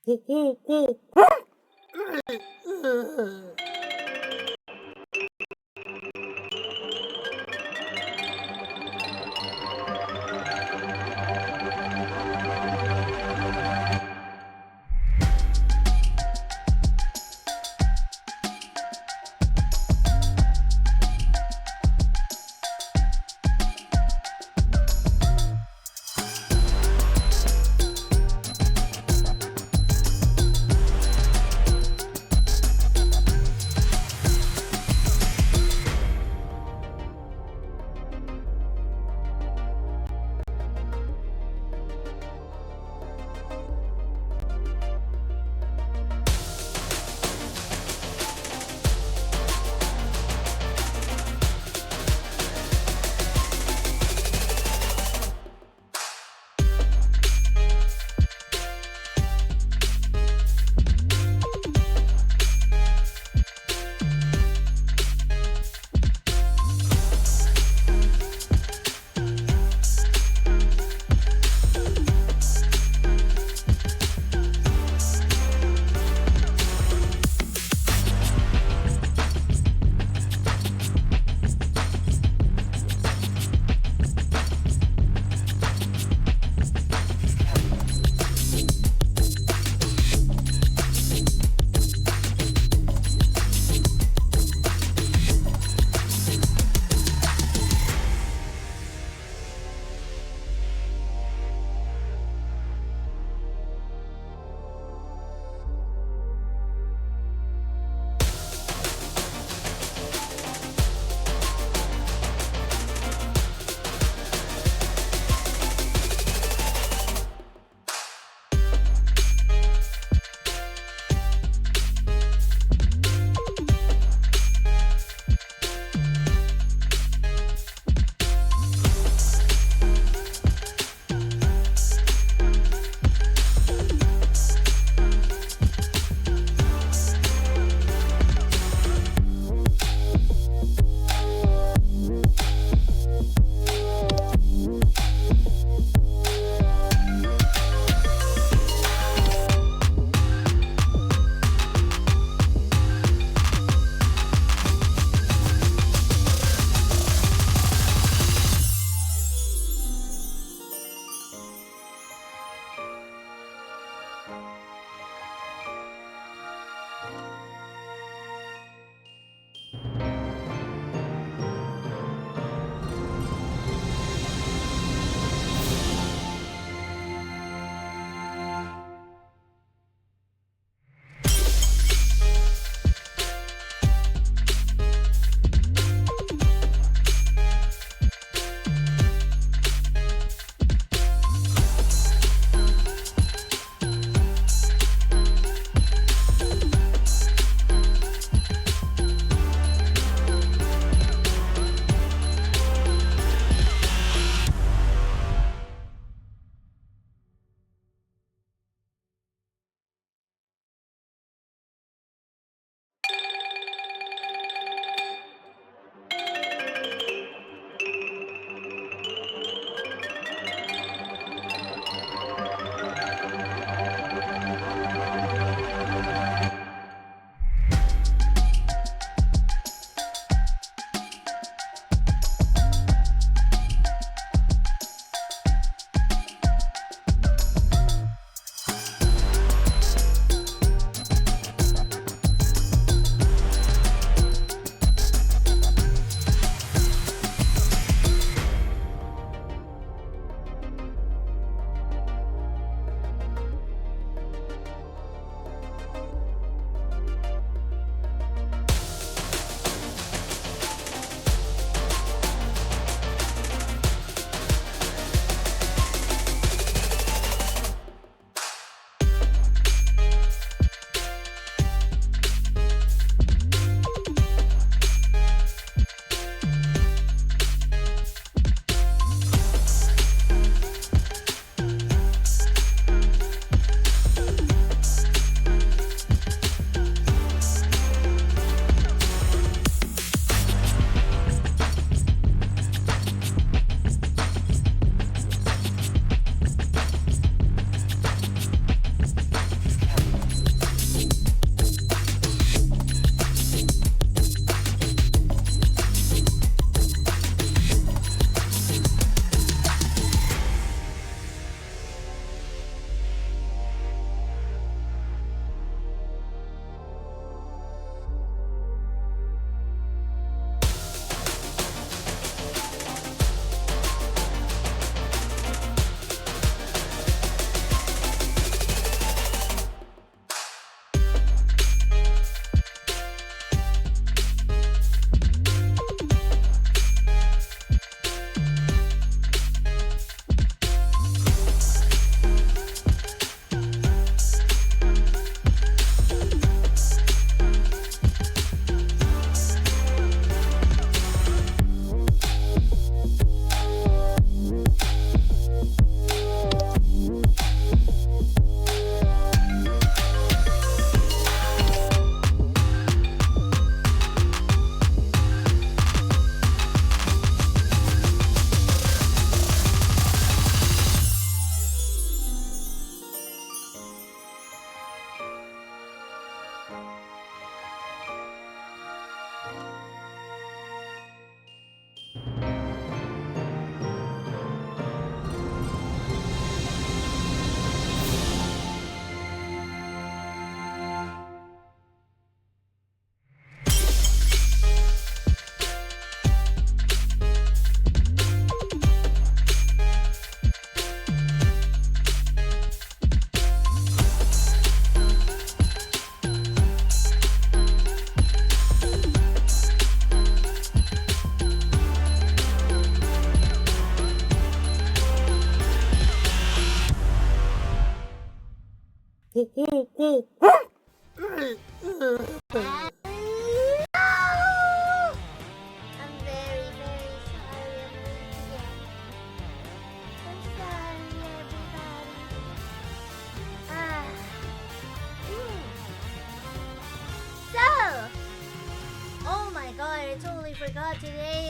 ส Today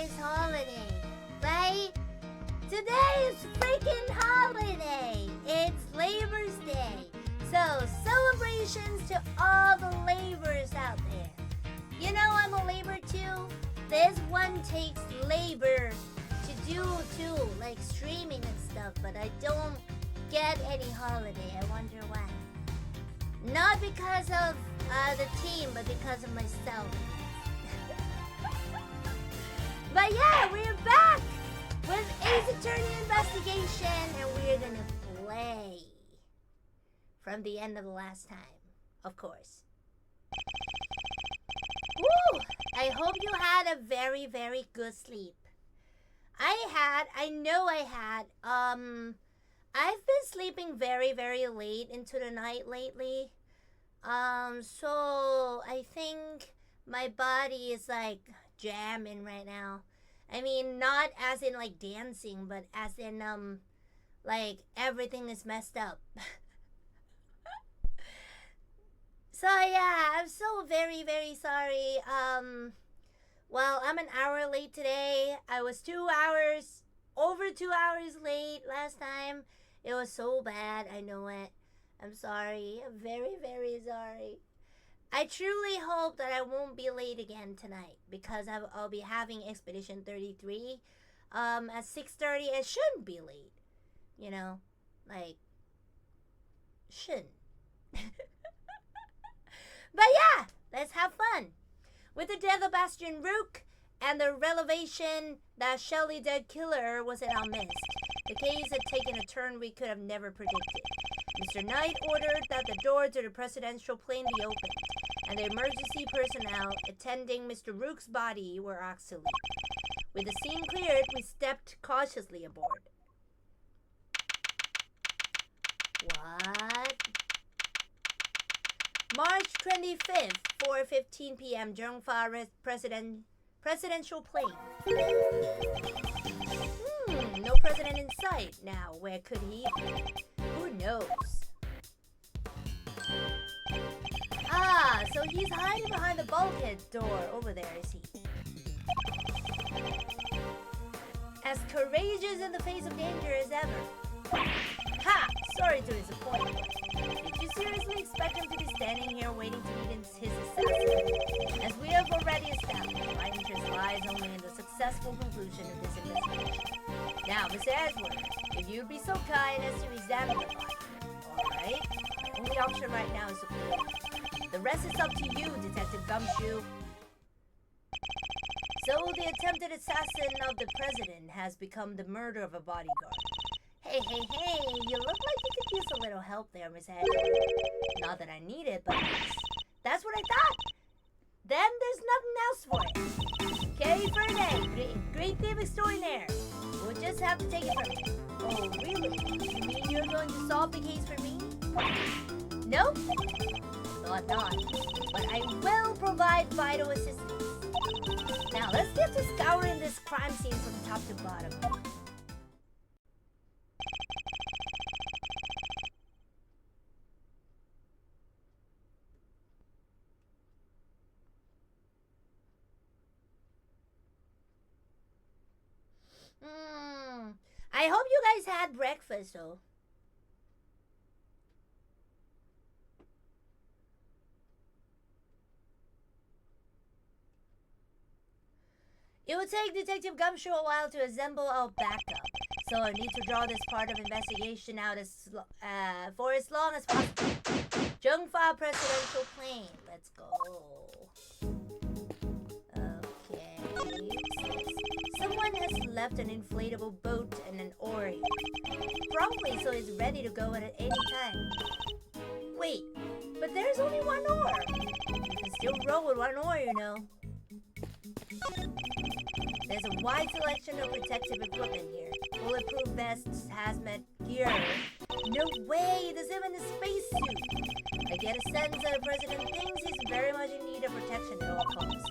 is holiday, right? Today is freaking holiday. It's Labor's Day. So celebrations to all the laborers out there. You know I'm a labor too. This one takes labor to do too, like streaming and stuff, but I don't get any holiday. I wonder why. Not because of the team, but because of myself. But yeah, we're back with Ace Attorney Investigation, and we're gonna play from the end of the last time, of course. Woo! I hope you had a very, very good sleep. I know I had. I've been sleeping very, very late into the night lately. So I think my body is like jamming right now. I mean, not as in like dancing, but as in like everything is messed up. So yeah, I'm so very, very sorry. Well, I'm an hour late today. I was over 2 hours late last time. It was so bad, I know it. I'm sorry. I'm very, very sorry. I truly hope that I won't be late again tonight because I'll be having Expedition 33 at 6:30. It shouldn't be late, you know, like, shouldn't. But yeah, let's have fun. With the death of Bastion Rook and the revelation that Shelly Dead Killer was in our midst, the case had taken a turn we could have never predicted. Mr. Knight ordered that the door to the presidential plane be opened, and the emergency personnel attending Mr. Rook's body were asked to leave. With the scene cleared, we stepped cautiously aboard. What? March 25th, 4:15 p.m. Jungfa presidential plane. No president in sight. Now, where could he be? Who knows? Ah, so he's hiding behind the bulkhead door over there, is he? As courageous in the face of danger as ever. Ha! Sorry to disappoint you. Did you seriously expect him to be standing here waiting to meet his assassin? As we have already established, my interest lies only in the successful conclusion of this investigation. Now, Miss Edwards, if you'd be so kind as to examine the body. Alright? My only option right now is to clear it. The rest is up to you, Detective Gumshoe. So the attempted assassin of the president has become the murder of a bodyguard. Hey, you look like you could use a little help there, Miss Edwards. Not that I need it, but that's what I thought. Then there's nothing else for it. Okay, Fernay, great theme extraordinaire. We'll just have to take it from you. Oh, really? You mean you're going to solve the case for me? Nope. Thought not. But I will provide vital assistance. Now, let's get to scouring this crime scene from top to bottom. I hope you guys had breakfast, though. It would take Detective Gumshoe a while to assemble our backup, so I need to draw this part of investigation out for as long as possible. Jungfa presidential plane. Let's go. Okay. Someone has left an inflatable boat and an oar here. Probably so it's ready to go at any time. Wait, but there's only one oar. You can still row with one oar, you know. There's a wide selection of protective equipment here. Bulletproof vests, hazmat gear, No way, there's even a spacesuit. I get a sense that the president thinks he's very much in need of protection at all costs.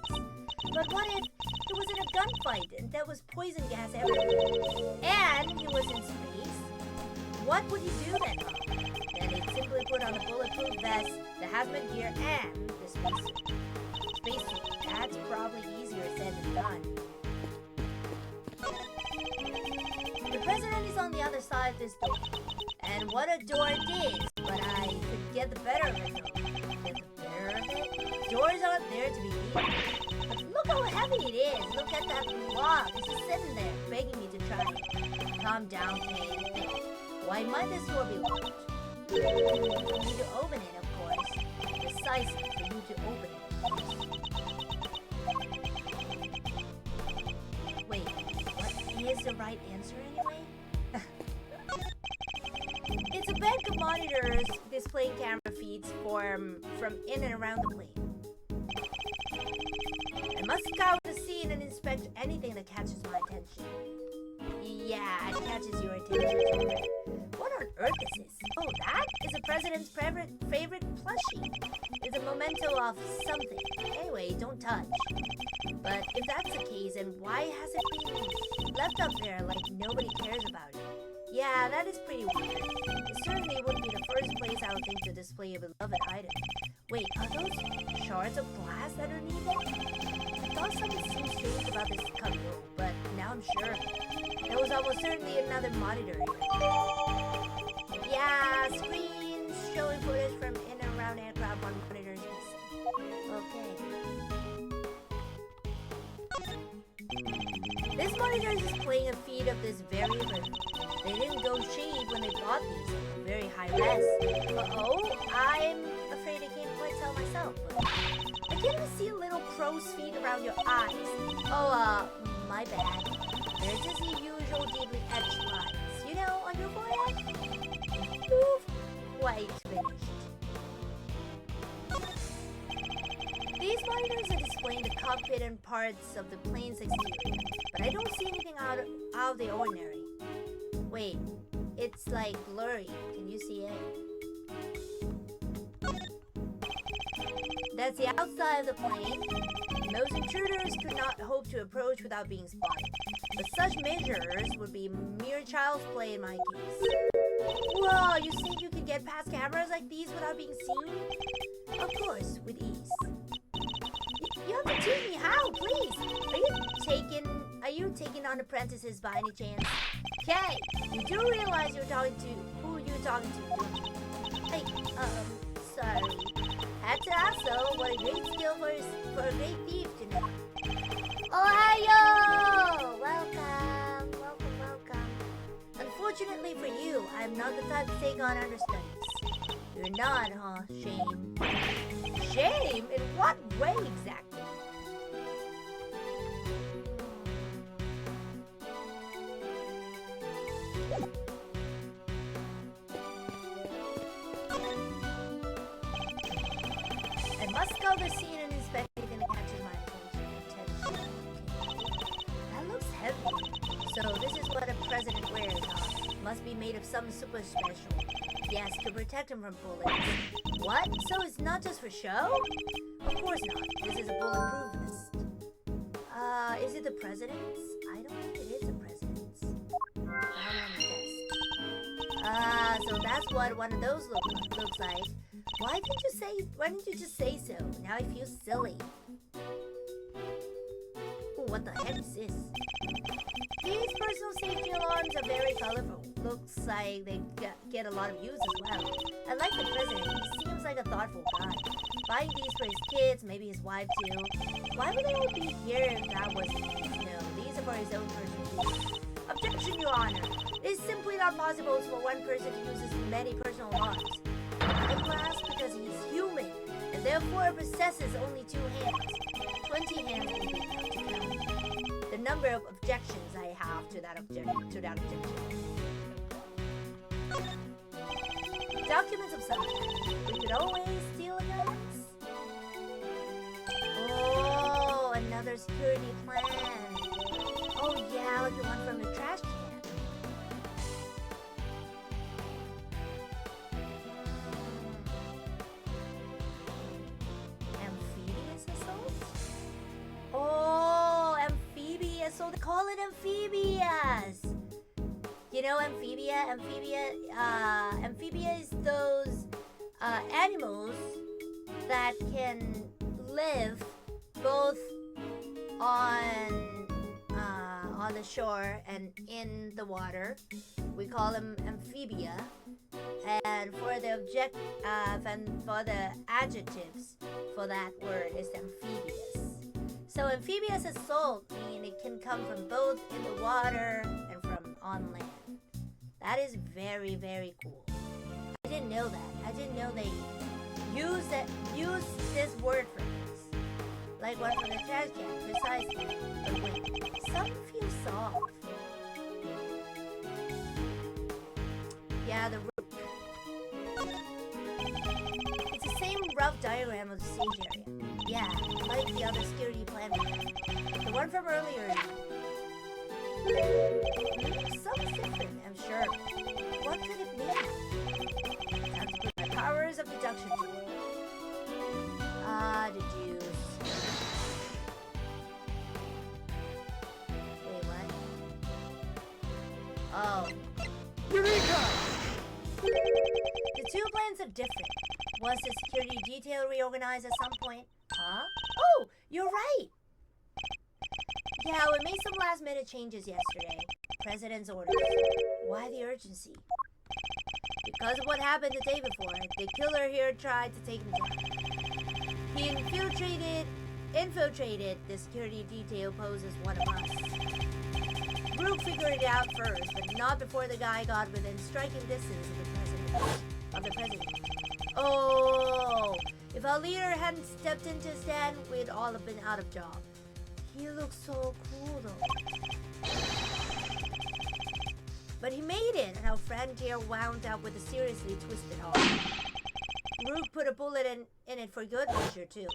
But what if he was in a gunfight and there was poison gas everywhere? And he was in space? What would he do then? Then he'd simply put on a bulletproof vest, the hazmat gear, and the spacesuit. Spacesuit, that's probably easier said than done. The president is on the other side of this door. And what a door it is, but I could get the better of it though. Get the better of it? Doors aren't there to be beaten. But look how heavy it is. Look at that log. It's just sitting there, begging me to try it. Calm down, Kay, and think. Why might this door be locked? You need to open it, of course. Precisely for you to open it. Wait, what is the right answer anyway? It's a bank of monitors displaying camera feeds from in and around the plane. I must scout the scene and inspect anything that catches my attention. Yeah, it catches your attention. What on earth is this? Oh, that is the president's favorite plushie. It's a memento of something. Anyway, don't touch. But if that's the case, then why has it been left up there like nobody cares about it? Yeah, that is pretty weird. It certainly wouldn't be the first place I would think to display a beloved item. Wait, are those shards of glass underneath it? I thought something seemed strange about this cubbyhole, but now I'm sure. There was almost certainly another monitor here. Yeah, screens showing footage from in and around aircraft on monitors missing. Okay. This monitor is displaying a feed of this very event. They didn't go cheap when they bought these, very high res. Uh-oh, I'm afraid I can't quite tell myself, but I can't even see a little crow's feet around your eyes. Oh, my bad. They're just the usual deeply etched lines, you know, on your forehead. You've quite finished. These monitors are displaying the cockpit and parts of the plane's exterior, but I don't see anything out of the ordinary. Wait, it's like blurry. Can you see it? That's the outside of the plane. Most intruders could not hope to approach without being spotted. But such measures would be mere child's play in my case. Whoa, you think you could get past cameras like these without being seen? Of course, with ease. You have to teach me how, please. Are you taking on apprentices by any chance? Okay, you do realize who you're talking to. Hey, sorry. Had to ask though, what a great skill for a great thief to know. Ohio! Welcome. Unfortunately for you, I'm not the type to take on understudies. You're not, huh? Shame. Shame? In what way exactly? I must scout the scene and inspect anything that catches my attention. That looks heavy. So this is what a president wears, huh? Must be made of something super special. Yes, to protect him from bullets. What? So it's not just for show? Of course not. This is a bulletproof vest. Is it the president's? I don't think it is the president's. Down on the desk. So that's what one of those looks like. Why didn't you just say so? Now I feel silly. Ooh, what the heck is this? These personal safety alarms are very colorful. Looks like they get a lot of use as well. I like the president. He seems like a thoughtful guy. Buying these for his kids, maybe his wife too. Why would they all be here if that wasn't the case? No, these are for his own personal use. Objection, Your Honor. It is simply not possible for one person to use as many personal alarms. I grasp because he is human, and therefore possesses only 2 hands. 20 hands will be enough to count the number of objections I have to that objection. Documents of some kind. We could always steal evidence. Oh, another security plan. Oh yeah, like the one from the trash can. call it amphibious. You know amphibia? Amphibia is those animals that can live both on the shore and in the water. We call them amphibia. And for the adjectives for that word is amphibious. So amphibious assault means it can come from both in the water and from on land. That is very, very cool. I didn't know that. I didn't know they use this word for this. Like one from the trash can, precisely. But wait, some feel soft. Yeah, the rook. It's the same rough diagram of the stage area. Yeah, like the other security plan. The one from earlier. Something different, I'm sure. What could it mean? Time to put my powers of deduction to work. Deduce. Wait, what? Oh. Eureka! The two plans are different. Was the security detail reorganized at some point? Huh? Oh, you're right! Yeah, we made some last-minute changes yesterday. President's orders. Why the urgency? Because of what happened the day before. The killer here tried to take me down. He infiltrated the security detail posed as one of us. Brooke figured it out first, but not before the guy got within striking distance of the president. Oh, if our leader hadn't stepped into his stand, we'd all have been out of job. He looks so cool though. But he made it, and our friend here wound up with a seriously twisted heart. Rook put a bullet in it for good measure too.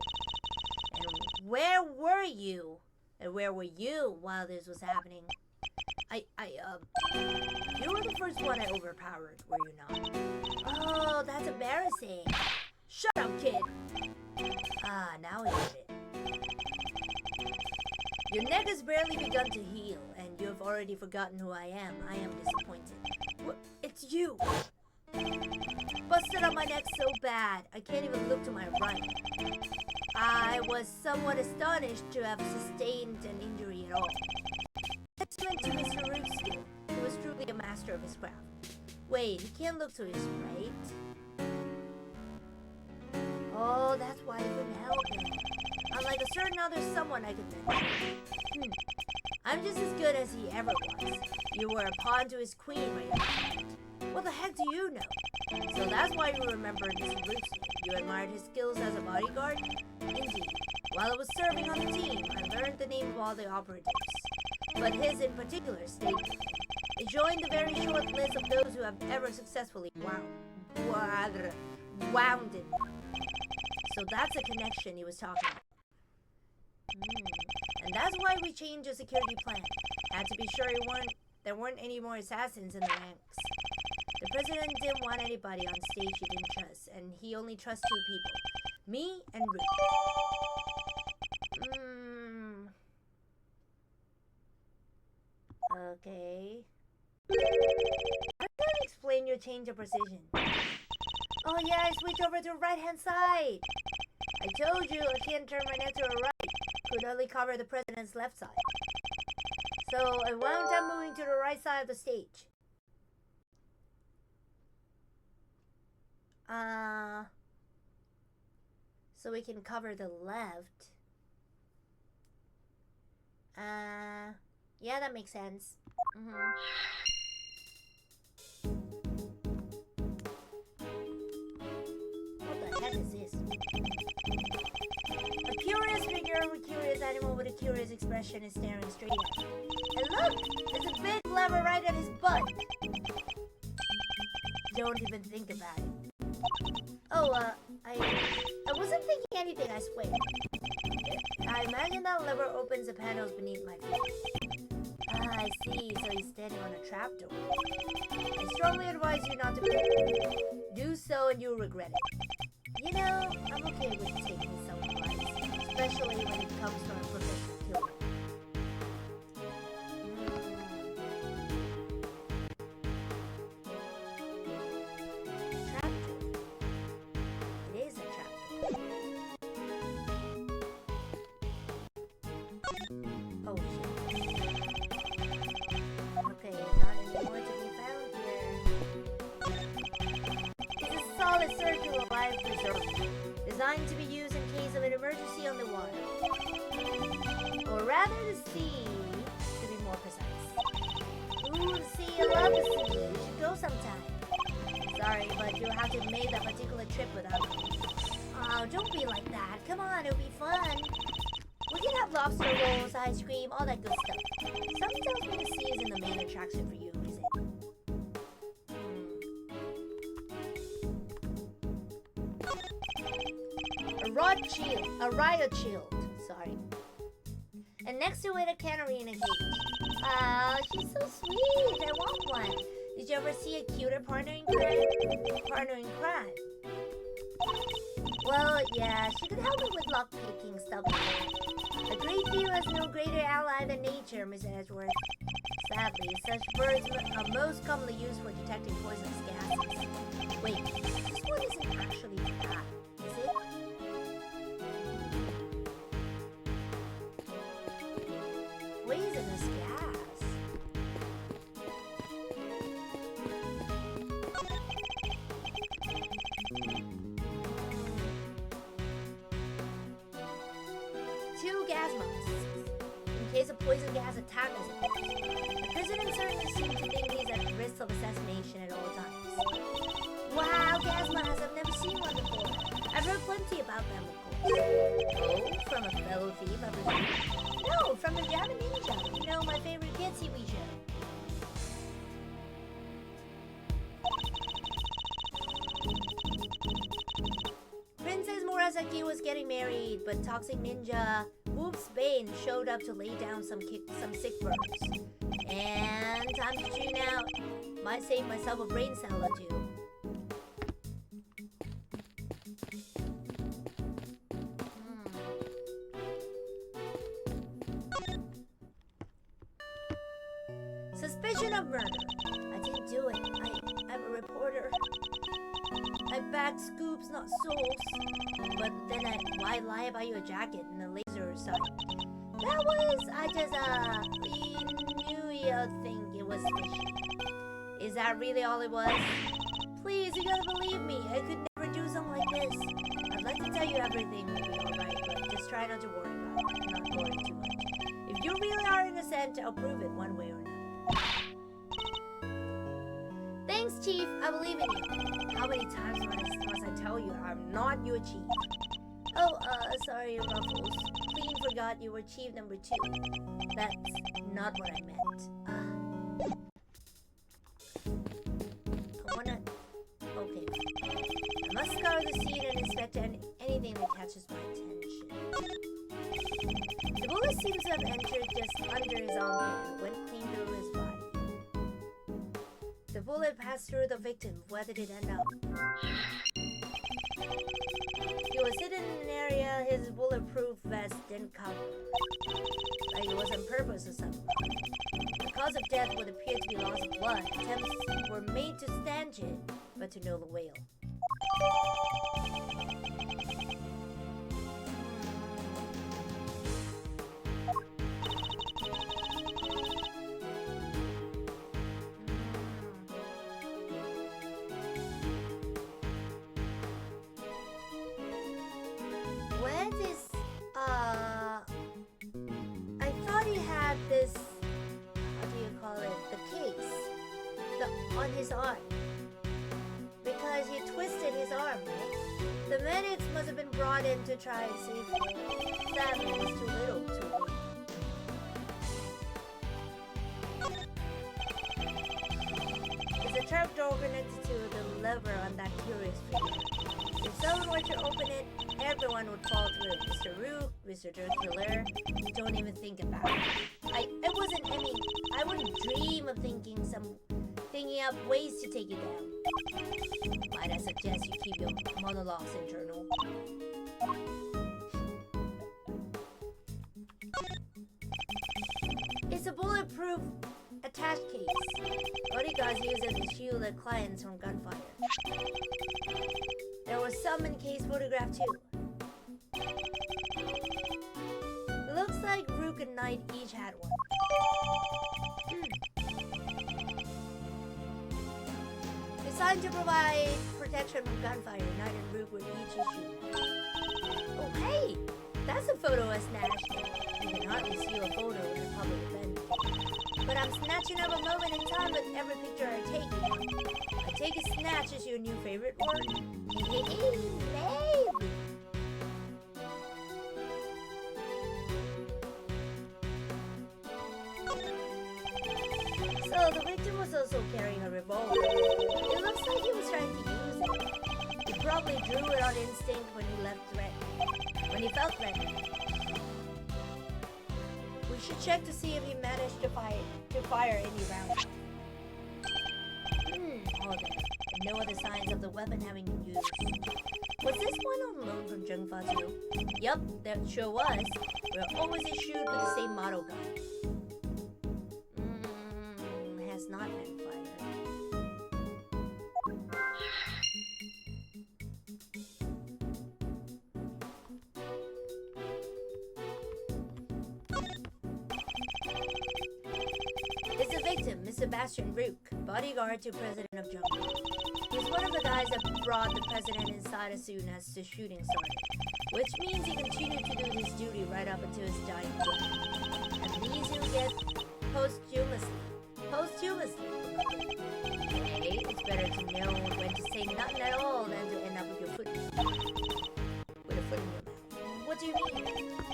And where were you? And where were you while this was happening? You were the first one I overpowered, were you not? Oh, that's embarrassing. Shut up, kid. Now I get it. Your neck has barely begun to heal, and you have already forgotten who I am. I am disappointed. It's you. Busted up my neck so bad, I can't even look to my right. I was somewhat astonished to have sustained an injury at all. Testament to Mr. Rook's skill, who was truly a master of his craft. Wait, he can't look to his right? Oh, that's why I couldn't help him. Unlike a certain other someone I could mention. I'm just as good as he ever was. You were a pawn to his queen, right? What the heck do you know? So that's why you remembered Mr. Lucene. You admired his skills as a bodyguard? Indeed. While I was serving on the team, I learned the name of all the operatives. But his in particular stayed with me. It joined the very short list of those who have ever successfully wounded me. So that's a connection he was talking about. And that's why we changed the security plan. Had to be sure there weren't any more assassins in the ranks. The president didn't want anybody on stage he didn't trust, and he only trusts two people. Me and Ruth. Okay. I'm gonna explain your change of precision. Oh yeah, I switched over to the right-hand side. I told you I can't turn my neck to the right. Could only cover the president's left side. So I wound up moving to the right side of the stage. So we can cover the left. Yeah, that makes sense. What the heck is this? A curious figure with a curious animal with a curious expression is staring straight at me. And look! There's a big lever right at his butt! Don't even think about it. Oh, I wasn't thinking anything, I swear. I imagine that lever opens the panels beneath my feet. I see, so he's standing on a trapdoor. I strongly advise you not to do so and you'll regret it. You know, I'm okay with taking some advice, especially when it comes from a professional killer. a circular life preserver, designed to be used in case of an emergency on the water. Or rather the sea, to be more precise. Ooh, the sea, I love the sea. We should go sometime. Sorry, but you'll have to make that particular trip without me. Oh, don't be like that. Come on, it'll be fun. We can have lobster rolls, ice cream, all that good stuff. Something tells me the sea isn't the main attraction for you, is it? A riot shield, sorry. And next to it, a canary in a cage. She's so sweet. I want one. Did you ever see a cuter partner in crime? Well, yeah, she could help me with lock-picking stuff like that. A great view has no greater ally than nature, Miss Edgeworth. Sadly, such birds are most commonly used for detecting poisonous gases. Wait, this one isn't actually that, is it? Poisonous gas. Two gas masks. In case a poison gas attack us. The president certainly seems to think he's at risk of assassination at all times. Wow, gas masks! I've never seen one before. I've heard plenty about them, of course. Oh, from a fellow thief, I presume? No, from a Java ninja. You know, my favorite kid TV show. Princess Murasaki was getting married, but Toxic Ninja Whoop's Bane showed up to lay down some sick burns. And time to tune out. Might save myself a brain cell or two. Suspicion of murder. I didn't do it. I'm a reporter. I bagged scoops, not souls. But then why lie about your jacket and the laser sight? That was, we knew you'd think it was fishy. Is that really all it was? Please, you gotta believe me. I could never do something like this. I'd like to tell you everything will be alright, but just try not to worry about it. Not worry too much. If you really are innocent, I'll prove it one way or another. Thanks, Chief. I believe in you. How many times must I tell you I'm not your chief? Oh, sorry, Ruffles. Clean forgot you were chief number 2. That's not what I meant. Okay. I must scour the scene and inspect anything that catches my attention. The bullet seems to have entered just under his armpit and went clean through his body. The bullet passed through the victim. Where did it end up? He was hidden in an area his bulletproof vest didn't cover. Like it was on purpose or something. The cause of death would appear to be loss of blood. Attempts were made to stanch it, but to no avail. I thought he had this, how do you call it, the case, on his arm. Because he twisted his arm, right? The medics must have been brought in to try and save him. Sadly, it was too little, too late. There's a trapdoor connected to the lever on that curious figure. If someone were to open it, everyone would fall through. Mr. Rook, Mr. Circular, don't even think about it. I wouldn't dream of thinking up ways to take you down. Might I suggest you keep your monologues internal? It's a bulletproof attached case. Bodyguards use it to shield their clients from gunfire. There was some in case photograph too. Looks like Rook and Knight each had one. designed to provide protection from gunfire, not in route with each issue. Oh, hey! That's a photo I snatched. You can hardly steal a photo in a public event. But I'm snatching up a moment in time with every picture I take. I take a snatch as your new favorite word. Hey, baby! So the victim was also carrying a revolver. It looks like he was trying to use it. He probably drew it on instinct when he felt threatened. We should check to see if he managed to fire any rounds. All there. And no other signs of the weapon having been used. Was this one on loan from Zhengfa too? Yup, that sure was. We're always issued with the same model gun. Has not been fired. It's the victim, Mr. Sebastian Rook, bodyguard to President of Jungle. He's one of the guys that brought the president inside as soon as the shooting started, which means he continued to do his duty right up until his dying breath. And these he'll get posthumously. Hey, it's better to know when to say nothing at all than to end up with a foot in your mouth. What do you mean?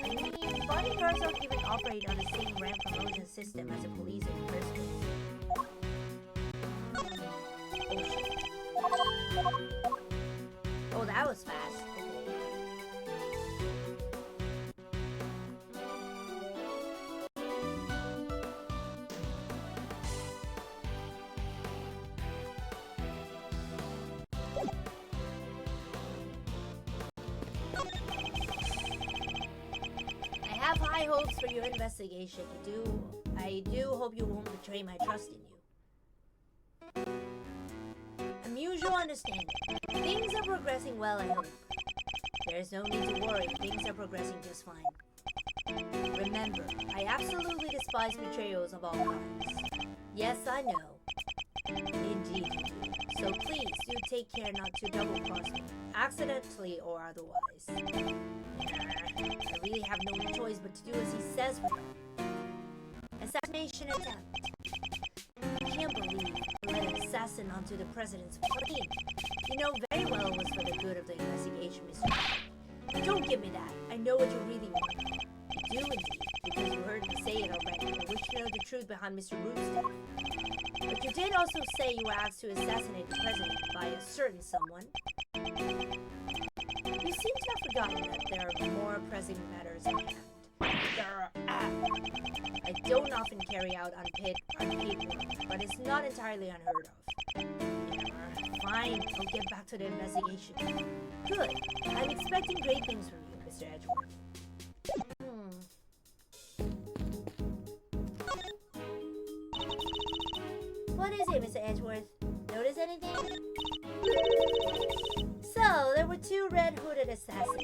I mean, bodyguards don't even operate on the same rank promotion system as the police in the first place. Oh shit. Oh, that was fast. I have high hopes for your investigation. I do hope you won't betray my trust in you. A mutual understanding. Things are progressing well, I hope. There's no need to worry. Things are progressing just fine. Remember, I absolutely despise betrayals of all kinds. Yes, I know. Indeed you do. So please, do take care not to double-cross me, accidentally or otherwise. I really have no choice but to do as he says for him. Assassination attempt. I can't believe you let an assassin onto the president's plane. You know very well it was for the good of the investigation, Mr. Don't give me that. I know what you really want. You do indeed, because you heard me say it already. I wish to know the truth behind Mr. Rook's death. But you did also say you were asked to assassinate the president by a certain someone. You seem to have forgotten that there are more pressing matters at hand. I don't often carry out unpaid work, but it's not entirely unheard of. Fine, I'll get back to the investigation. Good. I'm expecting great things from you, Mr. Edgeworth. What is it, Mr. Edgeworth? Notice anything? So, there were two red-hooded assassins.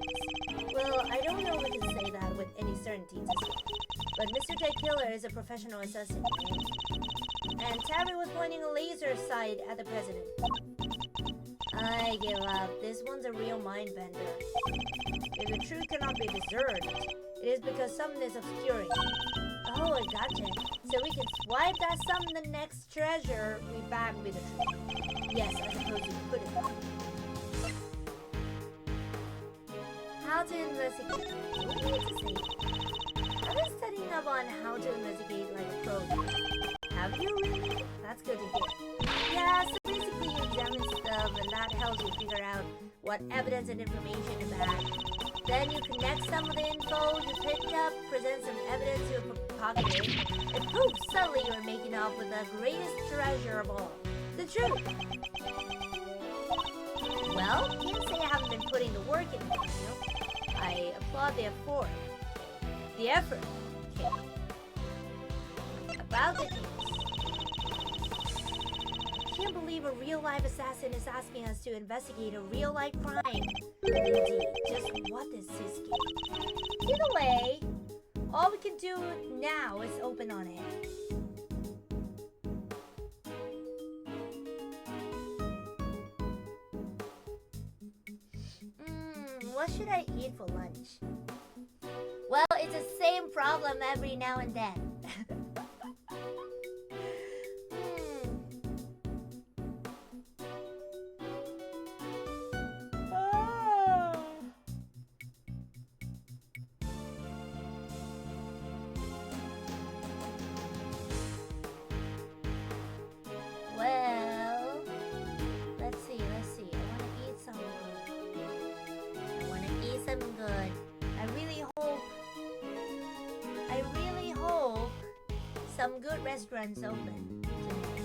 Well, I don't know if we can say that with any certainty just yet. But Mr. Ted Killer is a professional assassin, and Tabby was pointing a laser sight at the president. I give up. This one's a real mind-bender. If the truth cannot be discerned, it is because something is obscuring it. Oh, I gotcha. So we can swipe that something the next treasure we bag with the truth. Yes, I suppose you could put it that way. How to investigate. What do you need to say? I've been studying up on how to investigate like a pro. Have you really? That's good to hear. Yeah, so basically you examine stuff and that helps you figure out what evidence and information to bag. Then you connect some of the info you picked up, present some evidence you pocketed, and poof, suddenly you're making off with the greatest treasure of all, the truth. Well, can't say I haven't been putting the work in, you know. I applaud the effort. The effort. Okay. About the case. I can't believe a real-life assassin is asking us to investigate a real-life crime. Indeed, just what is this game? Either way, all we can do now is open on it. what should I eat for lunch? Well, it's the same problem every now and then. Well, let's see. I want to eat some good. I really hope some good restaurants open tonight.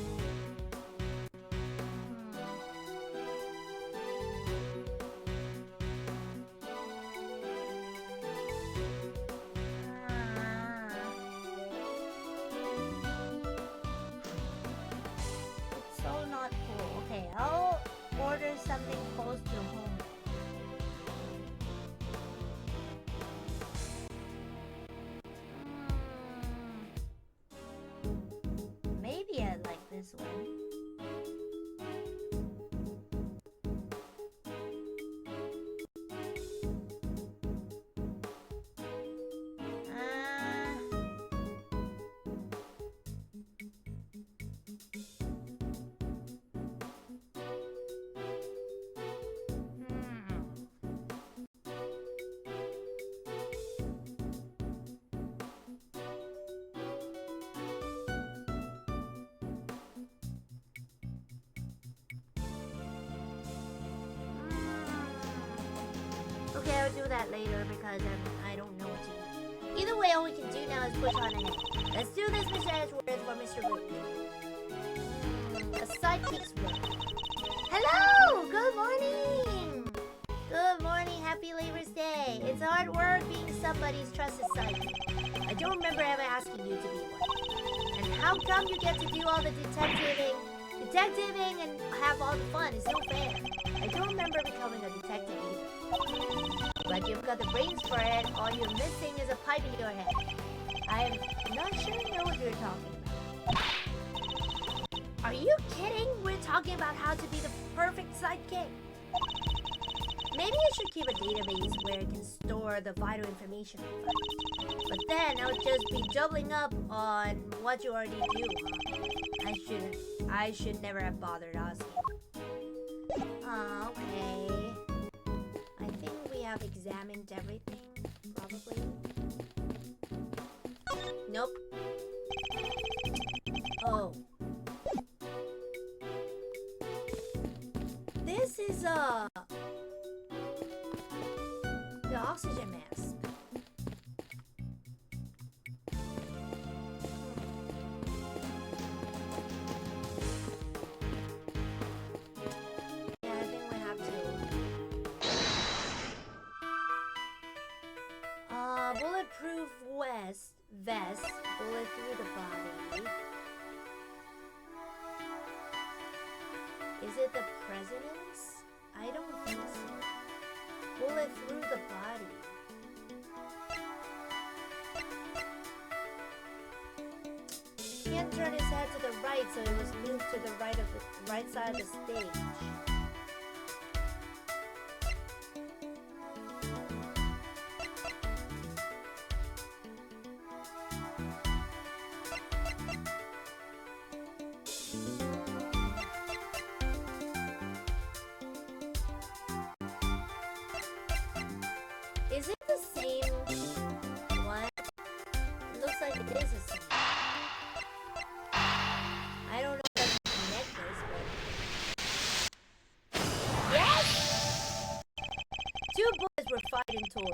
It's so not cool. Okay, I'll order something close to home. Maybe I like this one. Okay, I'll do that later because I don't know what to eat. Either way, all we can do now is push on ahead. Let's do this, Mr. Edgeworth, for Mr. Root. A sidekick's work. Hello! Good morning! Good morning, happy Labor's Day. It's hard work being somebody's trusted sidekick. I don't remember ever asking you to be one. And how come you get to do all the detectiving and have all the fun? It's no fair. I don't remember becoming a detective either. But you've got the brains for it. All you're missing is a pipe in your head. I'm not sure I know what you're talking about. Are you kidding? We're talking about how to be the perfect sidekick. Maybe I should keep a database where it can store the vital information. But then I'll just be doubling up on what you already do. I should never have bothered asking. Okay. I think we have examined everything, probably. Nope. Oh. This is the oxygen mask. Yeah, I think we have to. Bulletproof vest, bullet through the body. Is it the president's? I don't think so. Bullet through the body. He can't turn his head to the right, so it was moved to the right side of the stage. Is it the same one? It looks like it is the same. I don't know if that's a necklace, but... Yes! 2 bullets were fired in total.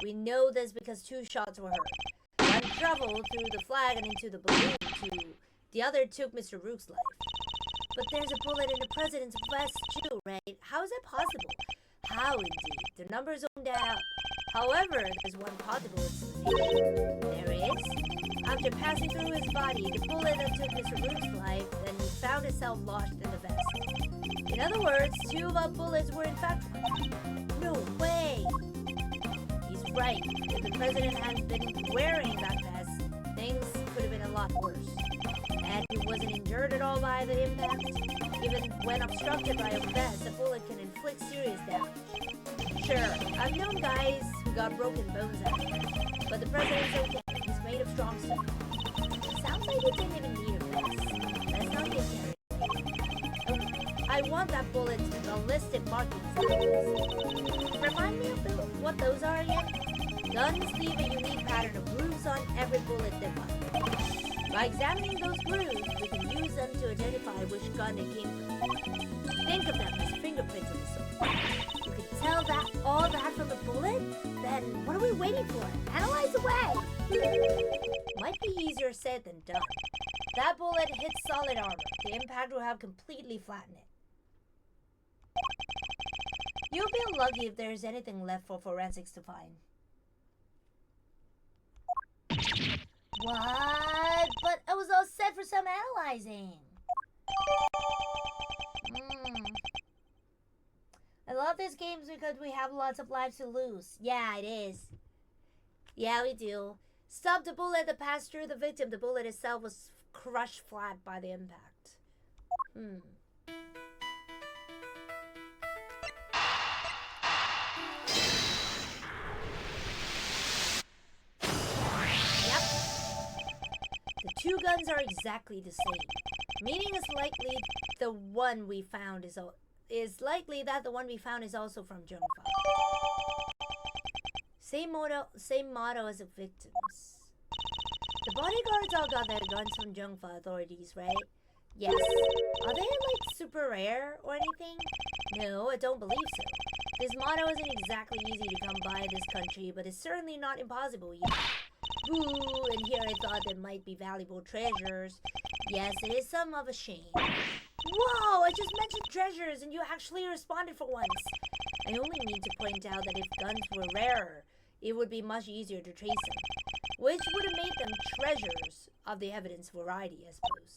We know this because 2 shots were heard. One traveled through the flag and into the balloon tube. The other took Mr. Rook's life. But there's a bullet in the president's vest too, right? How is that possible? How indeed? The numbers zoned out. However, there's one possible explanation. There is. After passing through his body, the bullet that took Mr. Rook's life then found itself lodged in the vest. In other words, 2 of our bullets were in fact... No way! He's right. If the president hadn't been wearing that vest, things could have been a lot worse. And he wasn't injured at all by the impact. Even when obstructed by a vest, a bullet can inflict serious damage. Sure, I've known guys who got broken bones out of it, but the president's okay. He's made of strong stuff. Sounds like he didn't even need a vest. Let's not get carried away. I want that bullet's ballistic markings. Remind me of what those are again? Guns leave a unique pattern of grooves on every bullet they fire. By examining those grooves, we can use them to identify which gun it came from. Think of them as fingerprints of the soldier. You can tell all that from a bullet? Then what are we waiting for? Analyze away! Might be easier said than done. That bullet hit solid armor. The impact will have completely flattened it. You'll be unlucky if there's anything left for forensics to find. What? But I was all set for some analyzing. I love these games because we have lots of lives to lose. Yeah, it is. Yeah, we do. Stop the bullet that passed through the victim. The bullet itself was crushed flat by the impact. Yep. The two guns are exactly the same. Meaning it's likely the one we found is likely that the one we found is also from Zhongfa. Same motto as the victims. The bodyguards all got their guns from Zhongfa authorities, right? Yes. Are they like super rare or anything? No, I don't believe so. This motto isn't exactly easy to come by in this country, but it's certainly not impossible either. Boo! And here I thought there might be valuable treasures. Yes, it is some of a shame. Whoa! I just mentioned treasures and you actually responded for once. I only mean to point out that if guns were rarer, it would be much easier to trace them, which would have made them treasures of the evidence variety, I suppose.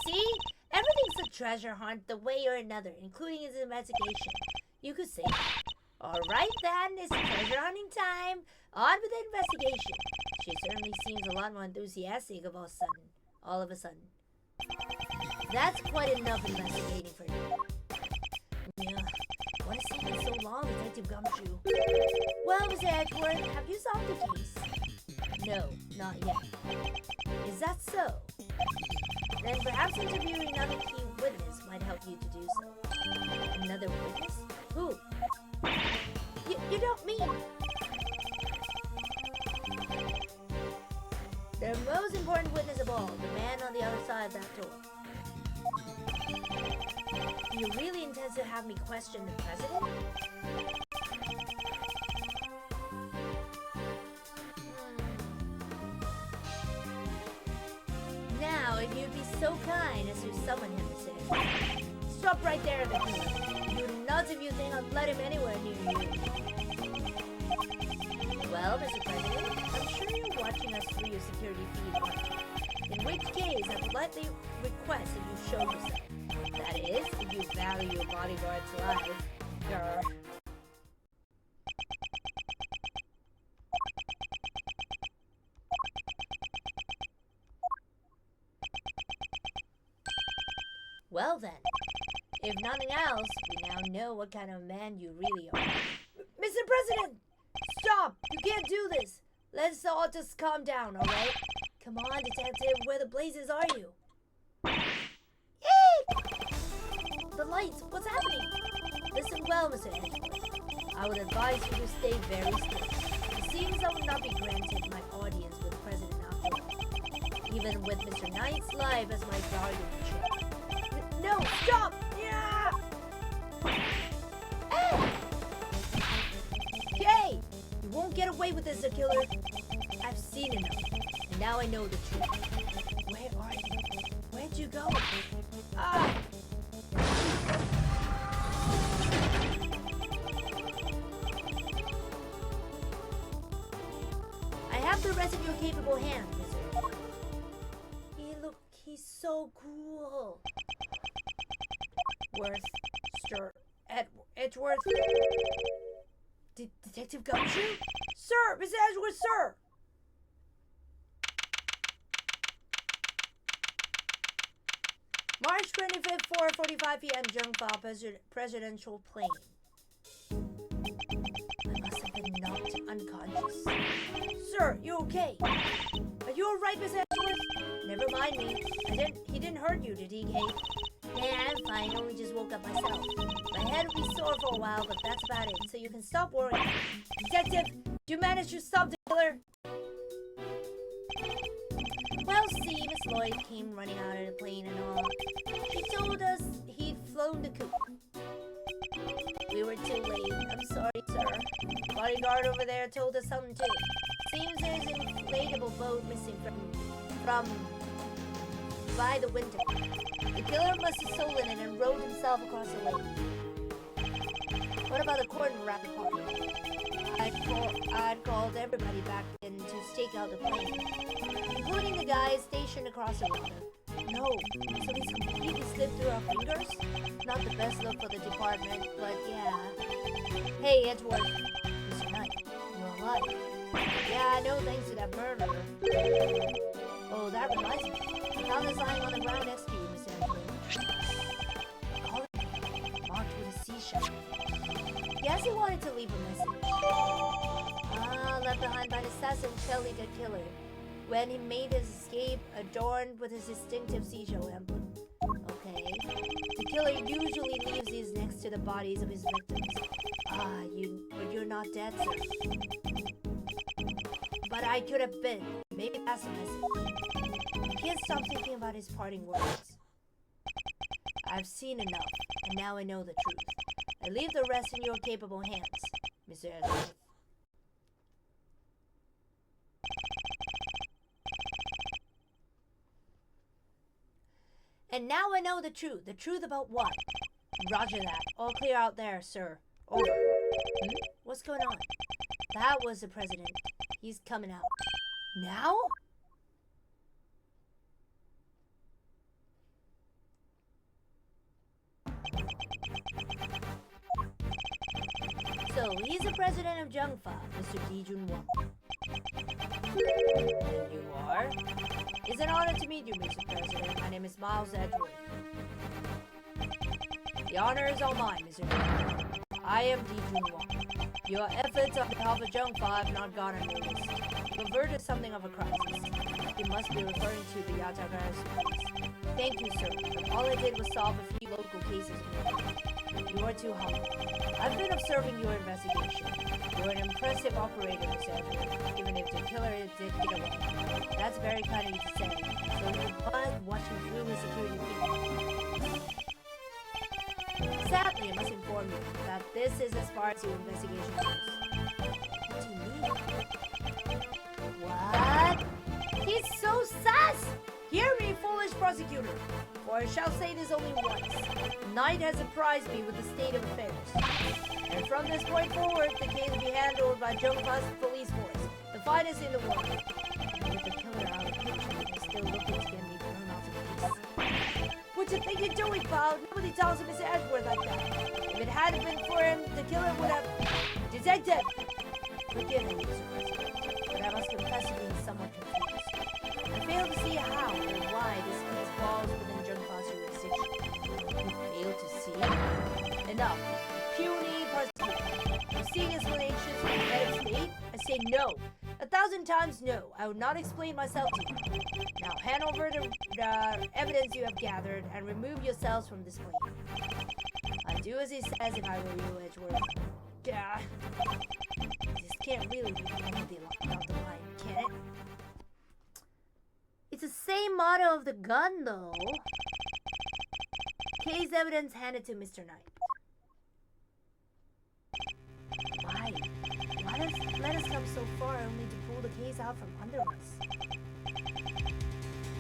See? Everything's a treasure hunt the way or another, including his investigation. You could say that. Alright then, it's treasure hunting time. On with the investigation. She certainly seems a lot more enthusiastic all of a sudden. That's quite enough investigating for you. Yeah. What has taken so long, Detective Gumshoe? Well, Mr. Edgeworth, have you solved the case? No, not yet. Is that so? Then perhaps interviewing another key witness might help you to do so. Another witness? Who? You don't mean... The most important witness of all, the man on the other side of that door. Do you really intend to have me question the president? Now, if you'd be so kind as to summon him, Sir. Stop right there at the door. You're nuts if you think I'll let him anywhere near you. Well, Mr. President, I'm sure you're watching us through your security feed, aren't you? In which case, I politely request that you show yourself. That is, if you value your bodyguard's life. Grr. Well then, if nothing else, we now know what kind of man you really are. Mr. President! Stop! You can't do this! Let's all just calm down, alright? Come on, detective, where the blazes are you? Yay! The lights, what's happening? Listen well, Mr. Edgeworth. I would advise you to stay very still. It seems I will not be granted my audience with the President after all. Even with Mr. Knight's life as my guardian. No, stop! Yeah! Hey! Okay! You won't get away with this, killer. I've seen enough, and now I know the truth. Where are you? Where'd you go? Ah! I have the rest of your capable hand, Mr. He's so cool. Edgeworth. Detective Gumshoe? Sir! Miss Edgeworth, sir! March 25th, 4:45 p.m. Jungfa presidential plane. I must have been knocked unconscious. Sir, you okay? Are you alright, Miss Edgeworth? Never mind me. He didn't hurt you, did he, Kate? Yeah, I'm fine. Only just woke up myself. My head will be sore for a while, but that's about it. So you can stop worrying. Detective, did you manage to stop the killer? Well, see, Miss Lloyd came running out of the plane and all. She told us he'd flown the coop. We were too late. I'm sorry, sir. Bodyguard over there told us something too. Seems there's an inflatable boat missing from by the window. The killer must have stolen it and rowed himself across the lake. What about the cordon around the park? I'd called everybody back in to stake out the plane, including the guys stationed across the water. No, so these completely slipped through our fingers? Not the best look for the department, but yeah. Hey, Edgeworth. Mr. Knight, you're alive. Yeah, I know thanks to that murderer. Oh, that reminds me. I found this lying on the ground next to you, Miss Edgeworth. Call it marked with a seashell. Guess he wanted to leave a message. Left behind by an assassin Kelly the killer when he made his escape adorned with his distinctive seashell emblem. Okay. The killer usually leaves these next to the bodies of his victims. But you're not dead, sir. But I could have been. Maybe that's a message. I can't stop thinking about his parting words. I've seen enough, and now I know the truth. I leave the rest in your capable hands, Mr. Edgeworth. And now I know the truth. The truth about what? Roger that. All clear out there, sir. Over. What's going on? That was the president. He's coming out. Now? So, he's the president of Jungfa, Mr. Di Junwon. And you are? It's an honor to meet you, Mr. President. My name is Miles Edgeworth. The honor is all mine, Mr. President. I am Di Junwon. Your efforts on behalf of Jungfa have not gone unnoticed. You averted something of a crisis. You must be referring to the Yatagara case. Thank you, sir. But all I did was solve a few local cases. You are too humble. I've been observing your investigation. You're an impressive operator, Mr. Edgeworth, even if the killer did get away. That's very kind of you to say. So you must watching through his security feed. Sadly, I must inform you that this is as far as your investigation goes. What do you mean? What? He's so sus! Hear me, foolish prosecutor, for I shall say this only once. Knight has surprised me with the state of affairs. And from this point forward, the case will be handled by Jungfa's police force, the finest in the world. And with the killer out of the picture, they're still looking to get me thrown off the case. What you think you're doing, pal? Nobody tells him Mr. Edgeworth like that. If it hadn't been for him, the killer would have... Detective! Forgive me, Mr. President, but I must confess to being somewhat confused. I fail to see how or why this case falls within Jungfa's jurisdiction. You fail to see? Enough. Puny prosecutor. You seeing explanations from the head of state? I say no. 1,000 times no. I will not explain myself to you. Now hand over the evidence you have gathered and remove yourselves from this plane. I'd do as he says if I were you, Edgeworth. Gah. This can't really be the end of the line, can it? It's the same model of the gun, though. Case evidence handed to Mr. Knight. Why? Let us come so far only to pull the case out from under us.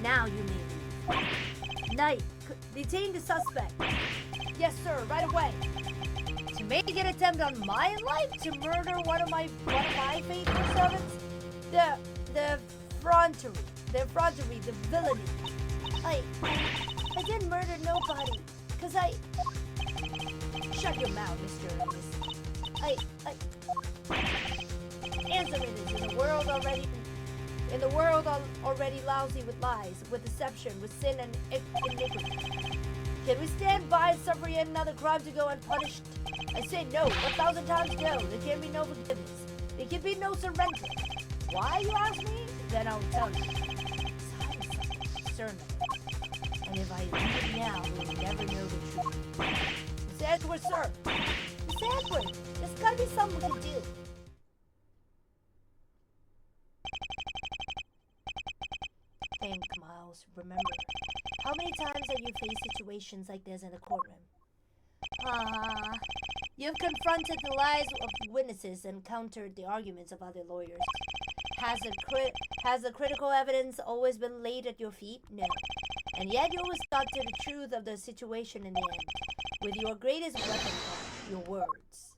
Now you may leave. Knight, detain the suspect. Yes, sir, right away. To make an attempt on my life to murder one of my faithful servants? The effrontery, the villainy. I didn't murder nobody, cause I... Shut your mouth, Mr. Ernest. Answer me this, in the world already lousy with lies, with deception, with sin and iniquity. Can we stand by and suffer yet another crime to go unpunished? I say no, 1,000 times no. There can be no forgiveness. There can be no surrender. Why, you ask me? Then I'll tell you. Discernment. And if I leave now, we'll never know the truth. Miss Edward, sir. Miss Edward, there's gotta be something we can do. Think, Miles. Remember, how many times have you faced situations like this in the courtroom? You've confronted the lies of witnesses and countered the arguments of other lawyers. Has the critical evidence always been laid at your feet? No. And yet you always got to the truth of the situation in the end, with your greatest weapon, your words.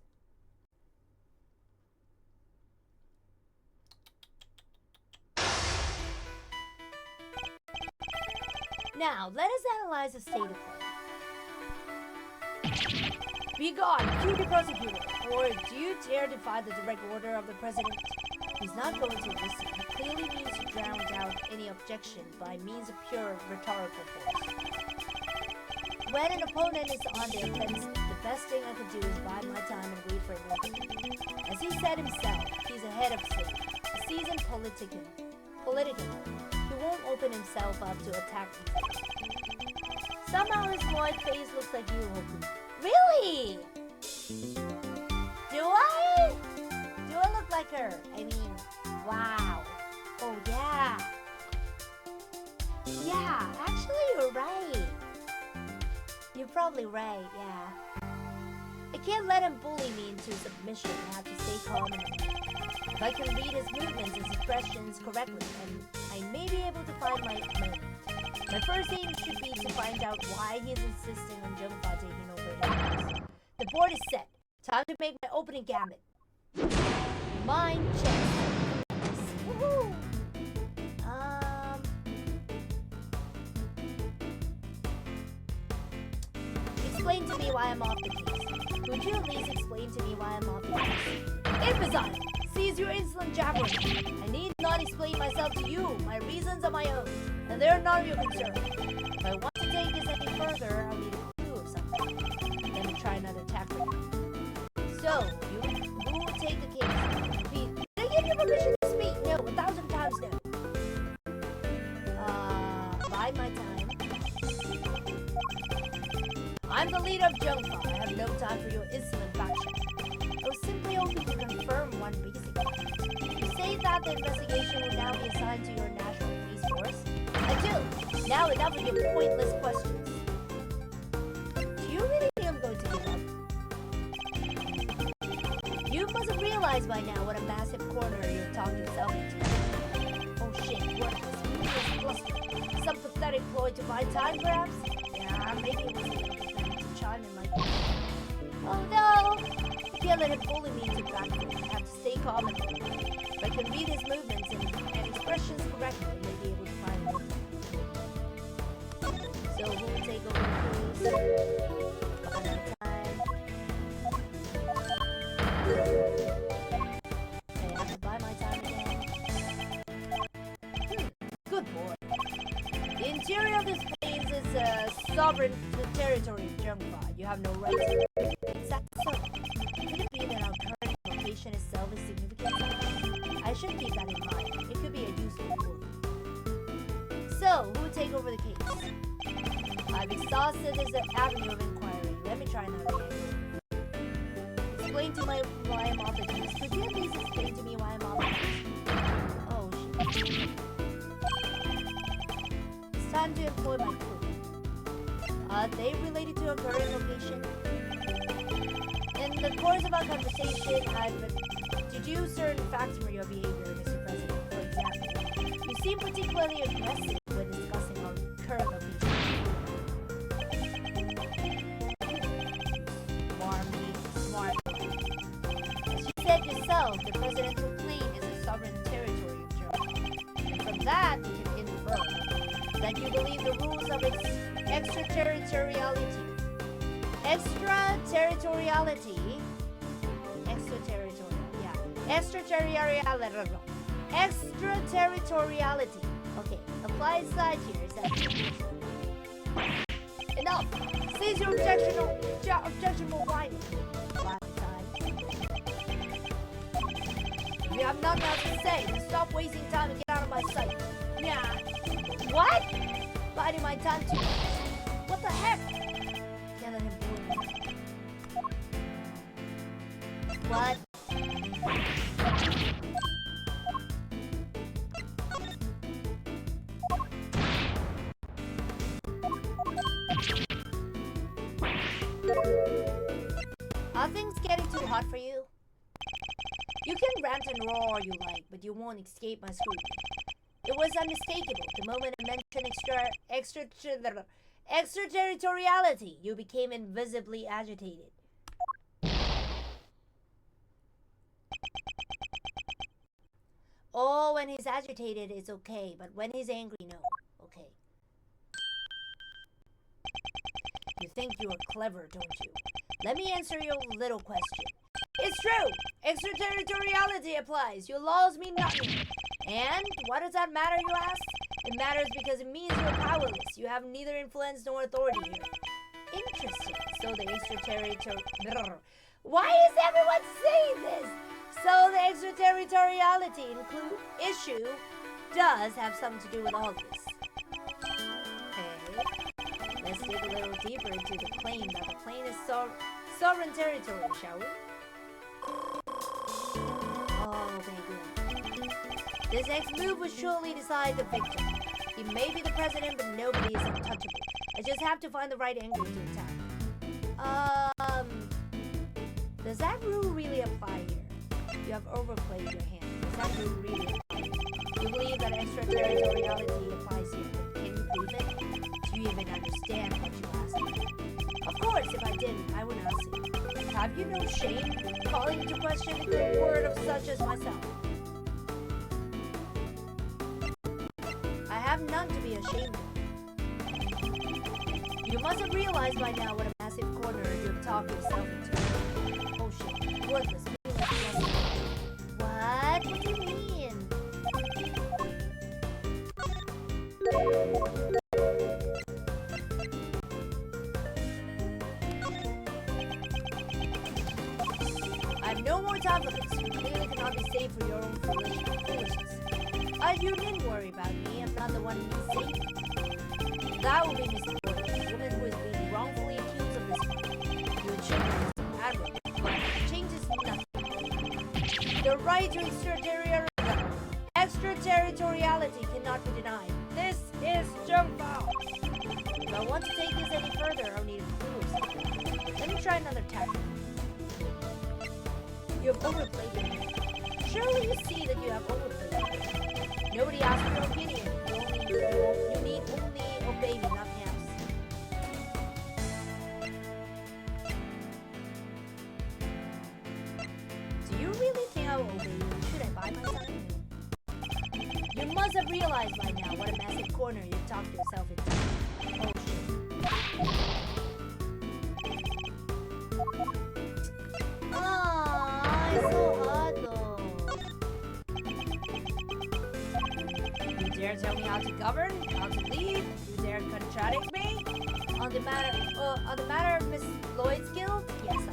Now, let us analyze the state of play. Be gone, cue the prosecutor, or do you dare defy the direct order of the president? He's not going to listen. He clearly means to drown out any objection by means of pure rhetorical force. When an opponent is on the offense, the best thing I can do is bide my time and wait for an opening. As he said himself, he's a head of state, a seasoned politician. He won't open himself up to attack me. Somehow his white face looks like you, Hoku. Really? Do I? Do I look like her? I mean, wow. Oh, yeah. Yeah, actually you're right. You're probably right, yeah. I can't let him bully me into submission. I have to stay calm. If I can read his movements and expressions correctly, then I may be able to find my moment. My first aim should be to find out why he is insisting on Jungfa taking over his house. The board is set. Time to make my opening gambit. Mind check. Woohoo! Explain to me why I'm off the case. Would you at least explain to me why I'm off the case? Impossible! Seize your insolent jabbering. I need not explain myself to you. My reasons are my own, and they're none of your concern. If I want to take this any further, I'll need a clue of something. Let me try another tactic. So, who will take the case? Repeat. Did I give you permission to speak? No, 1,000 times no. Bide my time. I'm the leader of Jungfa. I have no time for your insolent faction. I was simply hoping to confirm one basic fact. You say that the investigation will now be assigned to your national police force? I do. Now enough of your pointless questions. Do you really think I'm going to give up? You must have realized by now what a massive corner you're talking yourself into. Oh shit, what is this bluster? Some pathetic ploy to buy time, perhaps? Yeah, maybe it was to chime in like that. Oh no! I can't let him bully me into practice. I have to stay calm and if I can read his movements and expressions correctly, I may be able to find him. So who will take over the case? By my time. Okay, I have to buy my time again. Good boy. The interior of this place is sovereign territory of Jungfa. You have no right to it. Is that so? Could it be that our current location itself is significant? I should keep that in mind. It could be a useful clue. So, who would take over the case? I've exhausted this avenue of inquiry. Let me try another angle. Explain to me why I'm off the case. Could you at least explain to me why I'm off the case? Oh, shit. It's time to employ my clue. Are they related to our current location? In the course of our conversation, I've deduced certain facts from your behavior, Mr. President. For example, you seem particularly aggressive when discussing our current location. Smart. As you said yourself, the presidential plane is a sovereign territory of Germany. And from that, we can infer that you believe the rules of extraterritoriality. Extraterritoriality. Okay, applied side here is that. In enough. Cease your objectionable whining. Valentine. If you have nothing else to say, then stop wasting time and get out of my sight. Yeah. What? Biding my time too much. What the heck? Can't let him bully me. What? Are things getting too hot for you? You can rant and roar all you like, but you won't escape my scrutiny. It was unmistakable. The moment I mentioned extraterritoriality, you became invisibly agitated. Oh, when he's agitated, it's okay, but when he's angry, no. Okay. You think you are clever, don't you? Let me answer your little question. It's true! Extraterritoriality applies. Your laws mean nothing. And why does that matter, you ask? It matters because it means you're powerless. You have neither influence nor authority here. Interesting. So the Why is everyone saying this? So the extraterritoriality issue does have something to do with all this. Okay. Let's dig a little deeper into the claim that the plane is sovereign territory, shall we? Okay, good. This next move will surely decide the victor. He may be the president, but nobody is untouchable. I just have to find the right angle to attack. Does that rule really apply here? You have overplayed your hand. Does that rule really apply? You believe that extraterritoriality applies here, but can you prove it? Do you even understand what you asked me? Of course, if I didn't, I wouldn't ask you. Have you no shame calling into question the good word of such as myself? I have none to be ashamed of. You must have realized by now what a massive corner you have talked yourself into. Bullshit. Worthless. What? What do you mean? I have no more time for this. You clearly cannot be saved for your own foolishness. You needn't worry about me. I'm not the one who needs saving. That will be Mr. Gordon, the woman who is being wrongfully accused of this crime. You would should be admirable, but it changes nothing. The right to extraterritoriality cannot be denied. This is jump out. If I want to take this any further, I'll need a clue or something. Let me try another tactic. You have overplayed it. Surely you see that you have overplayed it. Nobody asked for your opinion. You need only obey me, nothing else. Do you really think I will obey you? Should I buy my time? You must have realized by now what a massive corner you've talked yourself into. Oh shit. It's so hard though. You dare tell me how to govern, how to lead? You dare contradict me? On the matter of Miss Lloyd's guilt? Yes, I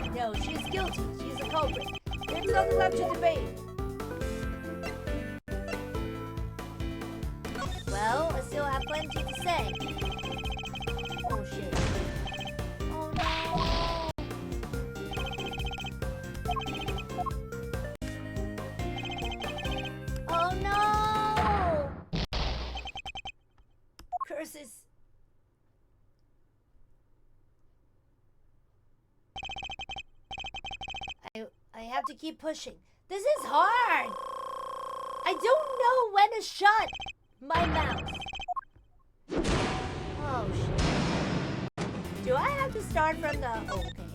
do. No, she's guilty. She's a culprit. There's nothing left to debate. Well, I still have plenty to say. Oh shit. Oh no. Oh no! Curses. I have to keep pushing. This is hard! I don't know when to shut my mouth. Oh shit. Do I have to start from the... Oh, okay.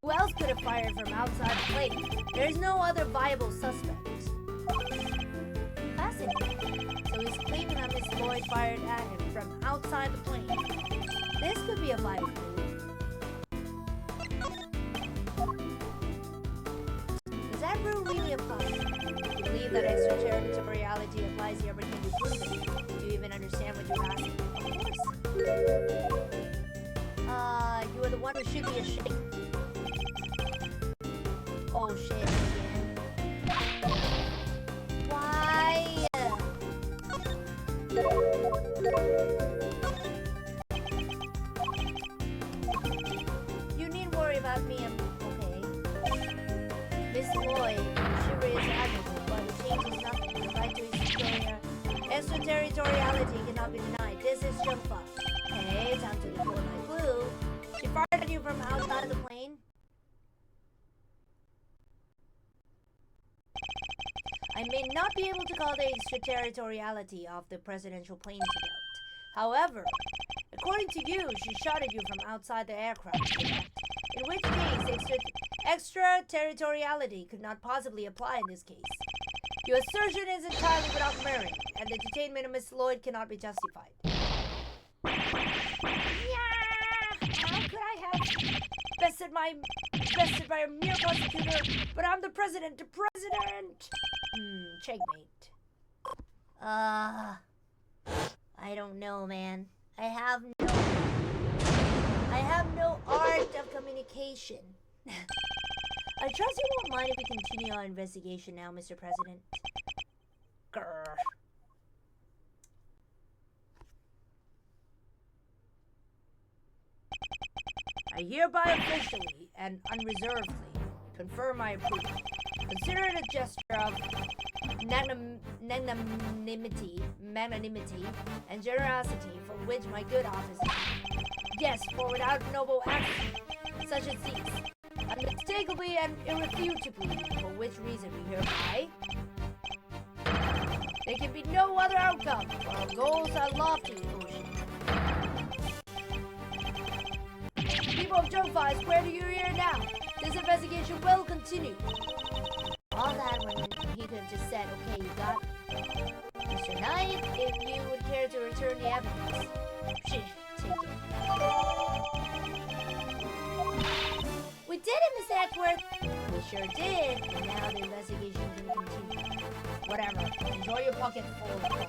Who else could have fired from outside the plane? There's no other viable suspect. Fascinating. So he's claiming that Miss Lloyd fired at him from outside the plane. This could be a viable clue. believe that extraterritoriality applies here but can be proven? Do you even understand what you're asking? Of course. You are the one who should be ashamed. Oh shit, again. Why? You needn't worry about me, I'm okay. Miss Lloyd, chivalry is admirable, but the change is nothing. The right to extraterritoriality cannot be denied. This is Jumpa. Hey, time to deploy my clue. She fired at you from outside the plane? I may not be able to call the extraterritoriality of the presidential plane to doubt. However, according to you, she shot at you from outside the aircraft. In which case, extraterritoriality could not possibly apply in this case. Your assertion is entirely without merit, and the detainment of Miss Lloyd cannot be justified. How could I have bested by a mere prosecutor? But I'm the president. The president. Checkmate. I don't know, man. I have no art of communication. I trust you won't mind if we continue our investigation now, Mr. President. Grr. I hereby officially and unreservedly confirm my approval. Consider it a gesture of magnanimity and generosity for which my good office is. Yes, for without noble acts such as these, unmistakably and irrefutably, for which reason we hereby, there can be no other outcome, for our goals are lofty, People of Jumpa, where do you hear now? This investigation will continue. All that when he could have just said, okay, you got it. Mr. Knight, if you would care to return the evidence. Take it. We did it, Miss Ackworth. We sure did. And now the investigation can continue. Whatever. Enjoy your pocket full of fun.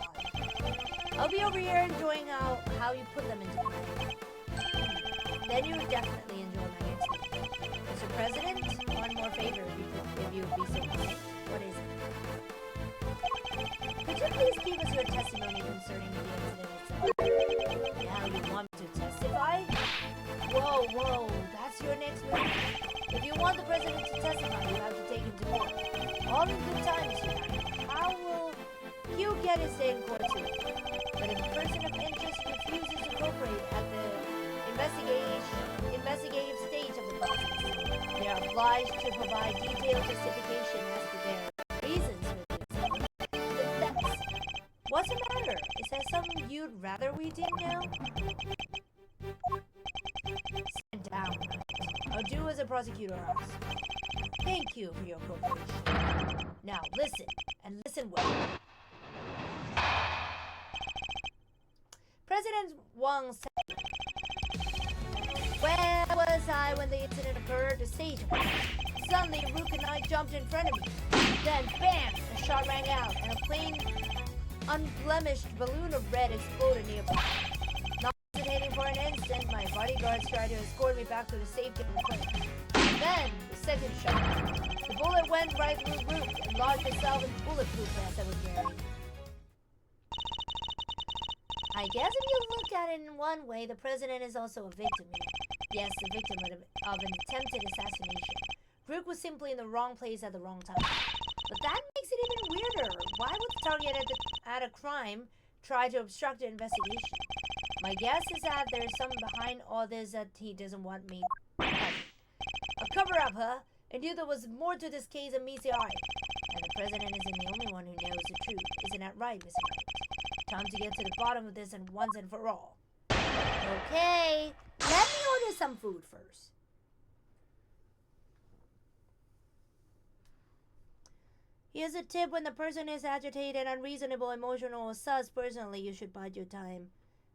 I'll be over here enjoying how you put them into play. Then you would definitely enjoy my answer. Mr. President, one more favor if you would be so kind. What is it? Could you please give us your testimony concerning the incident itself? Now you want me to testify? Whoa, that's your next move. If you want the president to testify, you have to take him to court. All in good time, Mr. Knight. How will you get his day in court too? But if a person of interest refuses to cooperate at the investigative stage of the process, they are obliged to provide detailed justification as to their reasons for doing so. What's the matter? Is that something you'd rather we didn't know? Stand down. I'll do as a prosecutor asks. Thank you for your cooperation. Now listen, and listen well. President Wang said, where was I when the incident occurred? The station. Suddenly, Rook and I jumped in front of me. Then, bam! A shot rang out, and a plain, unblemished balloon of red exploded nearby. Not hesitating for an instant, my bodyguards tried to escort me back to the safety of the plane. Then, the second shot. The bullet went right through Rook and lodged itself in the bulletproof vest I was wearing. I guess if you look at it in one way, the president is also a victim here. Yes, the victim of an attempted assassination. Rook was simply in the wrong place at the wrong time. But that makes it even weirder. Why would the target at a crime try to obstruct the investigation? My guess is that there's something behind all this that he doesn't want me to have. A cover-up, huh? I knew there was more to this case than meets the eye. And the president isn't the only one who knows the truth. Isn't that right, Mr. Knight? Time to get to the bottom of this and once and for all. Okay, let me order some food first. Here's a tip: when the person is agitated, unreasonable, emotional, or sus, personally, you should bide your time.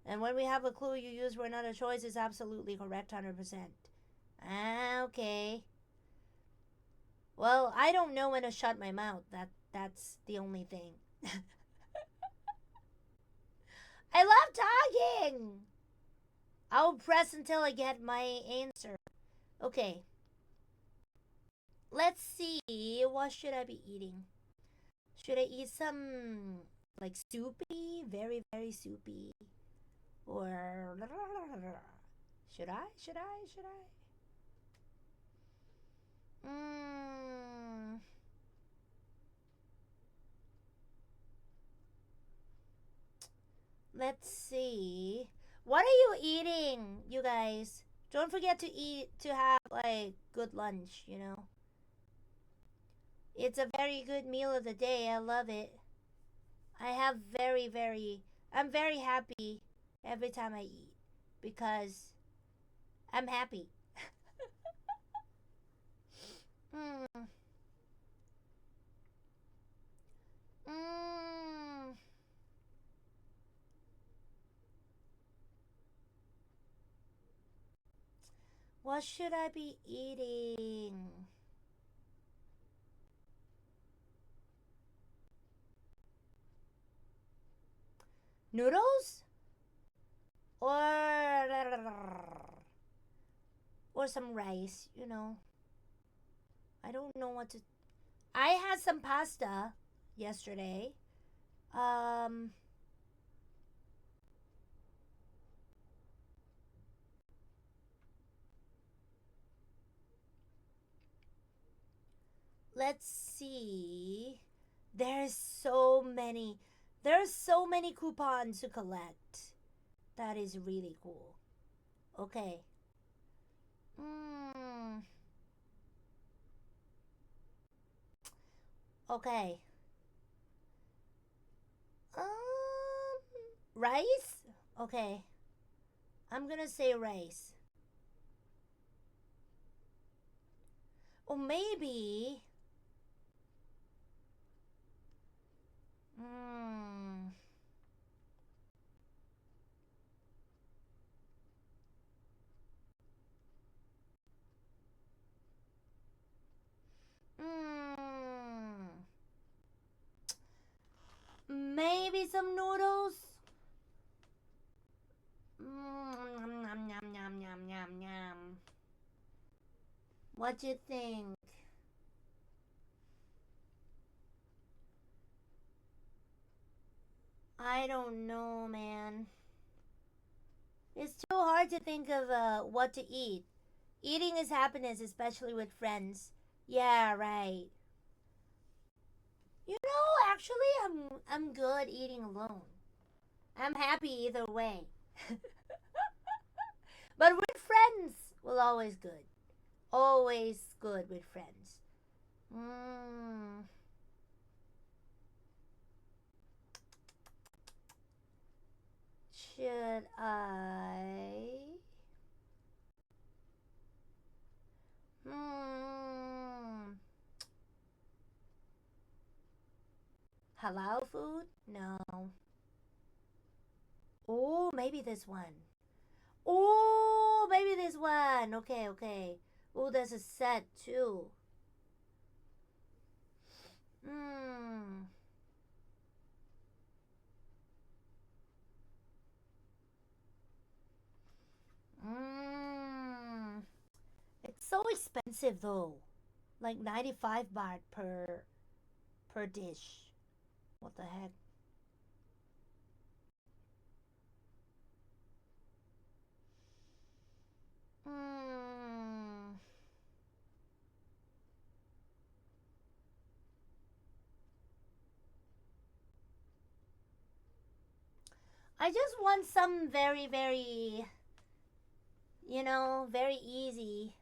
And when we have a clue you use for another choice is absolutely correct 100%. Okay. Well, I don't know when to shut my mouth. That's the only thing. I love talking. I'll press until I get my answer. Okay. Let's see. What should I be eating? Should I eat some like soupy? Very, very soupy. Or should I? Let's see. What are you eating, you guys? Don't forget to have like good lunch, you know. It's a very good meal of the day. I love it. I'm very happy every time I eat because I'm happy. What should I be eating? Noodles? Or some rice, you know. I don't know what to. I had some pasta yesterday. Let's see. There's so many coupons to collect. That is really cool. Okay. Okay. Rice? Okay. I'm gonna say rice. Or maybe maybe some noodles. What do you think? I don't know, man. It's too hard to think of what to eat. Eating is happiness, especially with friends. Yeah, right. You know, actually, I'm good eating alone. I'm happy either way. But with friends, well, always good. Always good with friends. Should I? Halal food? No. Oh, maybe this one. Oh, maybe this one. Okay, okay. Oh, there's a set too. It's so expensive though. Like 95 baht per dish. What the heck? I just want some very, very, you know, very easy.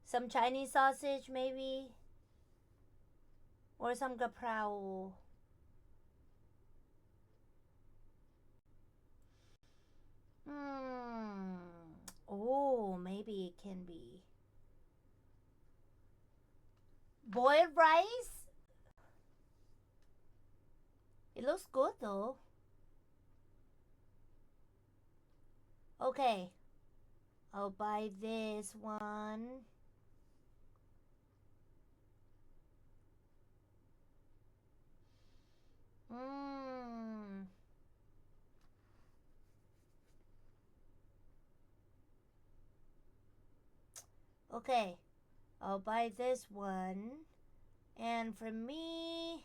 Some Chinese sausage maybe. Or some gaprao. Oh, maybe it can be boiled rice. It looks good though. Okay, I'll buy this one. Okay, I'll buy this one. And for me,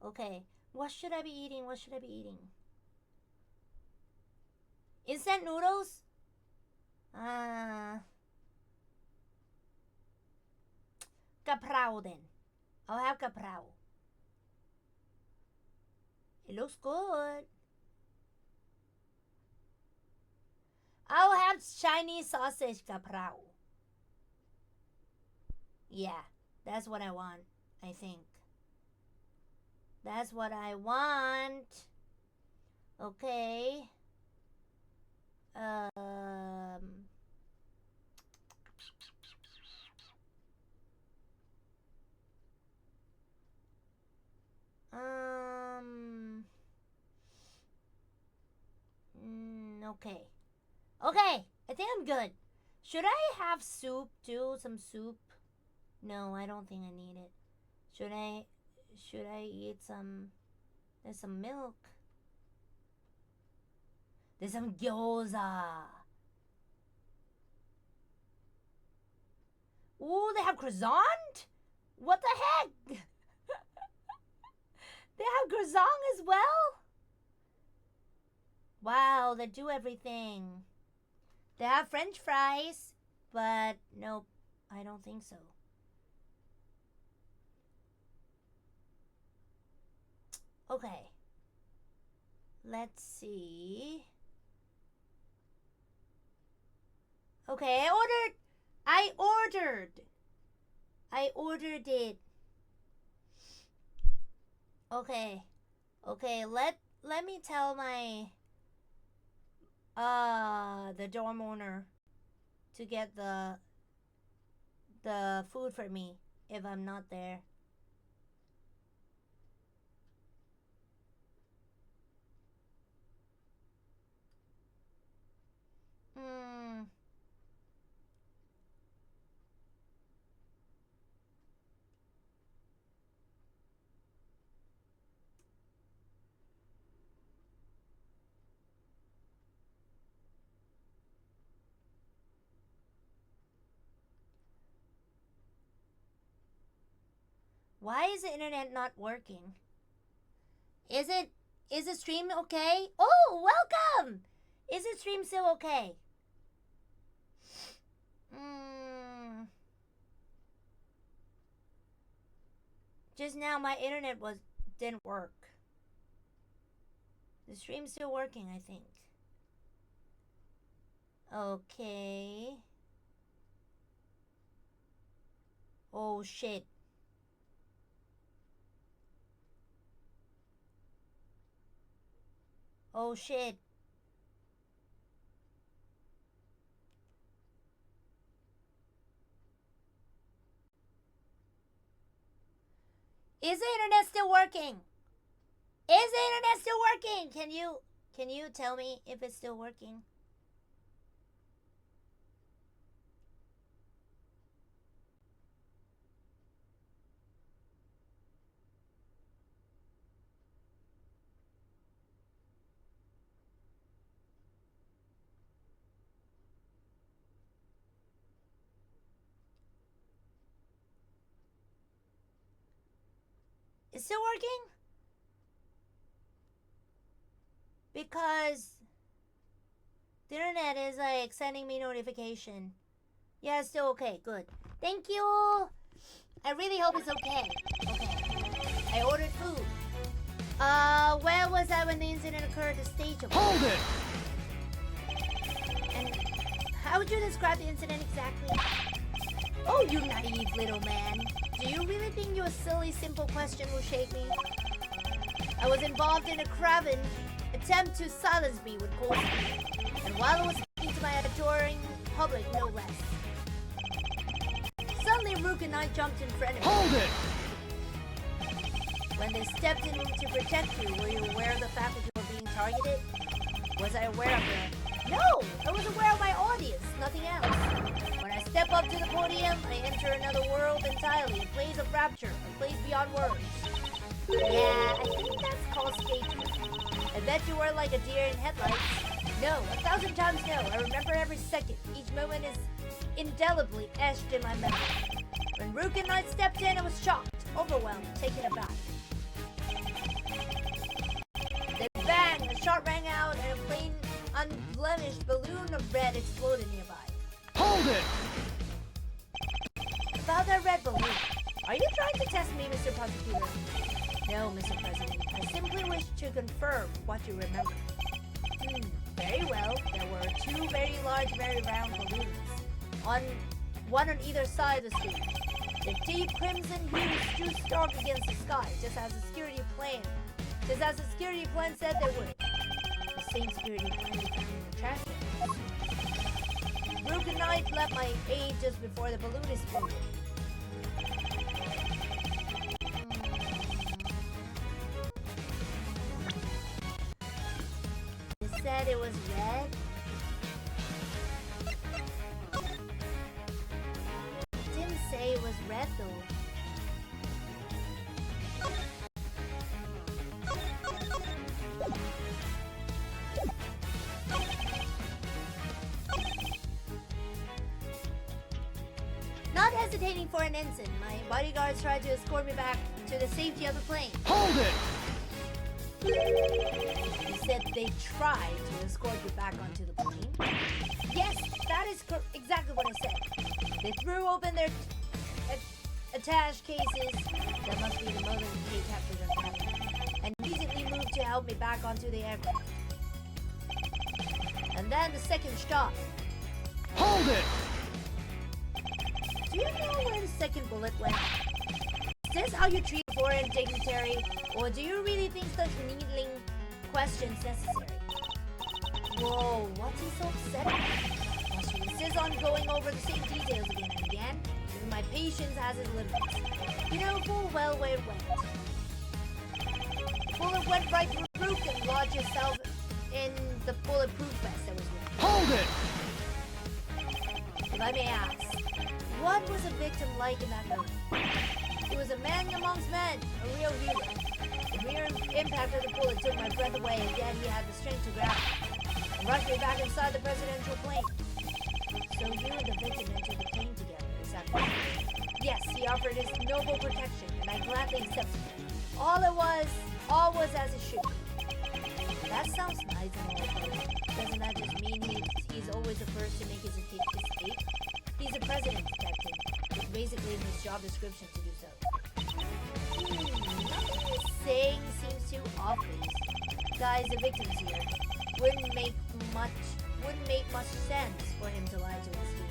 okay. What should I be eating? What should I be eating? Instant noodles? Kaprao then. I'll have kaprao. It looks good. I'll have Chinese sausage kaprao. Yeah, that's what I want, I think. That's what I want. Okay. Okay. Okay, I think I'm good. Should I have soup too? Some soup? No, I don't think I need it. Should I eat some? There's some milk. There's some gyoza. Ooh, they have croissant? What the heck? They have croissant as well? Wow, they do everything. They have French fries, but nope, I don't think so. Okay. Let's see. Okay, I ordered it. Okay. Okay, let me tell my the dorm owner to get the food for me if I'm not there. Why is the internet not working? Is the stream okay? Oh, welcome! Is the stream still okay? Just now my internet didn't work. The stream's still working, I think. Okay. Oh shit. Oh shit. Is the internet still working? Is the internet still working? Can you tell me if it's still working? It's still working? Because the internet is like sending me notification. Yeah, it's still okay. Good. Thank you. I really hope it's okay. Okay. I ordered food. Where was I when the incident occurred? The stage of... Hold it! And how would you describe the incident exactly? Oh, you naive little man. Do you really think your silly, simple question will shake me? I was involved in a craven attempt to silence me with cold speech, and while I was speaking to my adoring public, no less. Suddenly, Rook and I jumped in front of me. Hold it! When they stepped in to protect you, were you aware of the fact that you were being targeted? Was I aware of the... No! I was aware of my audience, nothing else. When I step up to the podium, I enter another world entirely, a place of rapture, a place beyond words. Yeah, I think that's called stage fright. I bet you were like a deer in headlights. No, 1,000 times no. I remember every second. Each moment is indelibly etched in my memory. When Rook and Knight stepped in, I was shocked, overwhelmed, taken aback. Then bang! A shot rang out and a plain, unblemished balloon of red exploded nearby. Hold it! About that red balloon. Are you trying to test me, Mr. Prosecutor? No, Mr. President. I simply wish to confirm what you remember. Very well. There were two very large, very round balloons. One on either side of the stage. The deep crimson hues stood stark against the sky, just as the security plan said they would. The same security plan we found in the trash can. Rook and Knight left my aid just before the balloon exploded. They said it was red. Didn't say it was red though. Not hesitating for an instant, my bodyguards tried to escort me back to the safety of the plane. Hold it! You said they tried to escort you back onto the plane? Yes, that is exactly what I said. They threw open their attached cases, that must be the motor they captured on that, and immediately moved to help me back onto the aircraft. And then the second shot. Hold it! Do you know where the second bullet went? Is this how you treat a foreign dignitary, or do you really think such needling questions necessary? Whoa, what's he so upset about? Must you insist on going over the same details again and again? Even my patience has its limits. You know full well where it went. The bullet went right through the roof and lodged itself in the bulletproof vest that was with it. Hold it! If I may ask, what was a victim like in that moment? He was a man amongst men, a real hero. The mere impact of the bullet took my breath away, and yet he had the strength to grab it and rush me back inside the presidential plane. So you and the victim entered the plane together, is that correct? Yes, he offered his noble protection, and I gladly accepted it. All was as it should be. That sounds nice and all, but doesn't that just mean he's always the first to make his escape? He's a president detective. It's basically in his job description to do so. Nothing he's saying seems too obvious. Guys, the victims here wouldn't make much sense for him to lie to us here.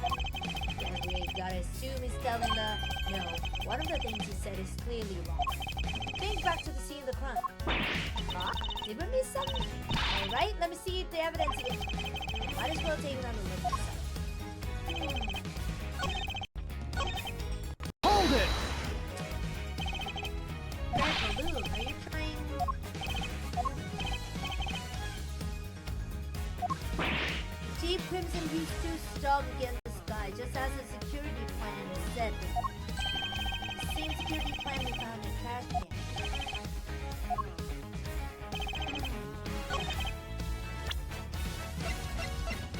Yes, we gotta assume he's telling the... No, one of the things he said is clearly wrong. Think back to the scene of the crime. Huh? Did we miss something? Alright, let me see the evidence again. Might as well take it on the left side. Hold it! Red balloon, are you trying... Deep crimson used to stop against the sky, just as the security plan said. The same security plan we found in the trash can.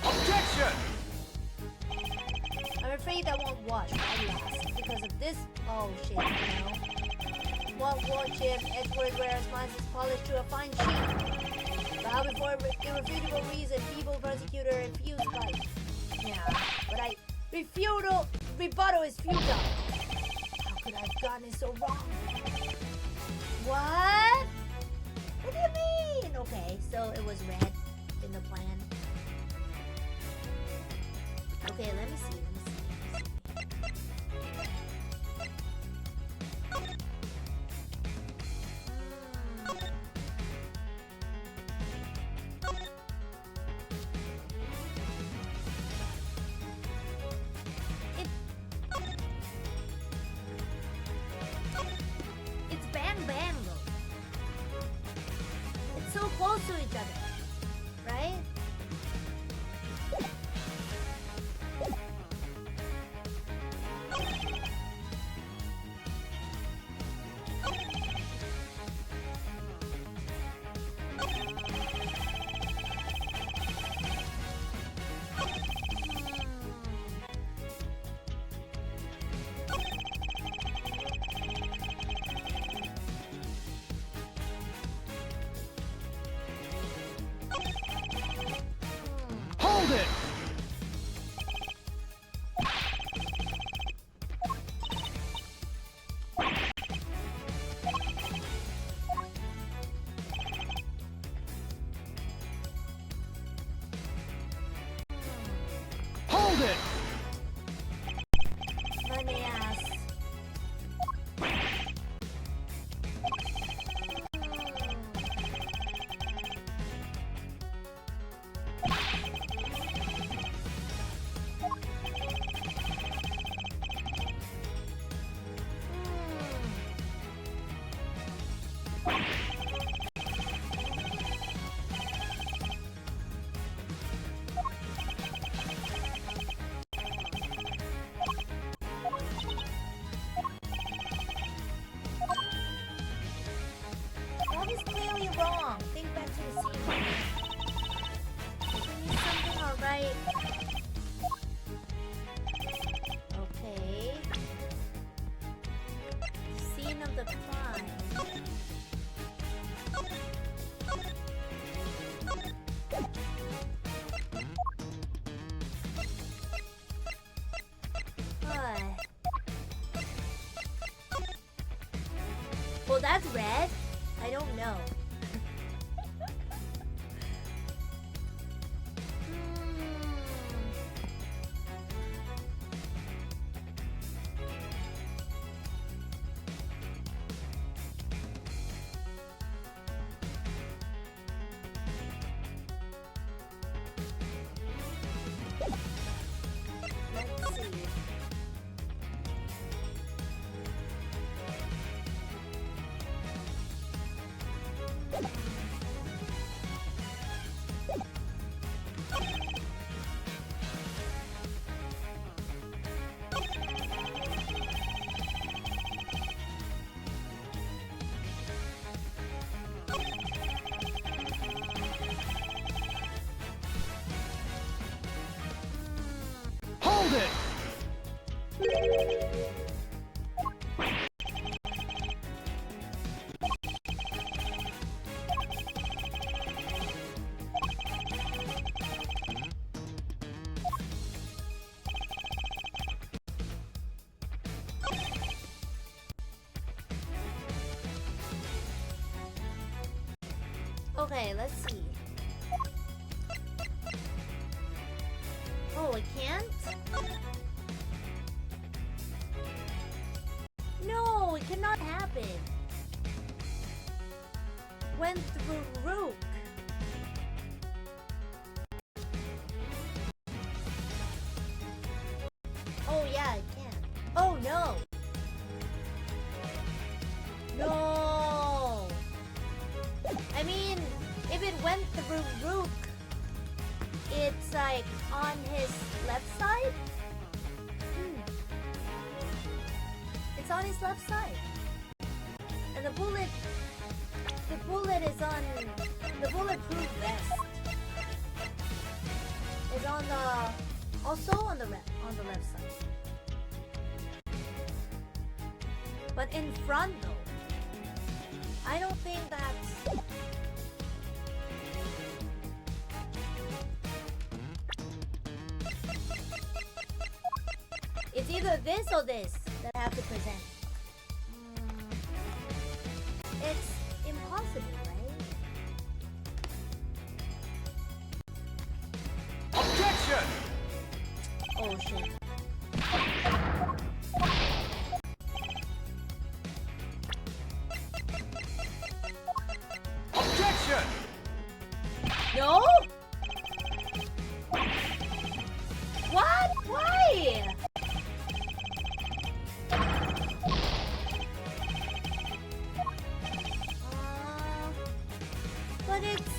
Objection! I'm afraid that won't wash, alas, because of this... Oh shit, no. Won't watch if Edward wears mines is polished to a fine sheet. Bow before irrefutable reason, feeble prosecutor refused fight. Yeah, but rebuttal is futile. How could I have gotten it so wrong? What? What do you mean? Okay, so it was red in the plan. Okay, let me see. It's bang bang though. It's so close to each other, right? that's red? I don't know. Let's see. Hold it! Okay, let's see. Oh, I can't? No, it cannot happen. Went through Rook. Oh yeah, I can. Oh no. No. I mean, if it went through Rook, it's like on his left side? It's on his left side. And the bullet is on the bulletproof vest. Is on the also on the left side. But in front though, I don't think that's it's either this or this that I have to present. It's impossible, right? Objection! Oh shit. Objection! No? What? Why? But it's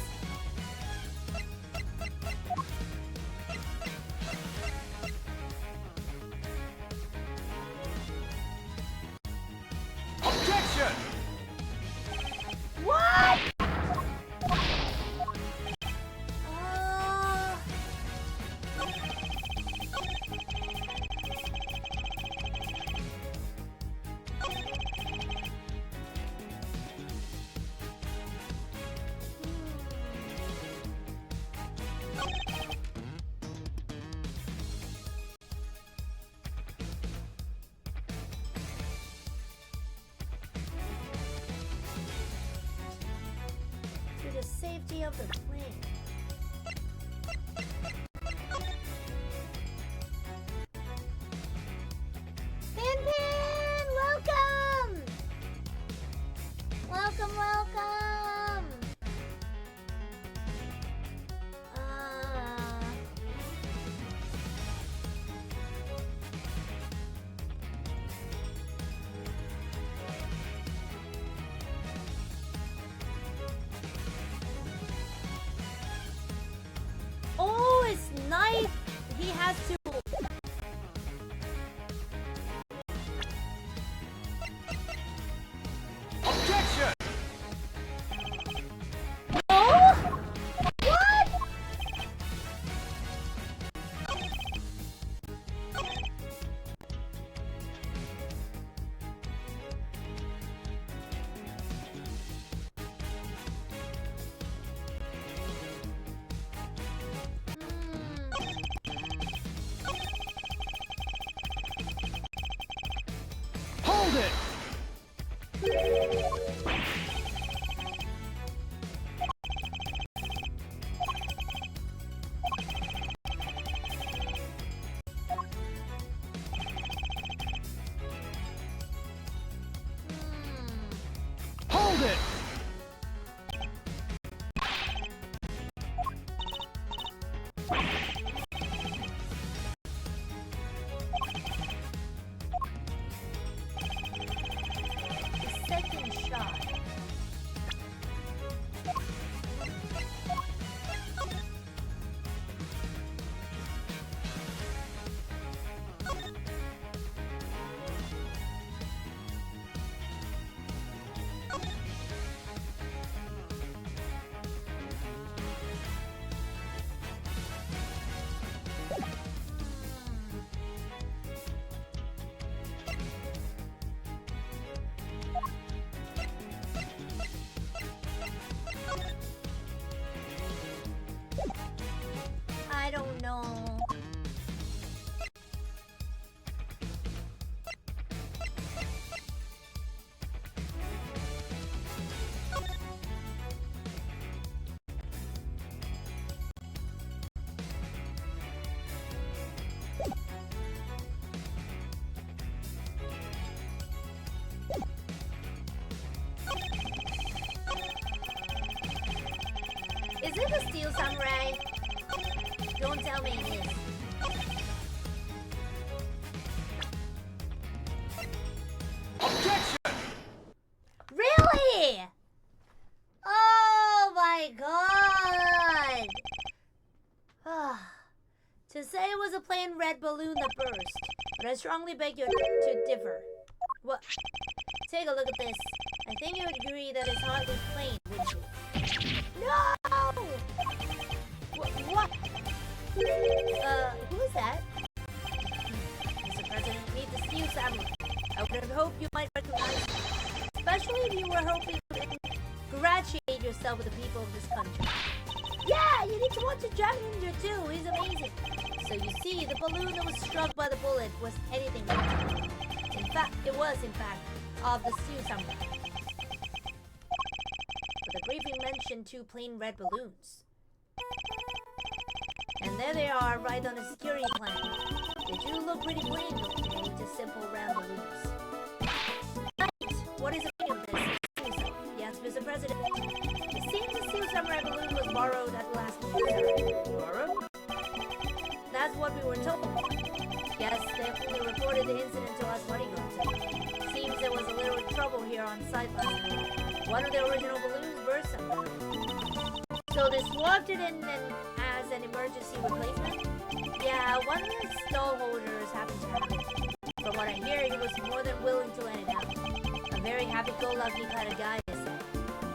Objection! what? To the safety of the plane. Pin Pin, welcome! Welcome, welcome! Oh, it's knife. He has to. Objection! No? What? Hold it! it a steel samurai? Don't tell me it is. Objection! Really? Oh my god! To say it was a plain red balloon that burst, but I strongly beg you to differ. What? Take a look at this. I think you would agree that it's hardly plain, wouldn't you? No! What? Who is that? Mr. President, meet the steel samurai. I would have hoped you might recognize him, especially if you were hoping to congratulate yourself with the people of this country. Yeah, you need to watch the Dragon Ninja too. He's amazing. So you see, the balloon that was struck by the bullet was anything but. It was in fact of the steel samurai. But the briefing mentioned 2 plain red balloons. And there they are, right on the security plan. They do look pretty plain, don't they? Just simple round balloons. Right. What is the meaning of this? Yes, Mr. President. It seems the steel samurai balloon was borrowed at the last minute. Borrowed? That's what we were told. Yes, they only reported the incident to us bodyguards. Seems there was a little trouble here on site last night. One of the original balloons burst somehow. So they swapped it in as an emergency replacement? Yeah, one of the stall holders happened to have it. From what I hear, he was more than willing to let it out. A very happy-go-lucky kind of guy, they said.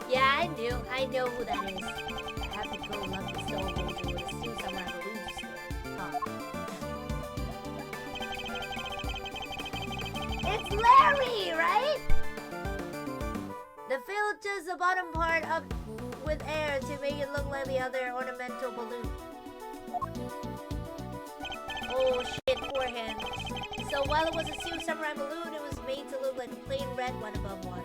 Yeah, I know who that is. A happy-go-lucky stall holder with a steel samurai balloon to spare. Huh. It's Larry, right? The filters the bottom part up with air to make it look like the other ornamental balloon. Oh shit, poor him. So while it was a steel samurai balloon, it was made to look like a plain red one above water.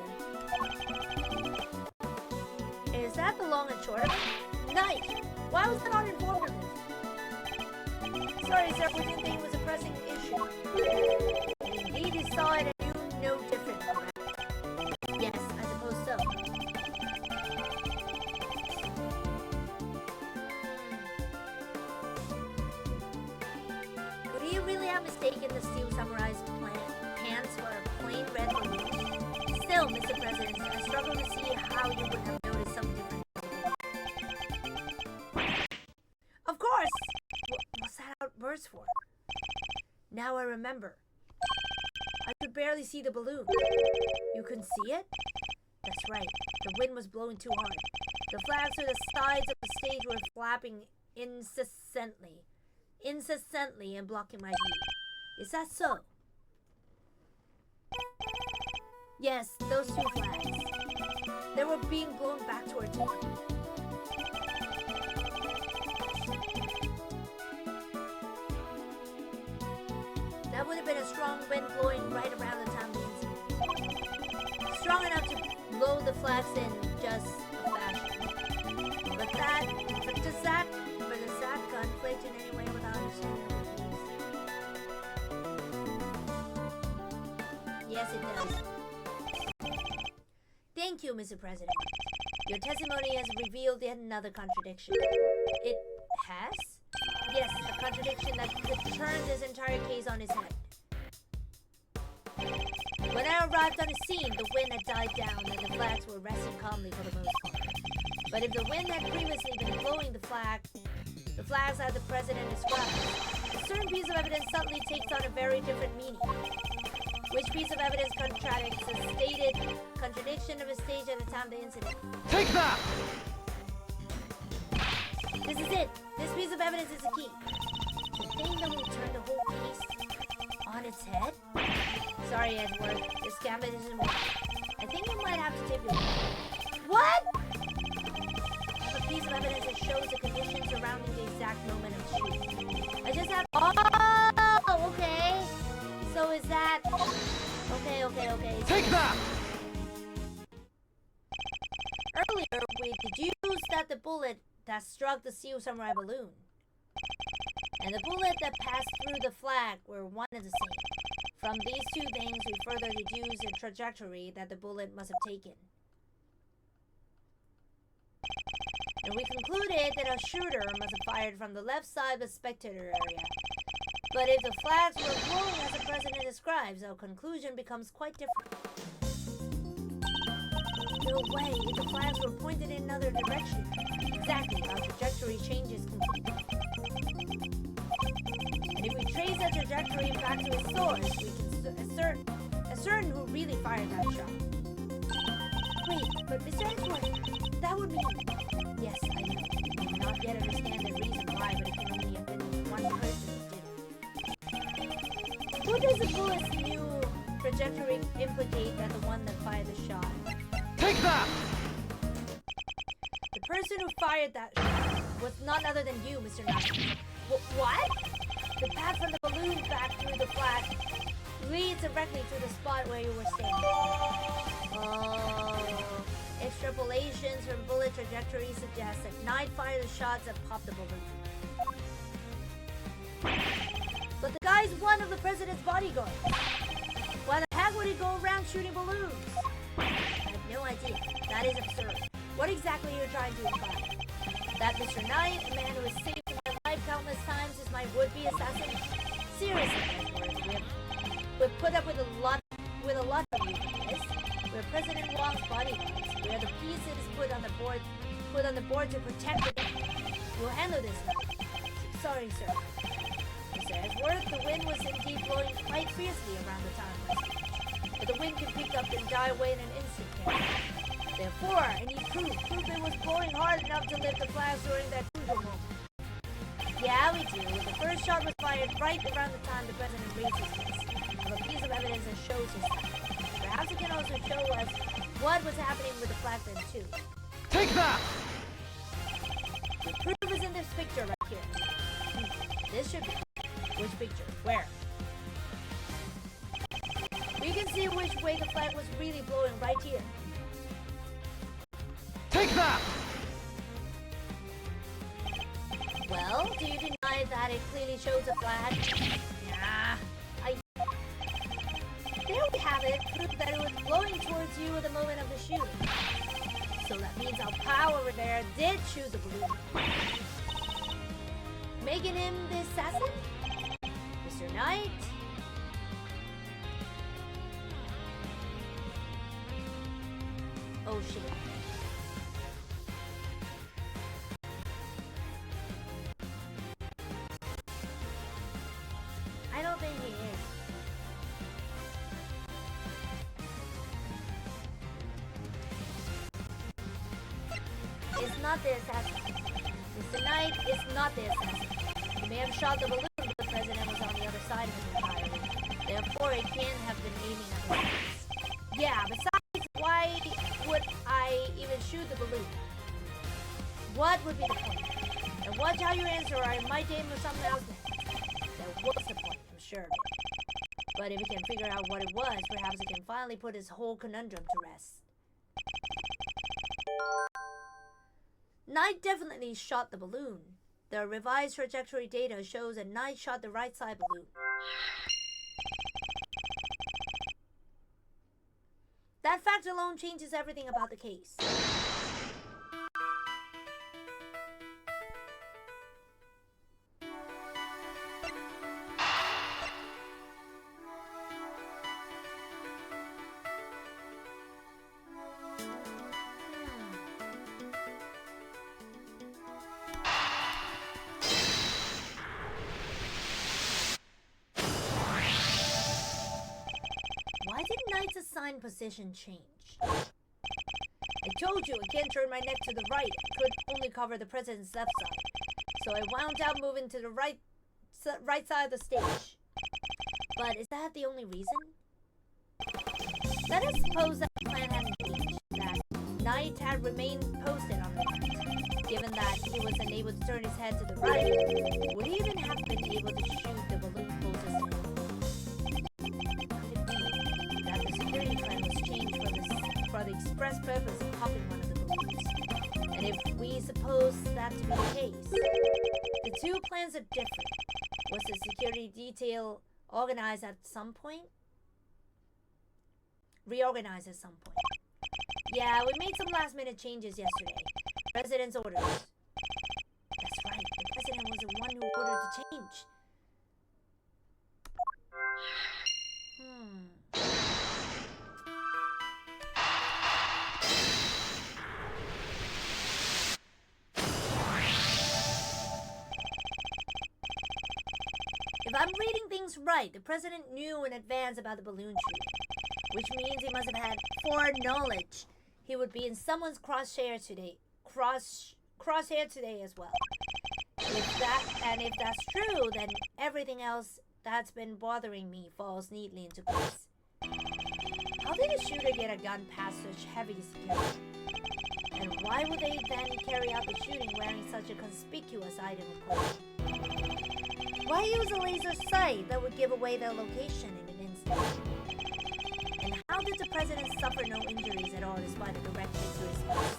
Is that the long and short of it? Nice! Why was I not informed of this? Sorry, sir, we didn't think it was a pressing issue. Indeed, you saw it and you know different, correct? Yes, I suppose so. Could he really have mistaken the steel samurai's pants for a plain red balloon? Still, Mr. President, I struggle to see how you would have noticed some difference. Of course! What's that outburst for? Now I remember. I could barely see the balloon. You couldn't see it? That's right. The wind was blowing too hard. The flags to the sides of the stage were flapping incessantly and blocking my view. Is that so? Yes, those 2 flags. They were being blown back towards me. That would have been a strong wind blowing right around the time of the incident. Strong enough to blow the flags in just a fashion. But does that conflict in any way with our understanding of the case? Yes, it does. Thank you, Mr. President. Your testimony has revealed yet another contradiction. It has? Yes, a contradiction that could turn this entire case on its head. When I arrived on the scene, the wind had died down and the flags were resting calmly for the most part. But if the wind had previously been blowing the flags as the President described, a certain piece of evidence suddenly takes on a very different meaning. Which piece of evidence contradicts the stated contradiction of a stage at the time of the incident? Take that! This is it. This piece of evidence is the key. The thing that will turn the whole case on its head? Sorry, Edward. This Gambit isn't working. I think you might have to take it. What? A piece of evidence that shows the conditions surrounding the exact moment of shooting. I just have... Oh, okay. So is that... Okay. Take that! Earlier, we deduced that the bullet that struck the steel samurai balloon and the bullet that passed through the flag were one and the same. From these 2 things, we further deduce the trajectory that the bullet must have taken. and we concluded that a shooter must have fired from the left side of the spectator area. But if the flags were blowing as the president describes, our conclusion becomes quite different. No way, if the flags were pointed in another direction. Exactly, our trajectory changes completely. And if we trace that trajectory back to its source, we can ascertain who really fired that shot. Wait, but Mr. Edgeworth, that would mean... Yes, I know. I do not yet understand the reason why, but it can only have been one person who did it. Who does the bullet's new trajectory implicate that the one that fired the shot? Take that! The person who fired that shot was none other than you, Mr. Knight. What? The path from the balloon back through the flag leads directly to the spot where you were standing. Oh... Extrapolations from bullet trajectory suggest that Knight fired the shots that popped the balloon. But the guy's one of the president's bodyguards. Why the heck would he go around shooting balloons? I have no idea. That is absurd. What exactly are you trying to imply? That Mr. Knight, a man who has saved my life countless times, is my would-be assassin? Seriously, we've put up with a lot of you for this. We're President Wong's bodyguards. We are the pieces put on the board to protect the people. We'll handle this now. Sorry, sir. Mr. Edgeworth, the wind was indeed blowing quite fiercely around the time of my speech. But the wind can pick up and die away in an instant, can it? Therefore, I need proof it was blowing hard enough to lift the flags during that crucial moment. Yeah, we do. The first shot was fired right around the time the president raised his fist. I have a piece of evidence that shows his side. Perhaps it can also show us what was happening with the flag then too. Take that! The proof is in this picture right here. This should be. Which picture? Where? We can see which way the flag was really blowing right here. Take that! Well, do you deny that it clearly shows the flag? Nah. There we have it, proof that it was blowing towards you at the moment of the shooting. So that means our power over there did shoot the balloon. Making him the assassin? Mr. Knight? Oh shit. I don't think he is. It's not the assassin. Mr. Knight is not the assassin. He may have shot the balloon, but the president was on the other side of him entirely. Therefore, it can't have been aiming at his face. Yeah, besides, why would I even shoot the balloon? What would be the point? And watch how you answer, or I might aim for something else next. Then what's the point? I'm sure of it. But if he can figure out what it was, perhaps he can finally put his whole conundrum to rest. Knight definitely shot the balloon. The revised trajectory data shows that Knight shot the right side balloon. That fact alone changes everything about the case. Assigned position change. I told you I can't turn my neck to the right. I could only cover the president's left side. So I wound up moving to the right side of the stage. But is that the only reason? Let us suppose that the plan hadn't changed, that Knight had remained posted on the left. Given that he was unable to turn his head to the right, would he even have been able to shoot the balloon closest to him? For the express purpose of popping one of the balloons. And if we suppose that to be the case, the two plans are different. Was the security detail organized at some point? Reorganized at some point. Yeah, we made some last-minute changes yesterday. President's orders. That's right, the president was the one who ordered the change. If I'm reading things right, the president knew in advance about the balloon shooting, which means he must have had foreknowledge he would be in someone's crosshair today as well. If that's true, then everything else that's been bothering me falls neatly into place. How did a shooter get a gun past such heavy security? And why would they then carry out the shooting wearing such a conspicuous item of clothing? Why use a laser sight that would give away their location in an instant? And how did the president suffer no injuries at all despite a direct hit to his face?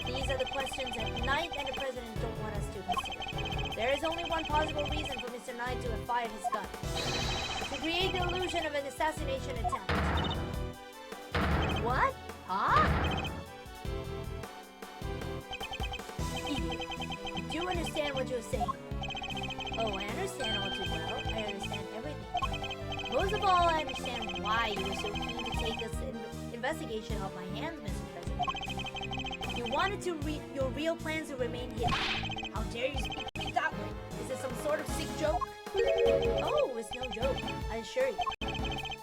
These are the questions that Knight and the president don't want us to consider. There is only one possible reason for Mr. Knight to have fired his gun. To create the illusion of an assassination attempt. What? Huh? Idiot. Do you understand what you're saying? Oh, I understand all too well. I understand everything. Most of all, I understand why you were so keen to take this investigation off my hands, Mr. President. You wanted your real plans to remain hidden. How dare you speak to me that way? Is this some sort of sick joke? Oh, it's no joke, I assure you.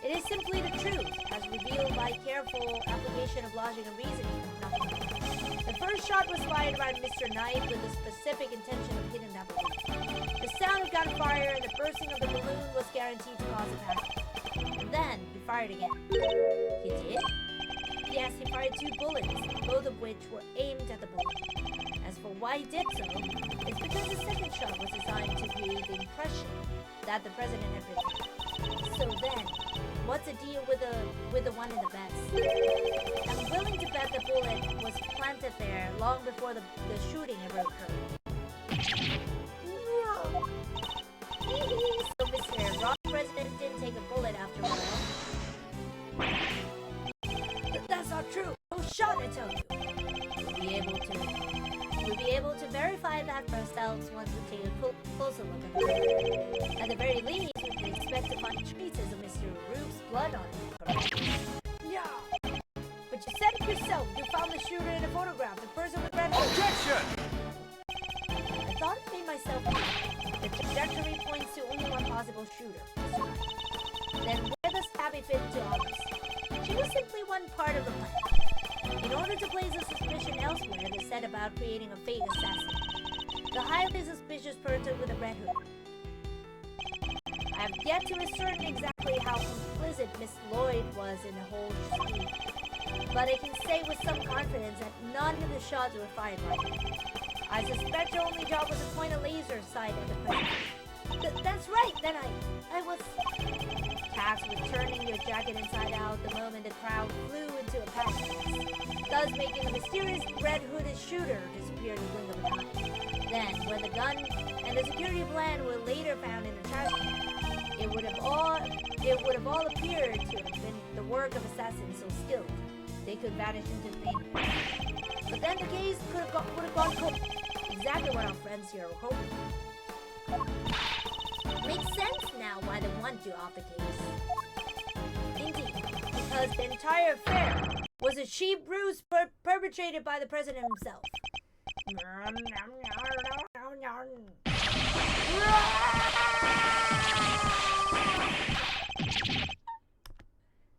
It is simply the truth, as revealed by careful application of logic and reasoning. The first shot was fired by Mr. Knight with the specific intention of hitting that balloon. The sound of gunfire and the bursting of the balloon was guaranteed to cause a panic. And then, he fired again. He did? Yes, he fired 2 bullets, both of which were aimed at the balloon. As for why he did so, it's because the second shot was designed to create the impression that the president had been hit. So then, what's the deal with the one in the vest? I'm willing to bet the bullet was planted there long before the shooting ever occurred. So Mr. Rock President didn't take a bullet after all. But that's not true. No shot, I tell you. We'll be able to verify that for ourselves once we take a closer look at it. At the very least, we can expect to find traces of Mr. Rube's blood on it, correct? Yeah. But you said it yourself. You found the shooter in a photograph. The person with red hair. Objection! I thought it made myself clear. The trajectory points to only one possible shooter, Mr. Knight. Then where does Tabby fit into all this? She was simply one part of the plan. In order to place a suspicion elsewhere, they set about creating a fake assassin. The highly suspicious person with a red hood. I have yet to ascertain exactly how complicit Miss Lloyd was in the whole scheme, but I can say with some confidence that none of the shots were fired by her. I suspect her only job was to point a laser sight at the president. That's right, then I was tasked with turning your jacket inside out the moment the crowd flew into a panic, thus making the mysterious red-hooded shooter disappear in the blink of an eye. Then, when the gun and the security plan were later found in the trash can, it would have all appeared to have been the work of assassins so skilled they could vanish into thin air. But then the case would have gone cold. Exactly what our friends here are hoping. Makes sense now why they want you off the case. Indeed, because the entire affair was a cheap ruse perpetrated by the president himself.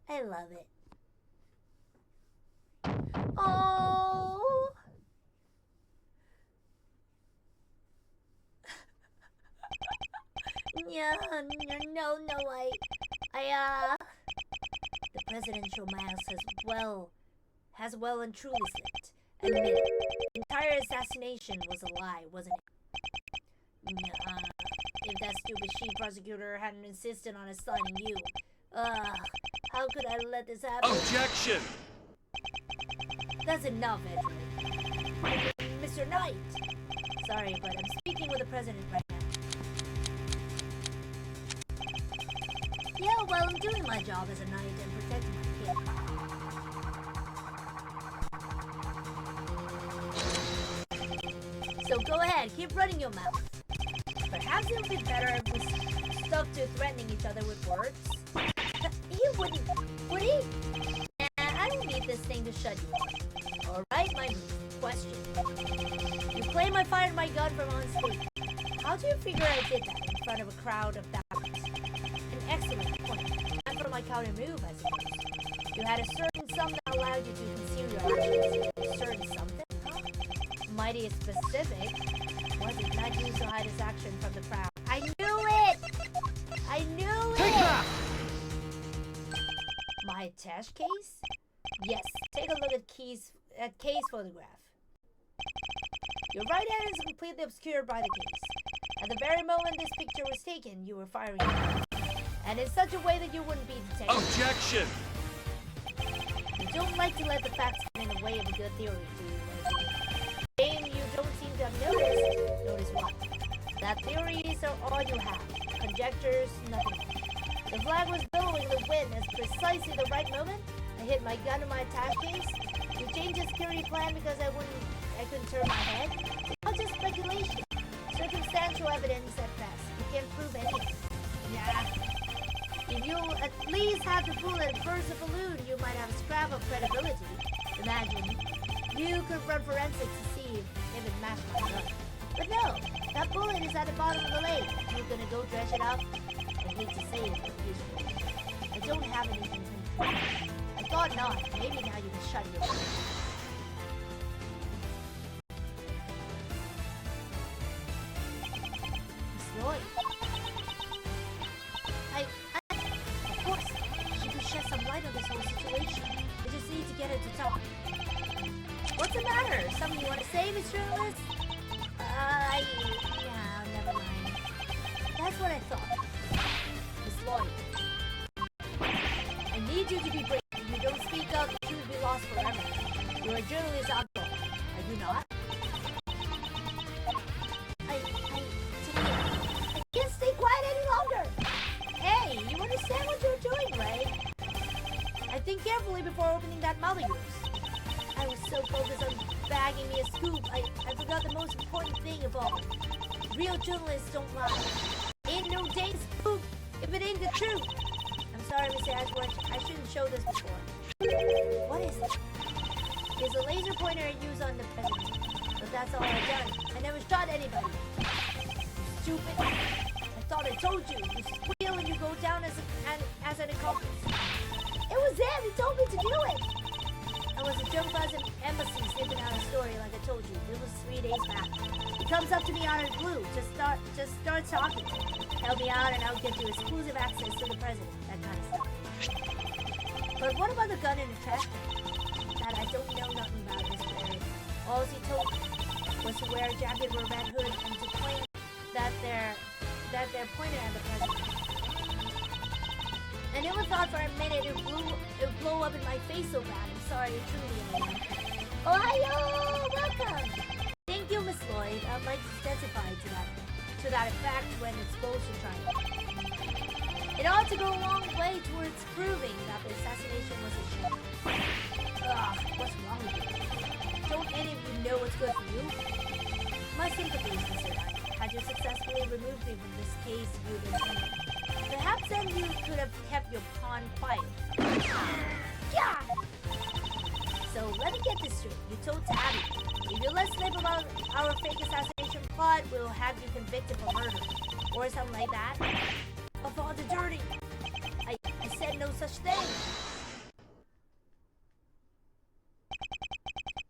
I love it. Oh. No, the presidential mask has well and truly slipped. Admit it. The entire assassination was a lie, wasn't it? If that stupid chief prosecutor hadn't insisted on assigning you, how could I let this happen? Objection! That's enough, Edward. Mr. Knight! Sorry, but I'm speaking with the president right now. Yeah, well, I'm doing my job as a knight and protecting my kid. So go ahead, keep running your mouth. Perhaps it would be better if we stuck to threatening each other with words. He wouldn't, would he? Nah, I don't need this thing to shut you up. Alright, my question. You claim I fired my gun from on stage. How do you figure I did that in front of a crowd of thousands? An excellent point. And for my counter move, I suppose. You had a certain sum that allowed you to conceal your actions. A certain something? Huh? Mighty specific. Was it not used to hide his action from the crowd? I knew it! I knew Take it! that! My attached case? Yes, take a look at case photograph. Your right hand is completely obscured by the case. At the very moment this picture was taken, you were firing it. And in such a way that you wouldn't be detected. Objection! You don't like to let the facts get in the way of a good theory, do you? Shame you don't seem to have noticed. Notice what? That theories are all you have. Conjectures, nothing more. The flag was billowing in the wind at precisely the right moment. I hit my gun in my attack case. You changed the security plan because I couldn't turn my head. It's all just speculation. Circumstantial evidence at best. You can't prove anything. Yeah. If you at least had the bullet burst the balloon, you might have a scrap of credibility. Imagine. You could run forensics to see if it matched my gun. But no, that bullet is at the bottom of the lake. You're gonna go dredge it up? I hate to say it, but usually. I don't have anything concrete. I thought not. Maybe now you can shut your mouth. Miss Lloyd. Of course, she could shed some light on this whole situation. I just need to get her to talk. What's the matter? Something you want to say, Miss Journalist? Yeah, never mind. That's what I thought. Miss Lloyd. I need you to be brave. If you don't speak up, the truth will be lost forever. You're a journalist after all. Are you not? I can't stay quiet any longer. Hey, you understand what you're doing, right? I think carefully before opening that mouth of yours. I was so focused on bagging me a scoop, I forgot the most important thing of all. Real journalists don't lie. Ain't no dang scoop if it ain't the truth. I'm sorry, Mr. Ashworth. I shouldn't show this before. What is it? It's a laser pointer I use on the president. But that's all I've done. I never shot anybody. Stupid. I thought I told you. You squeal and you go down as an accomplice. It was him. He told me to do it. I was a jump buzz in embassy sniffing out a story like I told you. It was 3 days back. He comes up to me out of the blue. Just start talking. Help me out and I'll get you exclusive access to the president. That kind of stuff. But what about the gun in the trash can? That I don't know nothing about, Miss Barry. All he told me was to wear a jacket with a red hood and to claim that they're pointed at the president. I never thought for a minute it would blow up in my face so bad. I'm sorry, truly I am. Ohio! Welcome! Thank you, Miss Lloyd. I'd like to testify to that effect when exposed to trial. It ought to go a long way towards proving that the assassination was a sham. Ugh, what's wrong with you? Don't any of you know what's good for you? My sympathies, Mr. Knight. Had you successfully removed me from this case, you'd have been. Perhaps then you could have kept your pawn quiet. Yeah! So let me get this straight. You told Tabby, if you let slip about our fake assassination plot, we'll have you convicted for murder. Or something like that. Of all the dirty. I said no such thing.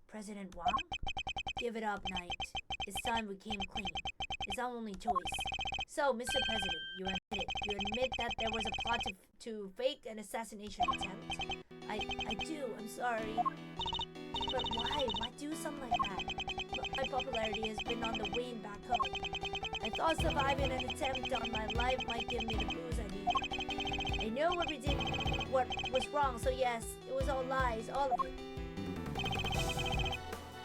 President Wang? Give it up, Knight. It's time we came clean. It's our only choice. So, Mr. President, you admit it. You admit that there was a plot to fake an assassination attempt. I do. I'm sorry. But why? Why do something like that? My popularity has been on the wane back home. I thought surviving an attempt on my life might give me the boost I needed. I know what we did, what was wrong, so yes, it was all lies, all of it.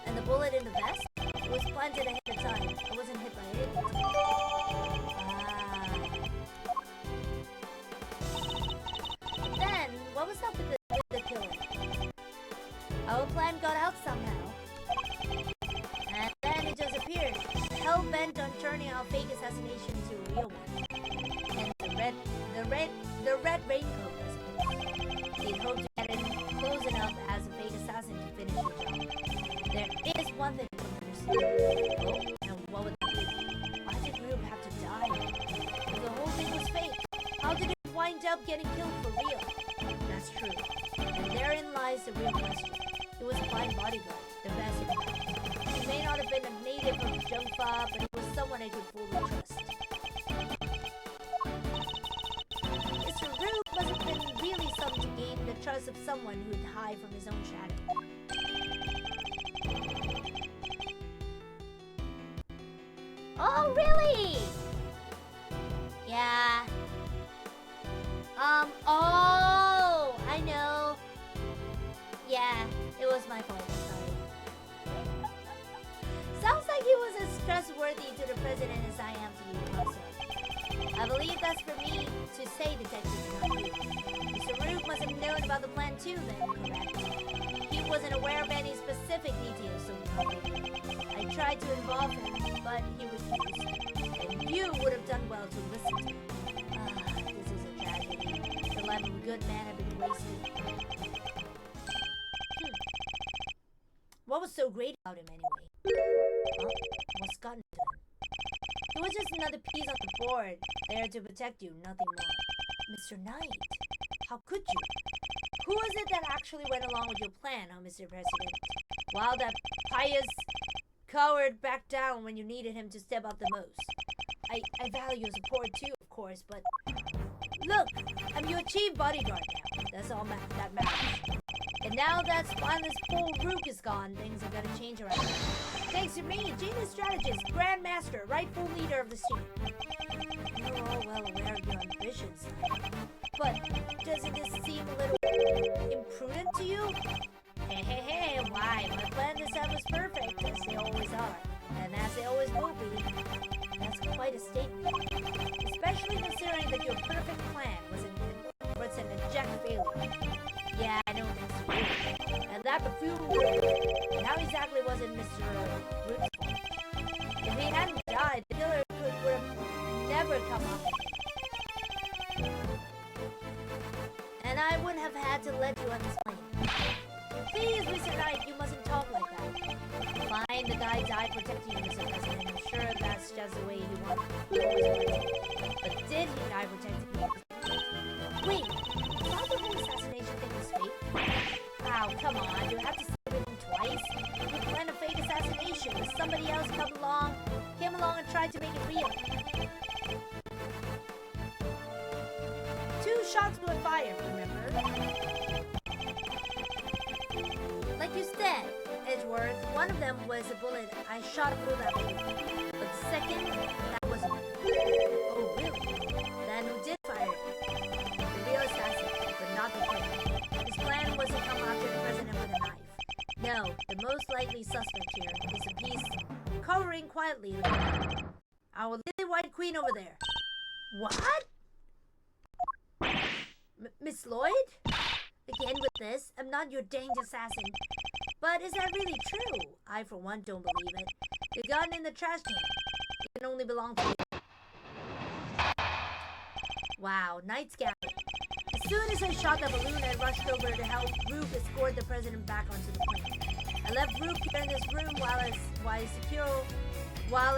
And the bullet in the vest? It was planted ahead of time. I wasn't hit by anything. Then, what was up with the killing? Our plan got out somehow. And then it just appeared. our fake assassination to a real one. And the red raincoat president. He hoped to get in close enough as a fake assassin to finish the job. There is one thing I don't understand. Oh, and what would that be? Why did Rube have to die? If the whole thing was fake, how did it wind up getting killed for real? That's true. And therein lies the real question. He was a fine bodyguard, the best in fact. He may not have been a native of Jungfa, but he was someone I could fully trust. Mr. Rube must have been really something to gain the trust of someone who'd hide from his own shadow. Oh, really? Yeah. Oh, I know. Yeah, it was my fault. Sorry. Sounds like he was as trustworthy to the president as I am to you, also. I believe that's for me to say, Detective, not you. Mr. Rube must have known about the plan too, then, correct? He wasn't aware of any specific details, so no. I tried to involve him, but he refused. And you would have done well to listen to him. This is a tragedy. The life of a good man had been wasted. What was so great about him anyway? Huh? What's gotten to him? He was just another piece on the board, there to protect you, nothing more. Mr. Knight, how could you? Who was it that actually went along with your plan, huh, Mr. President? While that pious coward backed down when you needed him to step up the most. I value your support too, of course, but... Look, I'm your chief bodyguard now. That's all that matters. And now that spineless fool Rook is gone, things are gonna change around here. Thanks to me, genius strategist, grandmaster, rightful leader of the scene. You're all well aware of your ambitions, but doesn't this seem a little imprudent to you? Hey, why? My plan this time was perfect, as they always are, and as they always will be. That's quite a statement, especially considering that your perfect plan was an abject failure. Yeah, I know things to do. And that buffoon now exactly wasn't Mr. Root's fault. If he hadn't died, the killer would have never come up. And I wouldn't have had to let you on this plane. Please, Mr. Knight, you mustn't talk like that. Fine, the guy died protecting you, Mr. President. I'm sure that's just the way he wanted. But did he die protecting you? Wait, I thought the whole assassination thing was fake. Wow, come on, do I have to say everything twice? You planned a fake assassination. Somebody else came along and tried to make it real. Two shots were fired, remember? Like you said, Edgeworth, one of them was a bullet I shot through that balloon. But the second, that was... Oh, really? Then who did fire it? The real assassin, but not the killer. His plan was to come after the president with a knife. No, the most likely suspect here is a piece cowering quietly. Our lily white queen over there. What? Miss Lloyd? Again with this? I'm not your danged assassin. But is that really true? I, for one, don't believe it. The gun in the trash can. It can only belong to you. Wow, Knight's Gambit. As soon as I shot the balloon, I rushed over to help Rook escort the president back onto the plane. I left Rook here in this room while I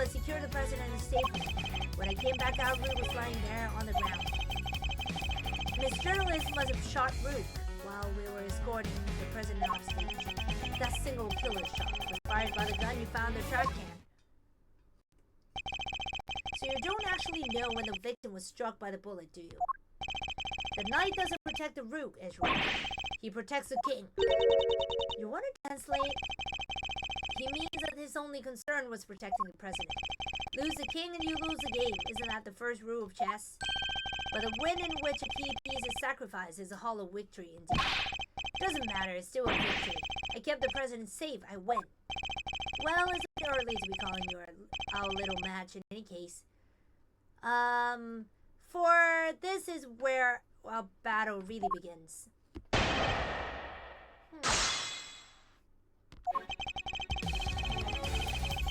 secured the president in safe room. When I came back out, Rook was lying there on the ground. Miss Journalist must have shot Rook while we were escorting the president off stage. That single killer shot was fired by the gun you found in the trash can. So you don't actually know when the victim was struck by the bullet, do you? The knight doesn't protect the rook, Edgeworth. He protects the king. You want to translate? He means that his only concern was protecting the president. Lose the king and you lose the game. Isn't that the first rule of chess? But a win in which a key piece is sacrificed is a hollow victory indeed. Doesn't matter, it's still a victory. I kept the president safe, I win. Well, it's a bit early to be calling our little match in any case. For this is where our battle really begins.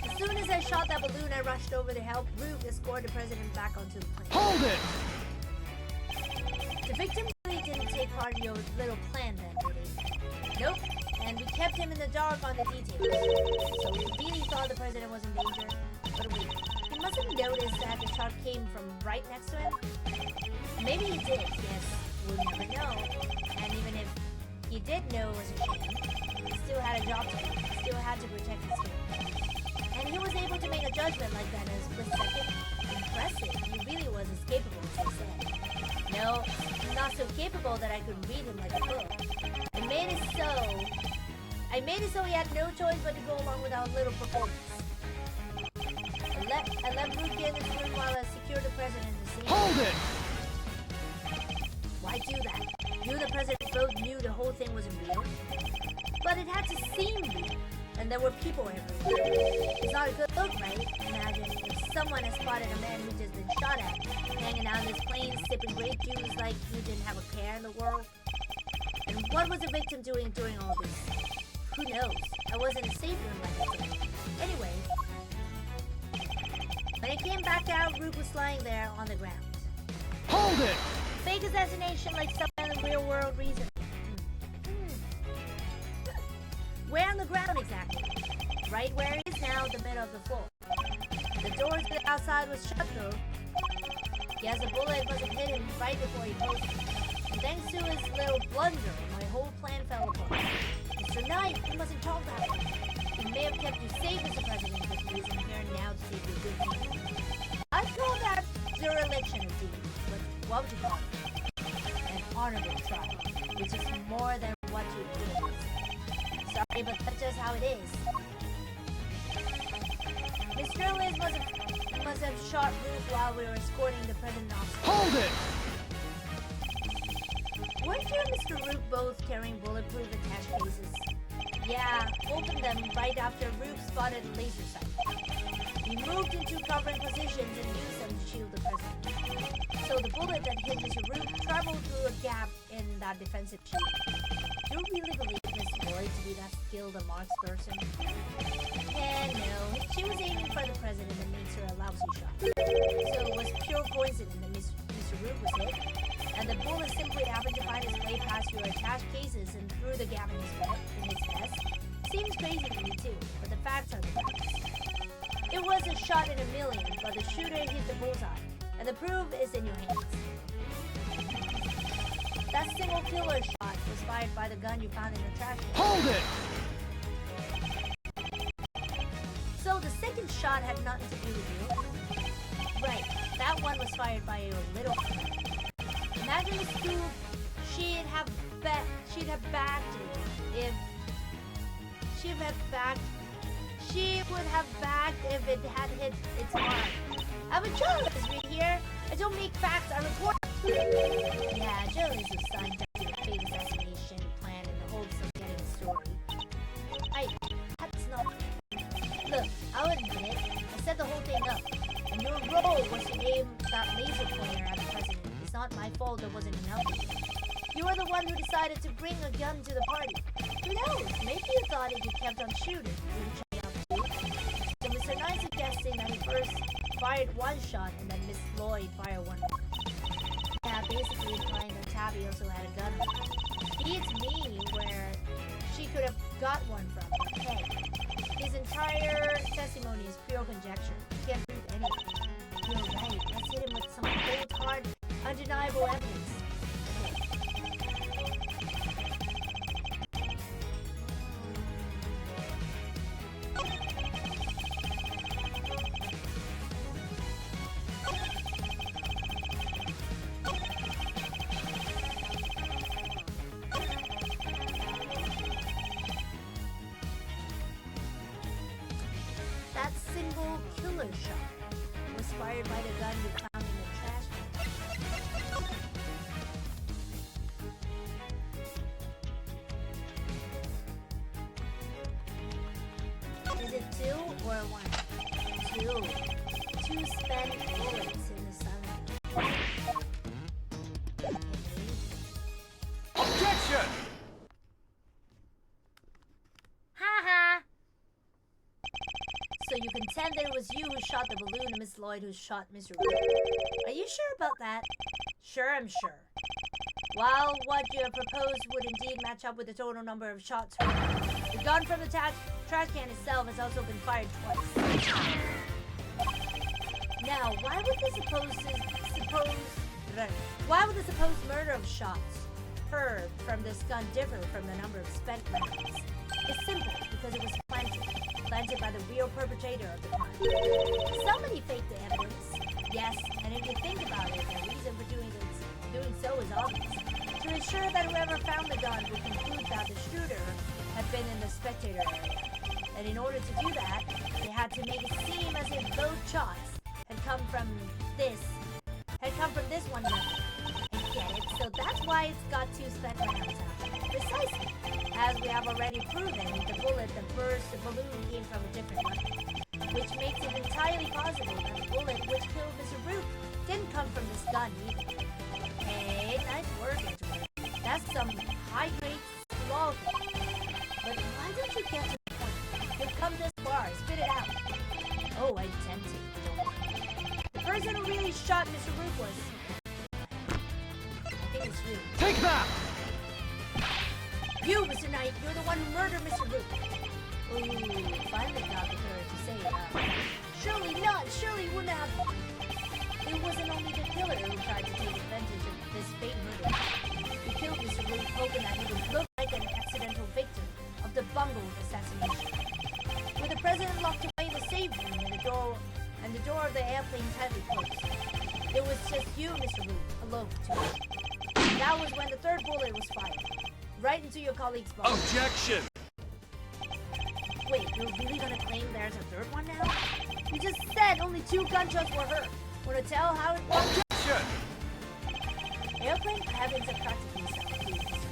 As soon as I shot that balloon, I rushed over to help Luke escort the president back onto the plane. Hold it! The victim really didn't take part in your little plan then, did he? Nope. And we kept him in the dark on the details. So we really thought the president was in danger. But wait, he must have noticed that the shot came from right next to him. Maybe he did, yes. We'll never know. And even if he did know it was a shame, he still had a job to do. He still had to protect his kid. And he was able to make a judgment like that in a split second. Impressive. He really was as capable as he said. No, not so capable that I could read him like a book. I made it so he had no choice but to go along with our little performance. I left Luke in this room while I secured the president in the scene. Hold it! Why do that? You and the president both knew the whole thing wasn't real. But it had to seem real. And there were people everywhere. It's not a good look, right? Imagine if someone has spotted a man who just been shot at, hanging out in his plane, sipping grape juice like he didn't have a care in the world. And what was the victim doing during all this? Who knows? I wasn't a safe room like I said. Anyway, when I came back out, Luke was lying there on the ground. Hold it! Fake assassination like some kind of real world reason. Where on the ground exactly? Right where it is now, the middle of the floor. The door to the outside was shut though. Yes, the bullet must have hit him right before he closed it. And thanks to his little blunder, my whole plan fell apart. Mr. Knight, you mustn't talk that way. He may have kept you safe as a president, but he isn't here now to save your good name. I'd call that dereliction indeed, but what would you call it? An honorable trial, which is more than what you did. Sorry, but that's just how it is. Mr. Liz must have shot Ruth while we were escorting the president off. Hold it! Weren't you and Mr. Rook both carrying bulletproof attached cases? Yeah, opened them right after Rook spotted the laser sight. We moved into covering positions and used them to shield the president. So the bullet that hit Mr. Rook traveled through a gap in that defensive shield. Do you really believe Miss Lloyd to be that skilled a marksperson? No. She was aiming for the president and makes her a lousy shot. So it was pure coincidence that Mr. Rook was hit, and the bullet simply happened to find its way past your attached cases and through the gap in his vest. Seems crazy to me too, but the facts are the facts. It was a shot in a million, but the shooter hit the bullseye, and the proof is in your hands. That single killer shot was fired by the gun you found in the trash can. Hold it! So the second shot had nothing to do with you? Right, that one was fired by your little friend. Imagine the scoop she'd have backed it if she would have backed if it had hit its arm. I'm a journalist right here. I don't make facts, I report. Yeah, journalists have signed up to a fake assassination plan in the hopes of getting a story. That's not... Look, I'll admit it. I set the whole thing up. And your role was to aim that laser pointer at the president. It's not my fault there wasn't enough. You were the one who decided to bring a gun to the party. Who knows? Maybe you thought if you kept on shooting, you would try out too. So Mr. Knight suggesting that he first fired one shot and then Miss Lloyd fired one more. Yeah, basically implying that Tabby also had a gun. Beats me where she could have got one from. Hey, his entire testimony is pure conjecture. He can't prove anything. You're right. Let's hit him with some cold, hard, undeniable evidence. That single killer shot was fired by the gun you found in the trash can. Is it 2 or 1? 2. 2 spent bullets in the sun. Objection! Haha! So you can contend that it was you who shot the balloon and Miss Lloyd who shot Mr. Root. Are you sure about that? Sure, I'm sure. While what you have proposed would indeed match up with the total number of shots heard, the gun from the trash can itself has also been fired twice. Now, why would the supposed murder of shots heard from this gun differ from the number of spent rounds? It's simple, because it was planted by the real perpetrator of the crime. Somebody faked the evidence. Yes, and if you think about it, the reason for doing so is obvious. To ensure that whoever found the gun would conclude that the shooter had been in the spectator area. And in order to do that, they had to make it seem as if those shots had come from this one method. I get it, so that's why it's got two spent rounds out. Precisely. As we have already proven, the bullet that burst the balloon came from a different weapon, which makes it entirely possible that the bullet which killed Mr. Root didn't come from this gun either. Hey, nice work, Edward. That's some high-grade slogging. But why don't you get to the point? You've come this far. Spit it out. Oh, I intend to. Don't worry. The person who really shot Mr. Root was... I think it's you. Take that! You, Mr. Knight, you're the one who murdered Mr. Root. Ooh, finally got the courage to say it out. Surely not. Surely wouldn't have... It wasn't only the killer who tried to take advantage of this fake murder. He killed Mr. Root hoping that he would look like an accidental victim of the bungled assassination. With the president locked away in the safe room and the door of the airplane tightly closed, it was just you, Mr. Root, alone to me. That was when the third bullet was fired. Right into your colleague's body. Objection! Wait, you're really gonna claim there's a third one now? You just said only 2 gunshots were heard. Wanna tell how it was? Objection! Airplane cabins are practically soundproof, sir.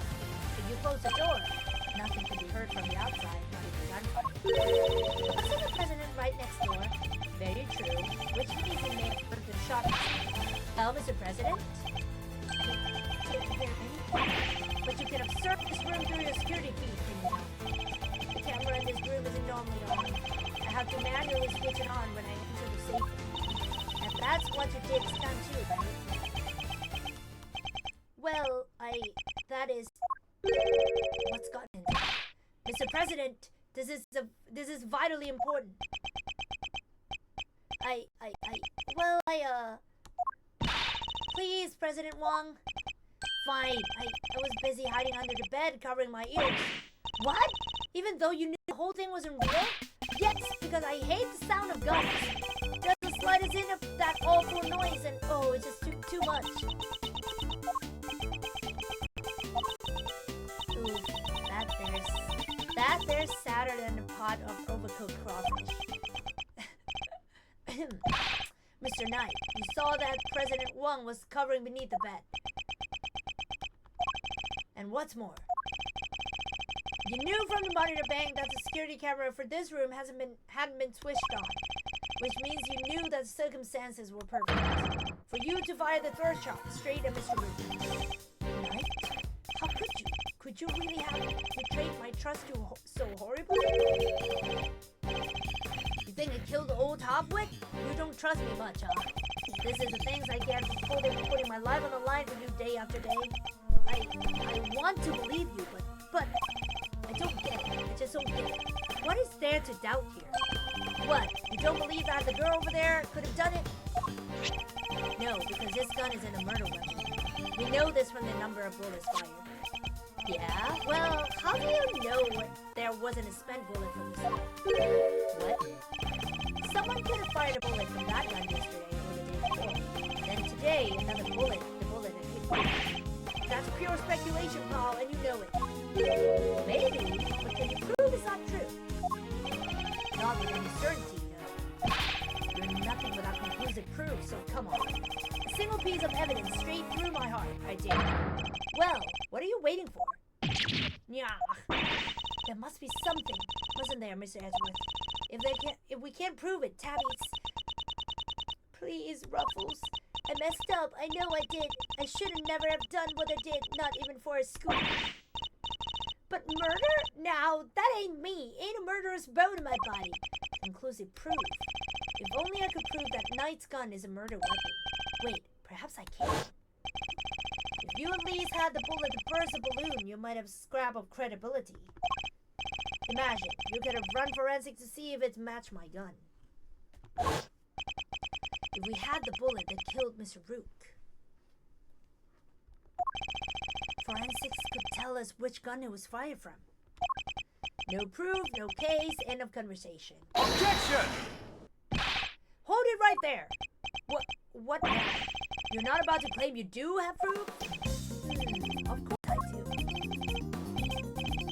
If you close the door, nothing can be heard from the outside, not even gunfire. Wasn't the president right next door? Very true. Which means he may have heard the shot. Well, Mr. President? But you can observe this room through your security feed, can you know? The camera in this room isn't normally on. I have to manually switch it on when I enter the safe room. And that's what you did this time too, right? Well, that is... What's gotten into it? Mr. President, this is vitally important. Please, President Wong. Fine, I was busy hiding under the bed, covering my ears. What? Even though you knew the whole thing wasn't real? Yes, because I hate the sound of guns. There's the slightest hint of that awful noise and oh, it's just too much. Ooh, that there's sadder than a pot of overcooked crawfish. Mr. Knight, you saw that President Wong was covering beneath the bed. And what's more, you knew from the monitor bank that the security camera for this room hadn't been switched on, which means you knew that the circumstances were perfect for you to fire the third shot straight at Mr. Root. Knight? How could you? Could you really have betrayed my trust so horribly? You think I killed the old halfwit? You don't trust me much, huh? This is the things I get for putting my life on the line for you day after day. I want to believe you, but I don't get it. I just don't get it. What is there to doubt here? What? You don't believe that the girl over there could have done it? No, because this gun isn't a murder weapon. We know this from the number of bullets fired. Yeah? Well, how do you know there wasn't a spent bullet from this gun? What? Someone could have fired a bullet from that gun yesterday or the day before. Then today, another bullet, the bullet that hit you. That's pure speculation, Paul, and you know it. Maybe, but can you prove it's not true? Not with any certainty, no. You're nothing without conclusive proof, so come on. A single piece of evidence straight through my heart, I dare. Well, what are you waiting for? Nyah. There must be something, mustn't there, Mr. Edgeworth? If we can't prove it, Tabby's... Please, Ruffles. I messed up. I know I did. I should have never have done what I did, not even for a scoop. But murder? Now, that ain't me. Ain't a murderous bone in my body. conclusive proof. If only I could prove that Knight's gun is a murder weapon. Wait, perhaps I can. If you at least had the bullet to burst the balloon, you might have scrap of credibility. Imagine, you could have run forensics to see if it matched my gun. If we had the bullet that killed Mr. Rook, forensics could tell us which gun it was fired from. No proof, no case, end of conversation. Objection! Hold it right there! What now? You're not about to claim you do have proof? Of course I do.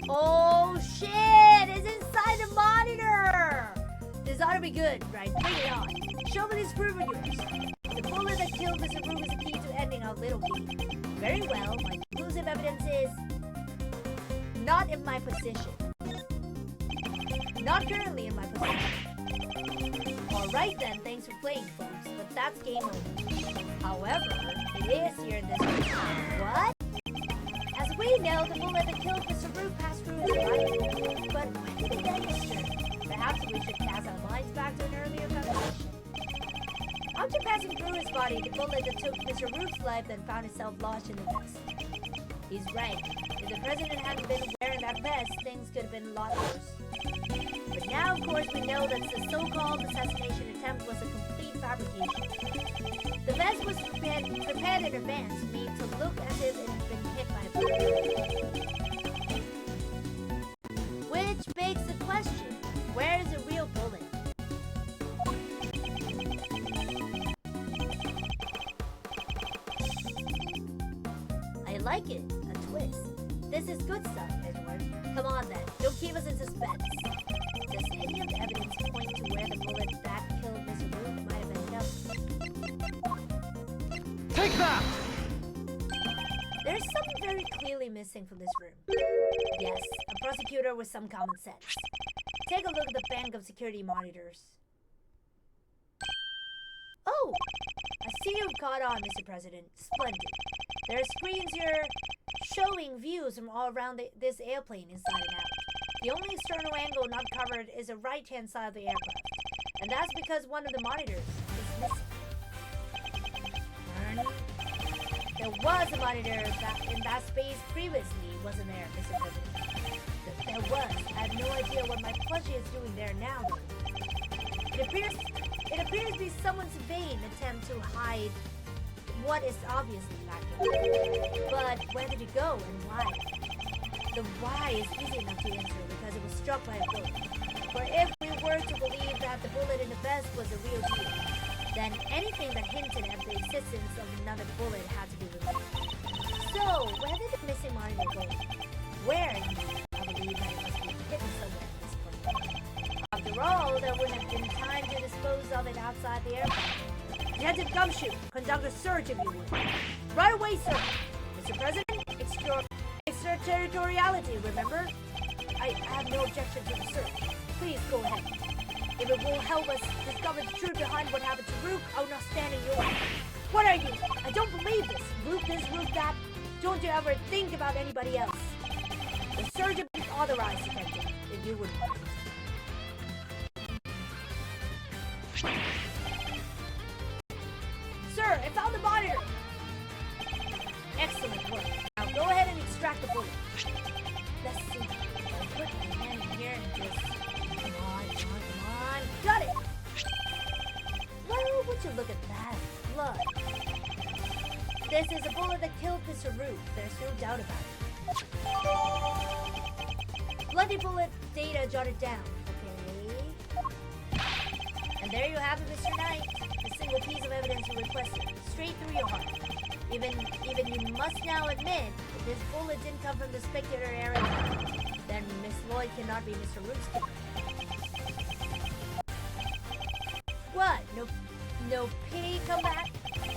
Oh shit! It's inside the monitor! This ought to be good, right? Bring it on. Show me this proof of yours. The bullet that killed Mr. Rook is the key to ending our little game. Very well, my conclusive evidence is not in my possession. Not currently in my possession. Alright then, thanks for playing, folks, but that's game over. However, it is here in this room. What? As we know, the bullet that killed Mr. Rook passed through his body. But when did it register? Perhaps we should cast our minds back to an earlier conversation. After passing through his body, the bullet that took Mr. Rook's life then found itself lodged in the vest. He's right. If the president hadn't been wearing that vest, things could have been a lot worse. But now, of course, we know that the so-called assassination attempt was a complete fabrication. The vest was prepared in advance, made to look as if it had been hit by a bullet. Which begs the question, where is the real bullet? I like it. A twist. This is good stuff, Edward. Come on then, don't keep us in suspense. Does any of the evidence point to where the bullet that killed Mr. Rook might have ended up? Take that! There's something very clearly missing from this room. Yes, a prosecutor with some common sense. Take a look at the bank of security monitors. Oh! I see you've caught on, Mr. President. Splendid. There are screens here showing views from all around this airplane inside and out. The only external angle not covered is the right-hand side of the aircraft. And that's because one of the monitors is missing. There was a monitor in that space previously, wasn't there, Mr. President? There was. I have no idea what my plushie is doing there now, though. It appears to be someone's vain attempt to hide what is obviously lacking. But where did it go and why? The why is easy enough to answer because it was struck by a bullet. For if we were to believe that the bullet in the vest was the real deal, then anything that hinted at the existence of another bullet had to be removed. So, where did the missing monitor go? Where? I believe that it must be hidden somewhere in this plane. After all, there wouldn't have been time to dispose of it outside the airplane. Detective Gumshoe, conduct a search if you would. Right away, sir. Mr. President, extraterritoriality, remember? I have no objection to the search. Please go ahead. If it will help us discover the truth behind what happened to Rook, I'll not stand in your way. What are you? I don't believe this. Rook this, Rook that. Don't you ever think about anybody else. The search is authorized, Detective, if you would mind. Sir, I found the monitor! Excellent work. Now go ahead and extract the bullet. Let's see. I'll put my hand in here and just... Come on. Got it! Well, would you look at that? Blood. This is a bullet that killed Mr. Rook. There's no doubt about it. Bloody bullet data jotted down. Okay. And there you have it, Mr. Knight. The single piece of evidence you requested. Straight through your heart. Even you must now admit that this bullet didn't come from the spectator area. Then Miss Lloyd cannot be Mr. Rook's killer. What? No pity comeback?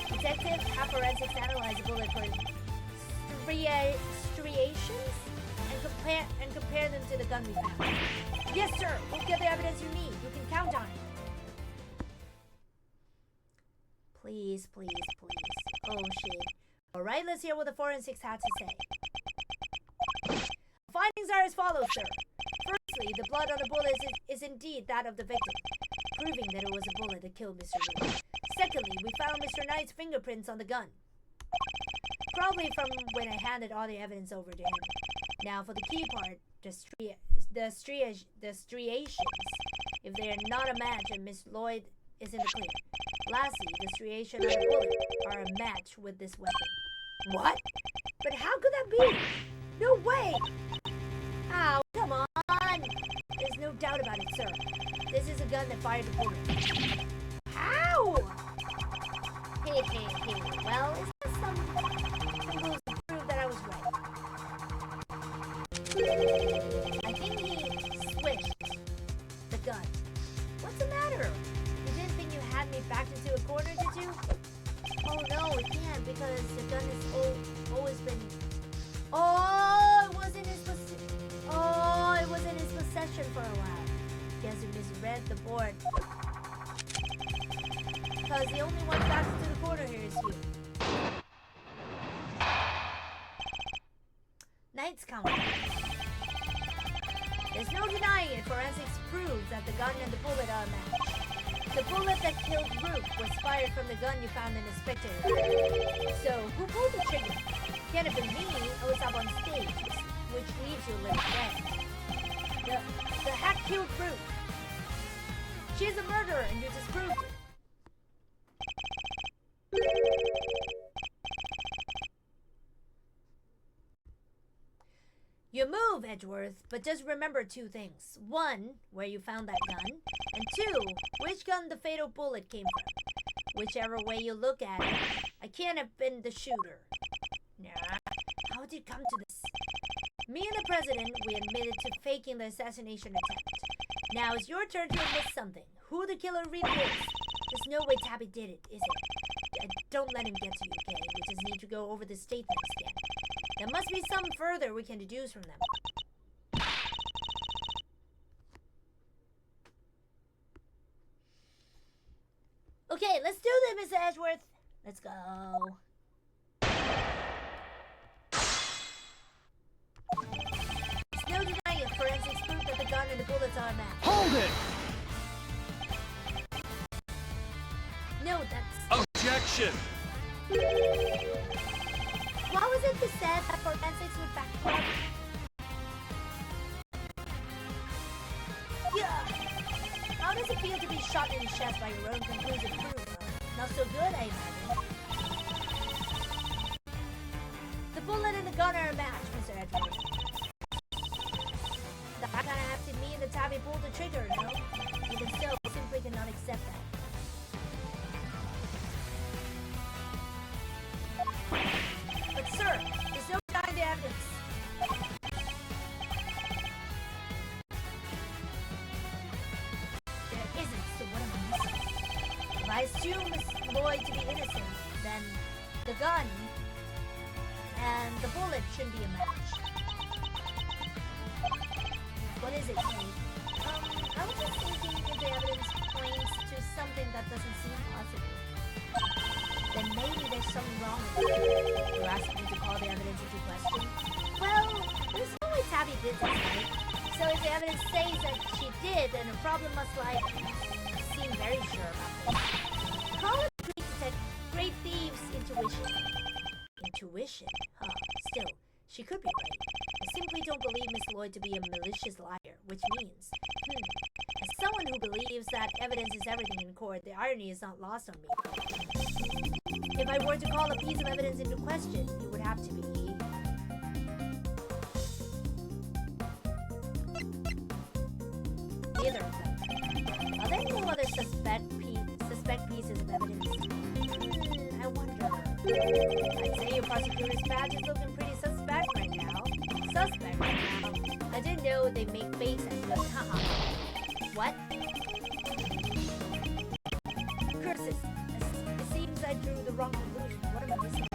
Detective, have forensics analyze the bullet for striations and compare them to the gun we found. Yes, sir. We'll get the evidence you need. You can count on it. Please. Oh shit. Alright, let's hear what the forensics had to say. Findings are as follows, sir. Firstly, the blood on the bullet is indeed that of the victim. proving that it was a bullet that killed Mr. Wu. Secondly, we found Mr. Knight's fingerprints on the gun. Probably from when I handed all the evidence over to him. Now for the key part, the striations. If they are not a match and Miss Lloyd is in the clear. Lastly, the striation on the bullet are a match with this weapon. What? But how could that be? No way! Ow, come on! There's no doubt about it, sir. This is a gun that fired the bullet. How? Hey. Well, is that some clues to prove that I was right? I think he switched the gun. What's the matter? You didn't think you had me backed into a corner, did you? Oh no, it can't because the gun has always been... Oh, it was in his possession for a while. Guess he misread the board. Because the only one backed into the corner here is you. Knight's counter. There's no denying it. Forensics proves that the gun and the bullet are a match. The bullet that killed Rook was fired from the gun you found in the spectator. So, who pulled the trigger? Can't have been me. I was up on stage, which leaves you a little dead. The hack killed Rook. She's a murderer, and you disproved it. You move, Edgeworth, but just remember two things. One, where you found that gun, and two, which gun the fatal bullet came from. Whichever way you look at it, I can't have been the shooter. Nah, how did it come to this? Me and the president, we admitted to faking the assassination attempt. Now it's your turn to admit something. Who the killer really is? There's no way Tabby did it, is it? Don't let him get to you, okay? We just need to go over the statements again. There must be some further we can deduce from them. Okay, let's do this, Mr. Edgeworth. Let's go. There's no denying it. Forensics proof that the gun and the bullets are a match. Hold it! No, that's... Objection! Why was it said that forensics would back up? Yeah. How does it feel to be shot in the chest by your own conclusive proof? Not so good, I imagine. The bullet and the gun are a match, Mr. Edgeworth. That kind of have to mean the Tabby pulled the trigger, no? Even so, I simply cannot accept that. But sir, there's no denying the evidence. There isn't, so what am I missing? If I assume Miss Lloyd to be innocent, then the gun and the bullet shouldn't be a match. What is it, Kate? I was just thinking if the evidence points to something that doesn't seem possible. Then maybe there's something wrong with it. You're asking me to call the evidence into question? Well, there's no way Tabby did this, right? So if the evidence says that she did, then the problem must lie. You seem very sure about this. Call it great thieves' intuition. Intuition? Huh. Still, she could be right. I simply don't believe Miss Lloyd to be a malicious liar, which means, as someone who believes that evidence is everything in court, the irony is not lost on me. If I were to call a piece of evidence into question, it would have to be... neither of them. Are there no other suspect pieces of evidence? I wonder. I'd say your prosecutor's badge is looking pretty suspect right now. Suspect right now. I didn't know they make faces, but haha. What? Curses. It seems I drew the wrong conclusion. What am I missing?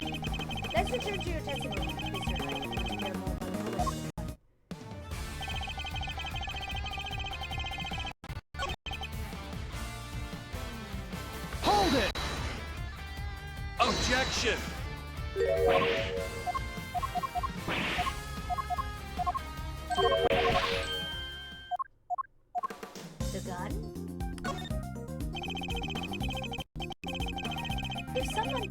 Let's return to your testimony, Mr. Knight. To hear more from the witness. Hold it! Objection! The gun?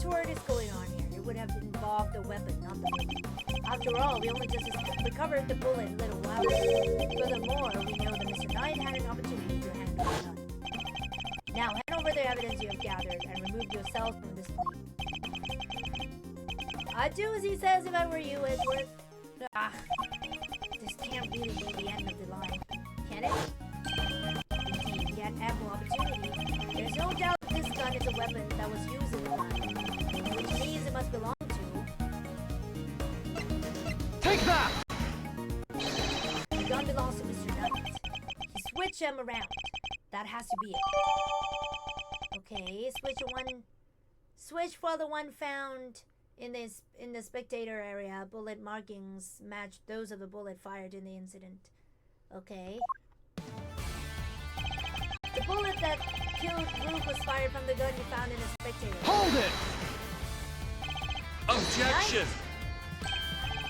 word is going on here? It would have involved the weapon, not the bullet. After all, we only just recovered the bullet a little while ago. Furthermore, we know that Mr. Knight had an opportunity to handle the gun. Now, hand over the evidence you have gathered and remove yourself from this plea. I'd do as he says if I were you, Edward. This can't really be the end of the line, can it? Indeed, he had ample opportunity. There's no doubt that this gun is a weapon that was used in the crime, which means it must belong to... Take that! The gun belongs to Mr. Knight. He switched them around. That has to be it. Okay, switch for the one found in the spectator area. Bullet markings match those of the bullet fired in the incident. Okay. The bullet that killed Rook was fired from the gun you found in the spectator. Hold it! Objection!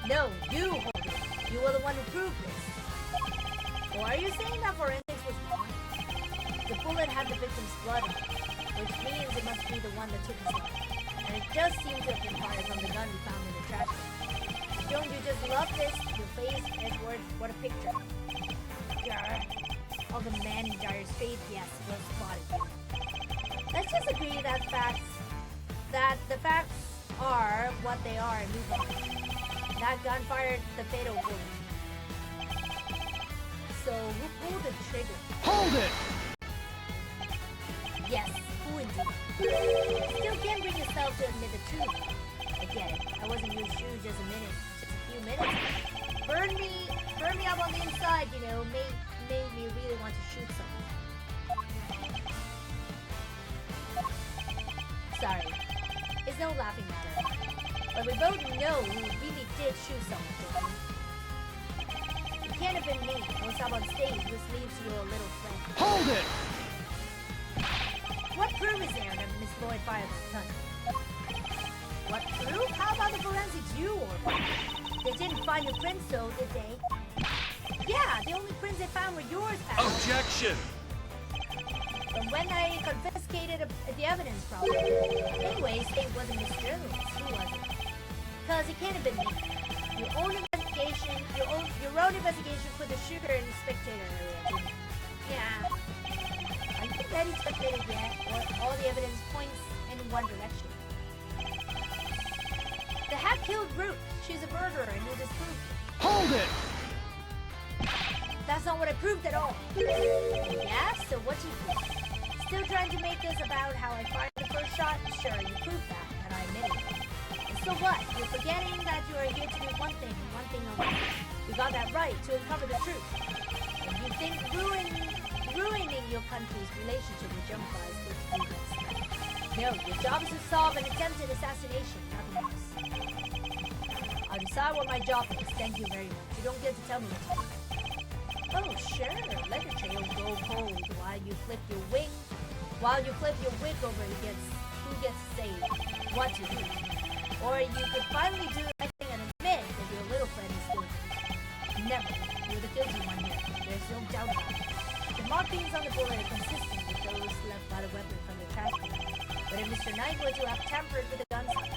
No, you hold it. You were the one who proved this. Or are you saying that forensics was wrong? The bullet had the victim's blood on it, which means it must be the one that took his life. And it does seem to have been fired from the gun we found in the trash bin. Don't you just love this? Your face, Edward, what a picture. Grr. All the man in dire straits, yes, well spotted. Let's just agree that the facts are what they are and move on. That gun fired the fatal bullet. So who pulled the trigger? Hold it! Yes, who indeed? Still can't bring yourself to admit the truth. I get it. I was in your shoes just a few minutes. Burn me up on the inside, you know, made me really want to shoot someone. Sorry, it's no laughing matter. But we both know who really did shoot someone, don't we? It can't have been me. Once I'm on stage, this leaves your little friend. Hold it! What proof is there that Miss Lloyd fired the gun? What proof? How about the forensics you ordered? They didn't find your prints though, did they? Yeah, the only prints they found were yours, pal. Objection! From when I confiscated the evidence, probably. Anyway, it wasn't Miss Jones. Who was it? Because it can't have been me. Your own investigation put the shooter in the spectator area, didn't it? Yeah. Are you ready to admit it yet? Or all the evidence points in one direction? The hack killed Brooke. She's a murderer and you disproved it. Hold it! That's not what I proved at all. Yeah? So what you prove? Still trying to make this about how I fired the first shot? Sure, you proved that, and I admit it. And so what? You're forgetting that you are here to do one thing and one thing only. You got that right, to uncover the truth. And you think ruining your country's relationship with Jumpa is good to do this. No, your job is to solve an attempted assassination, nothing else. I'll decide what my job is. Thank you very much. You don't get to tell me what to do. Oh, sure. Let the trail go cold while you flip your wig over who gets saved, what to do. Or you could finally do the right thing and admit that your little friend is guilty. Never. You're the guilty one here. There's no doubt about it. The markings on the bullet are consistent with those left by the weapon from the trash bin. But if Mr. Knight were to have tampered with the gun sight,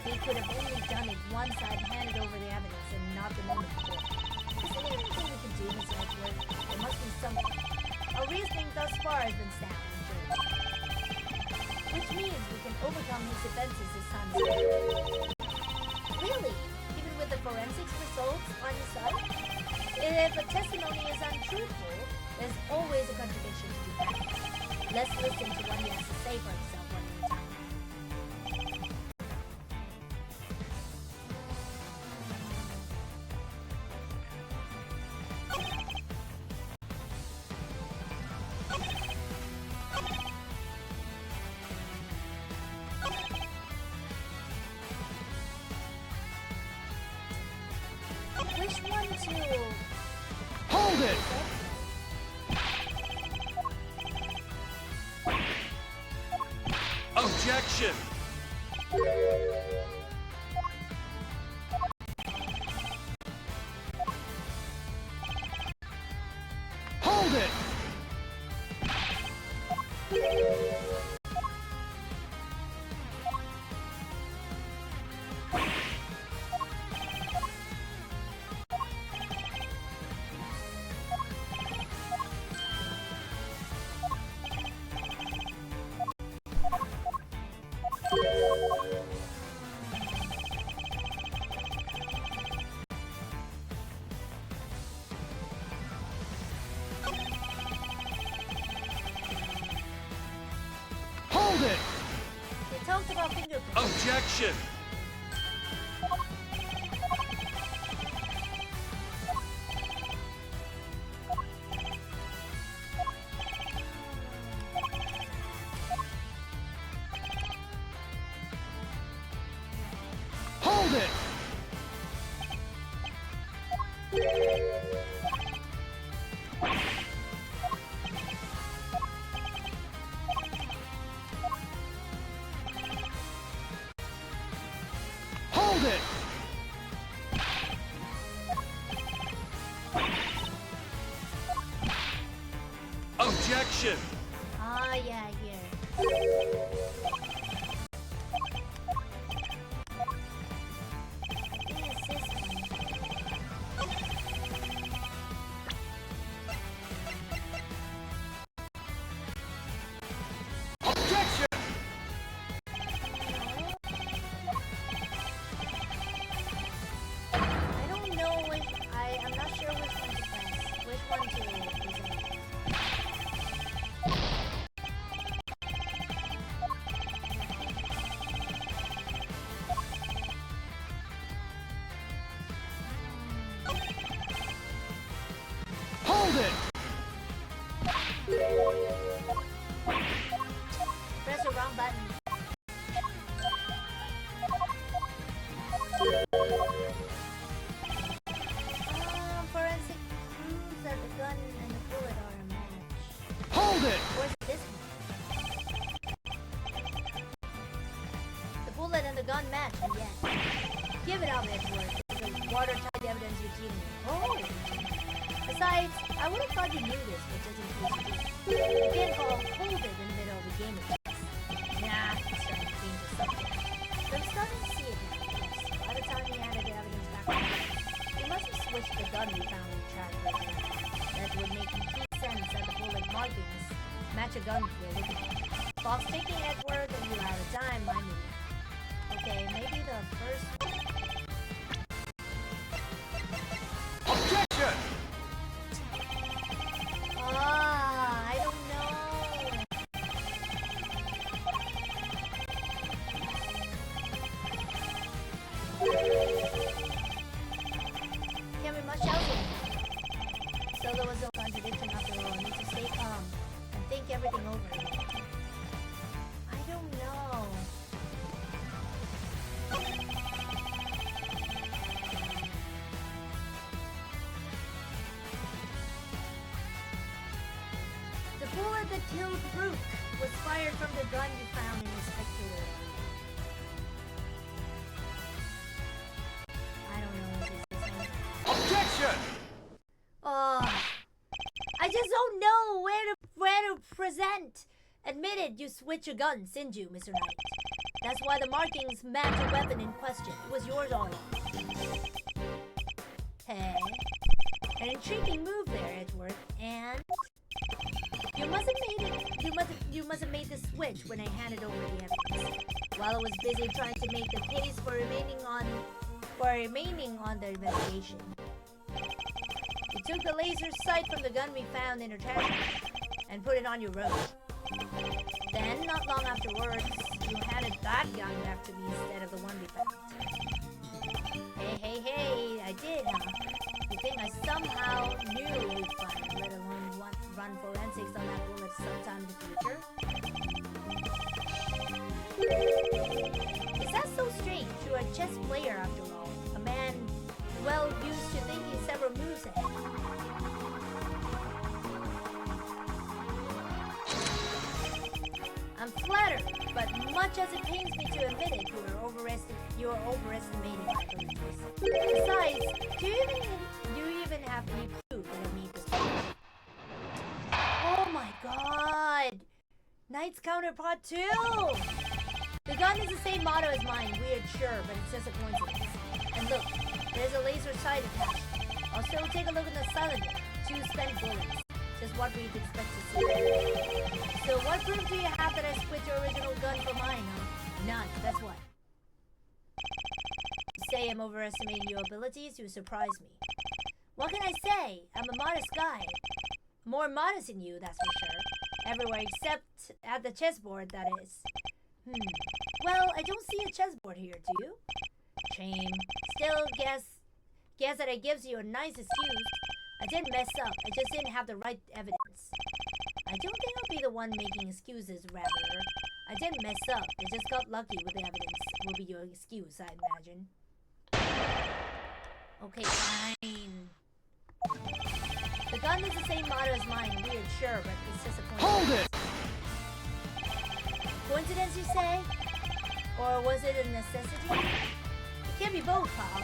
he could have only done it once I'd handed over the evidence and not the moment before. Is there anything we can do, Miss Edgeworth? There must be something. Our reasoning thus far has been sound and good. Which means we can overcome his defenses this time as well. Really? Even with the forensics results on your side? If a testimony is untruthful, there's always a contradiction to be found. Let's listen to what he has to say for himself one more time. Which one to... Hold it! Objection! Hold it! talked about fingerprints. Objection! Hold it! Hold it! Objection! Ah, yeah, here. Yes, this one. Objection! I don't know I'm not sure which one to press. Which one to present. Hold it! Press the wrong button. Forensic proves that the gun and the bullet are a match. Hold it! Where's this one? The bullet and the gun match, and yet. Give it out, Edward. It's a watertight evidence routine. Oh! Besides, I would have thought you knew this, but just in case you did. You can't call hold it in the middle of a game of chess. Nah, it's starting to change the subject. But I'm starting to see it now, yes. By the time he handed the evidence back to me, he must have switched the gun we found in the trash later. That would make complete sense that the bullet markings match a gun we're looking at. While taking Edward and you out of time, I knew. Okay, maybe the first one. Objection! I don't know. Can't be much else in here. So there was no contradiction after all. I need to stay calm and think everything over again. I don't know. The bullet that killed Brooke was fired from the gun you found in the spectator. I don't know if it's this one. Objection! I just don't know where to present. Admitted you switch your guns, didn't you, Mr. Knight? That's why the markings match the weapon in question. It was yours all along. Hey, an intriguing move there, Edward. And you must have made the switch when I handed over the evidence. While I was busy trying to make the case for remaining on the investigation. You took the laser sight from the gun we found in her trash can and put it on your road. Then, not long afterwards, you handed that gun back to me instead of the one we found. Hey, I did, huh? You think I somehow knew you'd find, let alone run forensics on that bullet sometime in the future? Is that so strange? You're a chess player after all. A man well used to thinking several moves ahead. I'm flattered, but much as it pains me to admit it, you are overestimating my abilities. Besides, do you even have any proof that I need this proof? Oh my god! Knight's Counterpart 2! The gun is the same motto as mine, weird sure, but it's just a coincidence. And look, there's a laser sight attached. Also, take a look at the cylinder. 2 spent bullets. Just what we'd expect to see. So what proof do you have that I split your original gun for mine, huh? None, that's what. You say I'm overestimating your abilities, you surprise me. What can I say? I'm a modest guy. More modest than you, that's for sure. Everywhere except at the chessboard, that is. Well, I don't see a chessboard here, do you? Shame. Still, guess that it gives you a nice excuse. I didn't mess up. I just didn't have the right evidence. I don't think I'll be the one making excuses, rather. I didn't mess up. I just got lucky with the evidence. Will be your excuse, I imagine. Okay, fine. The gun is the same model as mine. Weird, sure, but it's just a coincidence. Hold it! Coincidence, you say? Or was it a necessity? It can't be both, pal.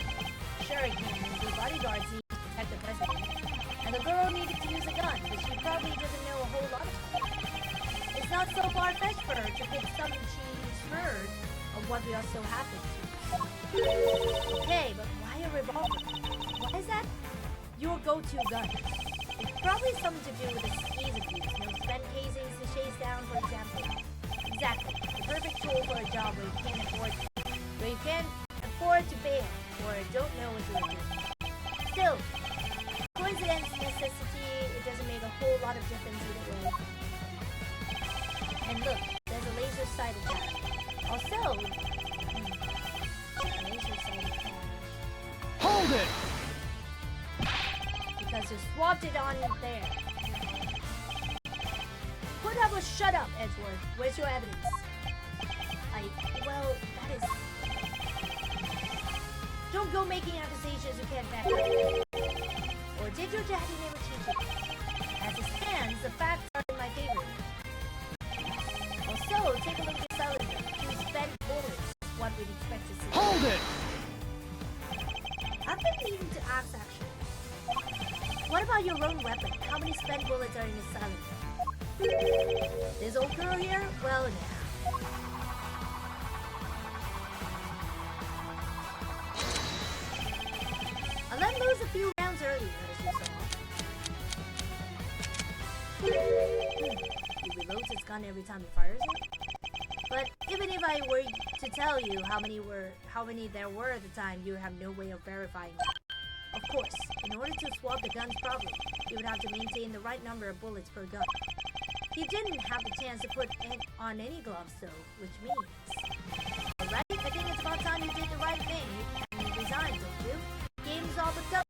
Sure it can. The bodyguards need to protect the president. And the girl needed to use a gun, but she probably doesn't know a whole lot of stuff. It's not so far-fetched for her to pick something she's heard of what we also happen to. Okay, but why a revolver? Why is that your go-to gun? It's probably something to do with its ease of use. No spent casings to chase down, for example. Exactly. The perfect tool for a job where you can't afford to bail or don't know what you're doing. Still, coincidence, necessity, it doesn't make a whole lot of difference either way. And look, there's a laser sighted cache. Also, laser sighted cache. Hold it! Because you swapped it on there. Put up or shut up, Edgeworth. Where's your evidence? Well, that is... Don't go making accusations you can't back up. Or did your daddy never teach you? As it stands, the facts are in my favor. Also, take a look at Cylinder. Two spent bullets. What we'd expect to see. Hold it! I've been needing to ask, actually. What about your own weapon? How many spent bullets are in his Cylinder? This old girl here? Well, now. I let loose a few rounds earlier, as you saw. He reloads his gun every time he fires it. But even if I were to tell you how many there were at the time, you have no way of verifying that. Of course, in order to swap the guns properly, you would have to maintain the right number of bullets per gun. He didn't have the chance to put on any gloves though, which means... Alright, I think it's about time you did the right thing and you resigned, don't you? Game's all but done.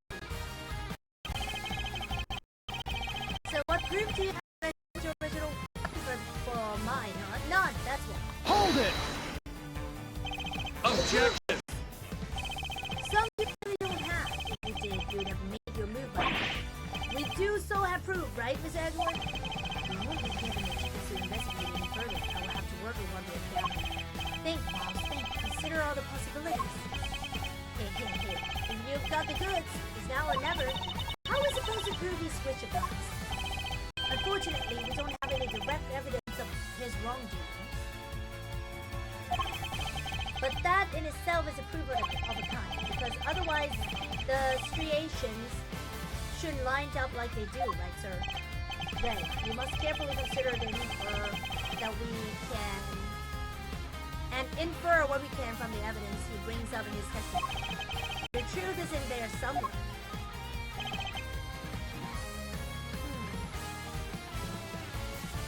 So what proof do you have that your original for mine, huh? None, that's what. Hold it! Objection! Some you really don't have. If you did, you would have made your move by now. We do so have proof, right, Miss Edward? We won't be given a chance to investigate any further. I will have to work with one way or the other. Think, Miles, think. Consider all the possibilities. Hey. If you've got the goods, it's now or never. How are we supposed to prove he switched the guns? Unfortunately, we don't have any direct evidence of his wrongdoing. But that in itself is a proof of a kind, because otherwise the striations shouldn't line up like they do, right, sir? Then, we must carefully consider the infer that we can, and infer what we can from the evidence he brings up in his testimony. The truth is in there somewhere.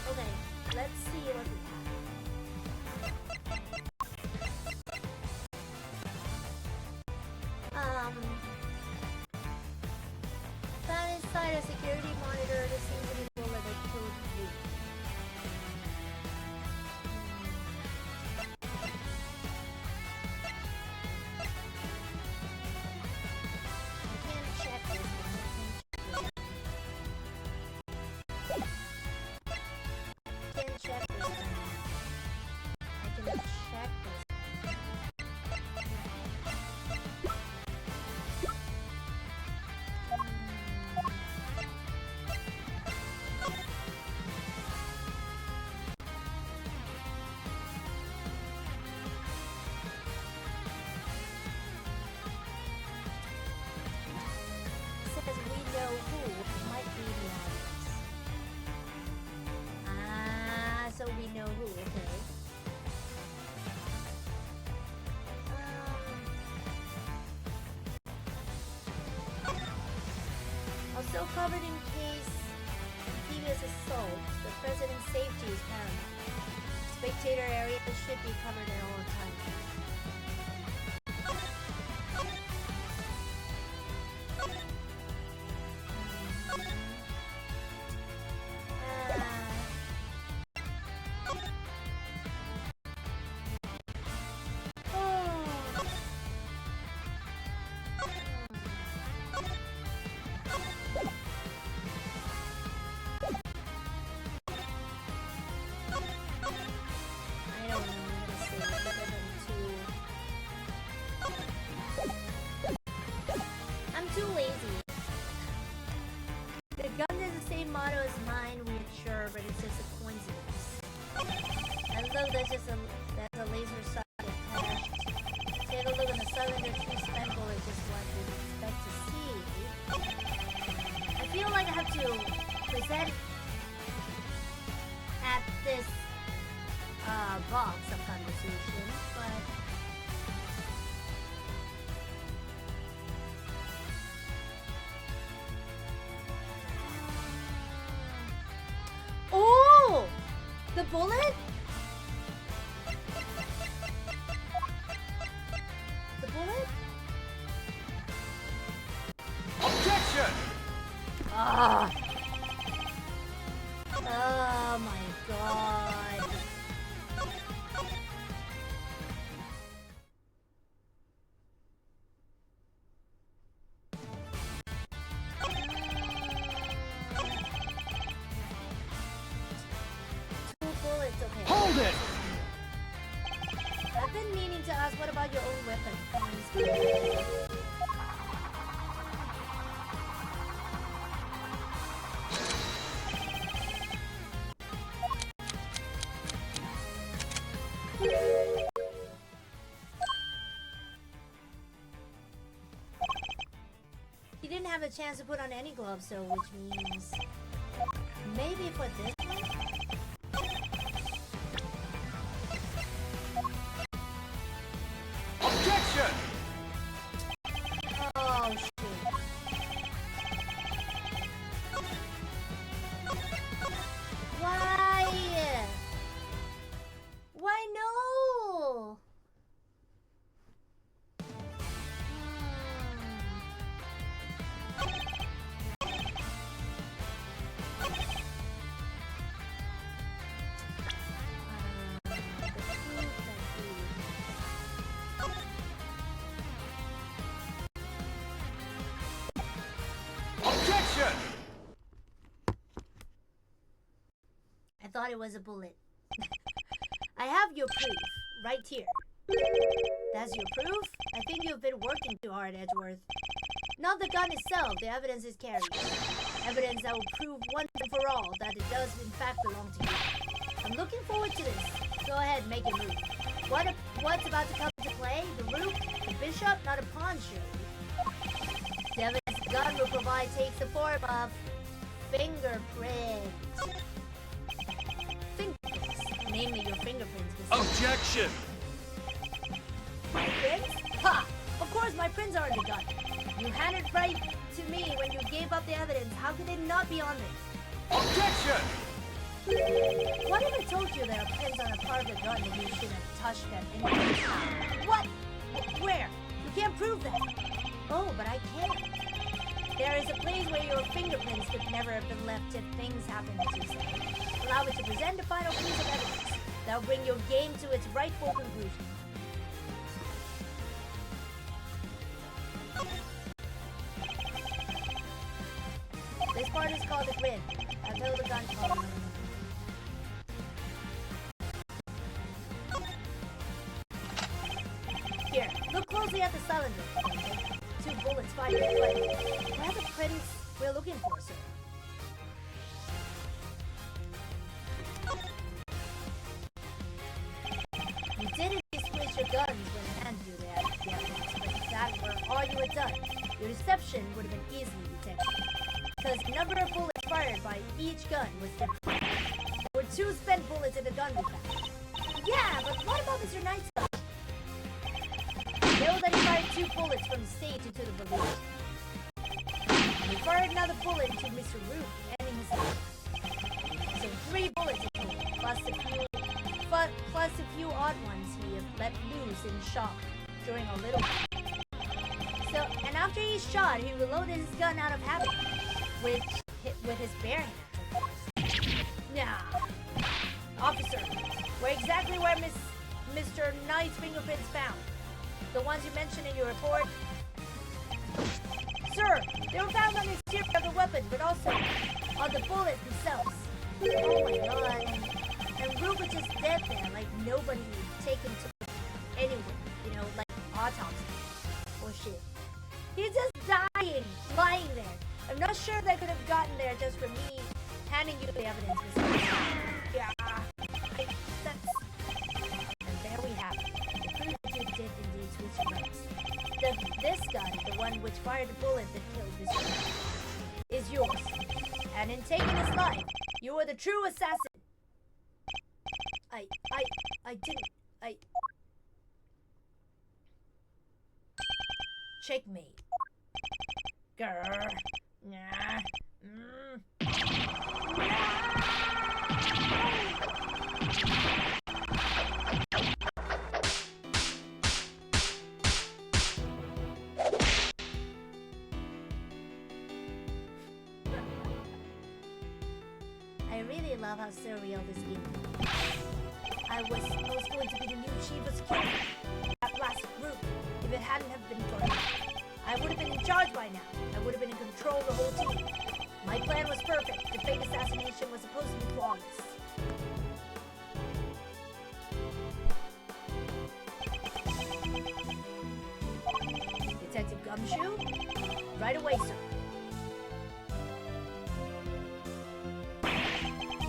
Okay, let's see what we have. Found inside a security monitor the same individual that they killed you. I can't check this one. Can't check this one. I can check this one. Says we know who might be the audience. So we know who, okay. Also covered in case previous assault, the president's safety is paramount. Spectator area should be covered at all times. Too lazy. The gun has the same motto as mine, we're sure, but it's just a coincidence. And look, that's a laser sight attached. Take a look on the cylinder, two spent bullets, just what you'd expect to see. I feel like I have to present at this box of conversation, but the bullet? The bullet? Objection! Ah. Oh my god. Okay. Hold it! I've been meaning to ask, what about your own weapon? He didn't have a chance to put on any gloves, so which means maybe for this one? Objection! Oh shoot. Why? Why no? Objection! I thought it was a bullet. I have your proof right here. That's your proof? I think you've been working too hard, Edgeworth. Not the gun itself, the evidence is carried. Evidence that will prove once and for all that it does in fact belong to you. I'm looking forward to this. Go ahead, make it move. What's about to come into play? The rook? The bishop? Not a pawn, surely. The evidence the gun will provide takes the form of fingerprints. Fingerprints. Namely your fingerprints. Objection! My prints? Ha! Of course my prints are in the gun. You handed it right to me when you gave up the evidence. How could they not be on there? Objection! What if I told you there are pins on a part of the gun and you shouldn't have touched them anyway? What? Where? You can't prove that. Oh, but I can. There is a place where your fingerprints could never have been left if things happened as you said. Allow it to present the final piece of evidence that will bring your game to its rightful conclusion. This part is called the grid. I've held the gun called. Here, look closely at the cylinder. Two bullets fired in play. Where are the prints we're looking for, sir? You didn't switch your guns when I handed you the evidence, but if that were all you had done, your deception would have been easily detected. Because the number of bullets fired by each gun was different. There were 2 spent bullets in the gun we found. Yeah, but what about Mr. Knight's gun? Know that he fired 2 bullets from the stage into the balloon. And he fired another bullet into Mr. Root, ending his life. So 3 bullets in total, plus a few plus a few odd ones he let loose in shock during a little while. So, and after he shot, he reloaded his gun out of habit, with his bare hands, of course. Now, officer, where Mr. Knight's fingerprints found? The ones you mentioned in your report? Sir, they were found on the exterior of the weapon, but also on the bullets themselves. Oh my god. And Rubik is dead there, like nobody taken to anywhere, you know, like autopsy or shit. He's just dying, lying there. I'm not sure they could have gotten there just for me handing you the evidence. Yeah, that's... And there we have it. The proof that you did indeed switch guns. This gun, the one which fired the bullet that killed this man, is yours. And in taking his life, you are the true assassin. Checkmate. Grr. Nah. I really love how surreal this game is. I was going to be the new chief of security. That plastic group. If it hadn't have been for me, I would have been in charge by now. I would have been in control of the whole team. My plan was perfect. The fake assassination was supposed to be flawless. Detective Gumshoe? Right away, sir.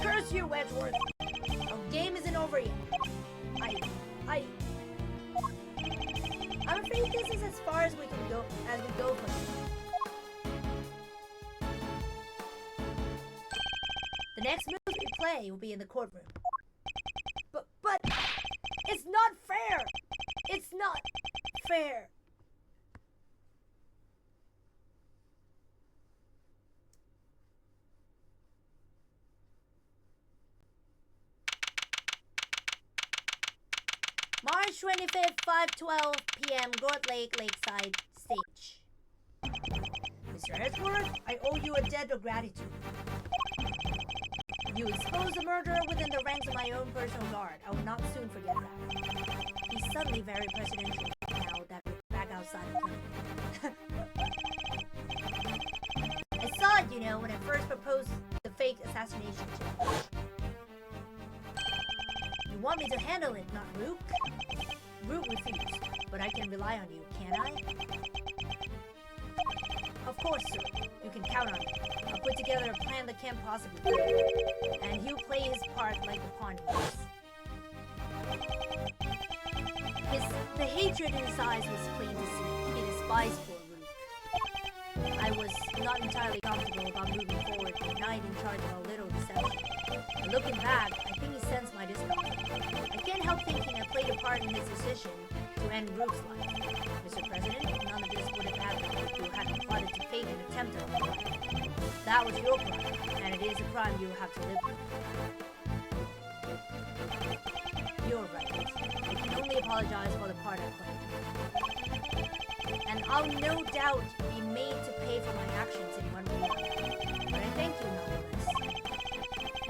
Curse you, Wedgeworth! Our game isn't over yet. I'm afraid this is as far as we go from here. The next move we play will be in the courtroom. But it's not fair! It's not fair! March 25th, 5:12 p.m. Gort Lake, Lakeside, Stage. Mr. Edgeworth, I owe you a debt of gratitude. You exposed the murderer within the ranks of my own personal guard. I will not soon forget that. He's suddenly very presidential now that we're back outside the clinic. I saw it, you know, when I first proposed the fake assassination to you. You want me to handle it, not Rook? Rook refused, but I can rely on you, can't I? Of course, sir. You can count on me. I'll put together a plan that can't possibly fail, and he'll play his part like the pawn he is. The hatred in his eyes was plain to see. He despised poor Rook. I was not entirely comfortable about moving forward with Knight in charge of a little deception. But looking back, I think he sensed my discomfort. I can't help thinking I played a part in his decision to end Rook's life. Mr. President, none of this would have happened if you hadn't plotted to fake an attempt on your life. That was your crime, and it is a crime you have to live with. You're right. I can only apologize for the part I played. And I'll no doubt be made to pay for my actions in one way or another. But I thank you nonetheless.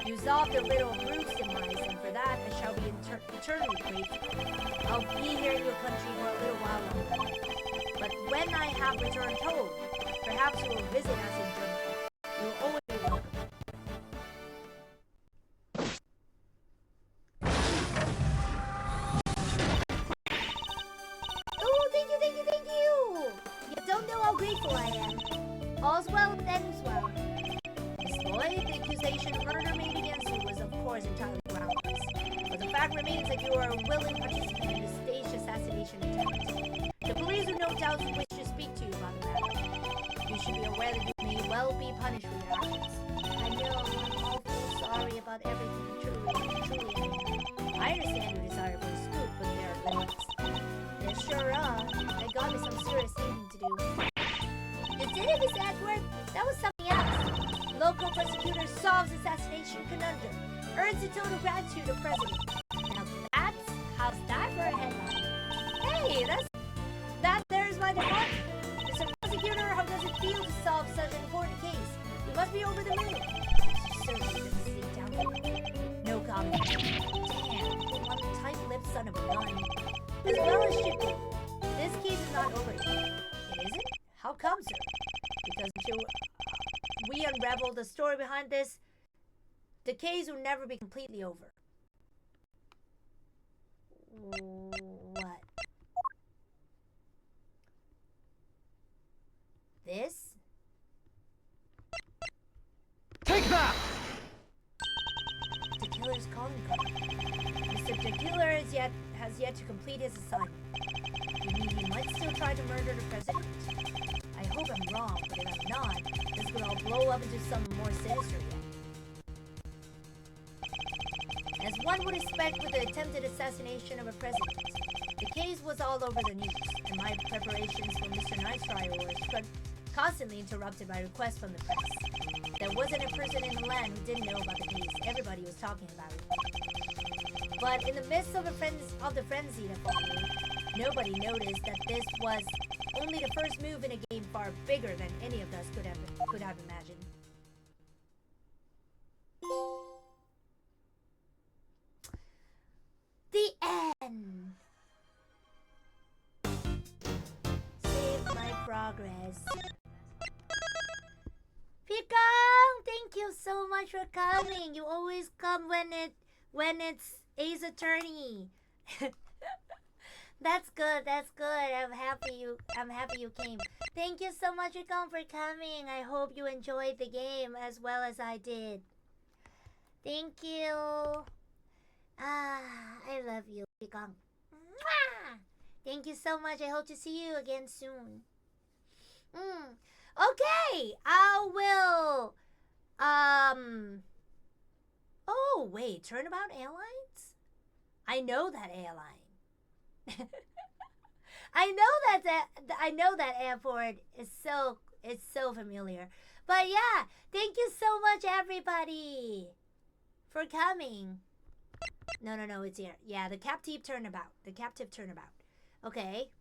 You solved the riddle of Rook's demise, and for that I shall be eternally grateful. I'll be here in your country for a little while longer. But when I have returned home, perhaps you will visit us in Germany. You will always be welcome. Oh, thank you! You don't know how grateful I am. All's well that ends well. Miss Lloyd, the accusation of murder made against you was of course entirely groundless. But the fact remains that you are a willing participant in a staged assassination attempt. The police will no doubt wish to speak to you about the matter. You should be aware that you may well be punished for your actions. I know, I'm awfully sorry about everything, truly. I understand your desire for a scoop, but there are limits. There sure are. I got me some serious thinking to do. You did it, Miss Edgeworth? That was something else. Local prosecutor solves assassination conundrum. Earns the total gratitude of President. Now That there's my department. Mr. Prosecutor, how does it feel to solve such an important case? You must be over the moon. Certainly doesn't sit down there. No comment. Damn, one tight-lipped son of a gun. As well as should be. This case is not over yet. It isn't? How come, sir? Because until we unravel the story behind this, the case will never be completely over. What? This? Take that! The killer's calling card. Mr. The killer has yet to complete his assignment. You mean he might still try to murder the president? I hope I'm wrong, but if I'm not, this could all blow up into something more sinister yet. As one would expect with the attempted assassination of a president, the case was all over the news, and my preparations for Mr. Knight's trial were constantly interrupted by requests from the press. There wasn't a person in the land who didn't know about the case. Everybody was talking about it. But in the midst of the frenzy that followed, nobody noticed that this was only the first move in a game far bigger than any of us could have imagined. The end. Save my progress. Pikang, thank you so much for coming. You always come when it's Ace Attorney. That's good. That's good. I'm happy you came. Thank you so much, Pikang, for coming. I hope you enjoyed the game as well as I did. Thank you. I love you, Pikang. Thank you so much. I hope to see you again soon. Okay, I will. Oh wait, Turnabout Airlines? I know that airline. I know that airport is so familiar. But yeah, thank you so much, everybody, for coming. No, it's here. Yeah, the captive turnabout. Okay.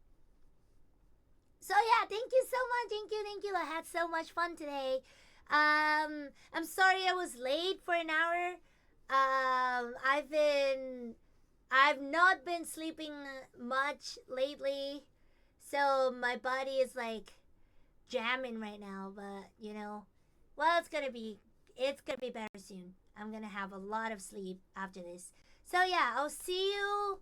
So yeah, thank you so much. Thank you. I had so much fun today. I'm sorry I was late for an hour. I've not been sleeping much lately, so my body is like jamming right now, but you know, well, it's gonna be better soon. I'm gonna have a lot of sleep after this. So yeah, I'll see you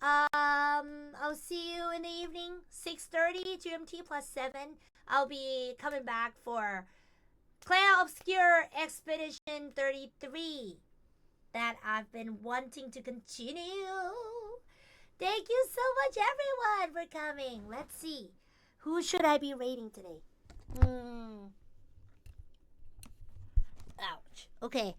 in the evening, 6:30 GMT +7. I'll be coming back for Clair Obscure Expedition 33 that I've been wanting to continue. Thank you so much, everyone, for coming. Let's see. Who should I be rating today? Ouch. Okay.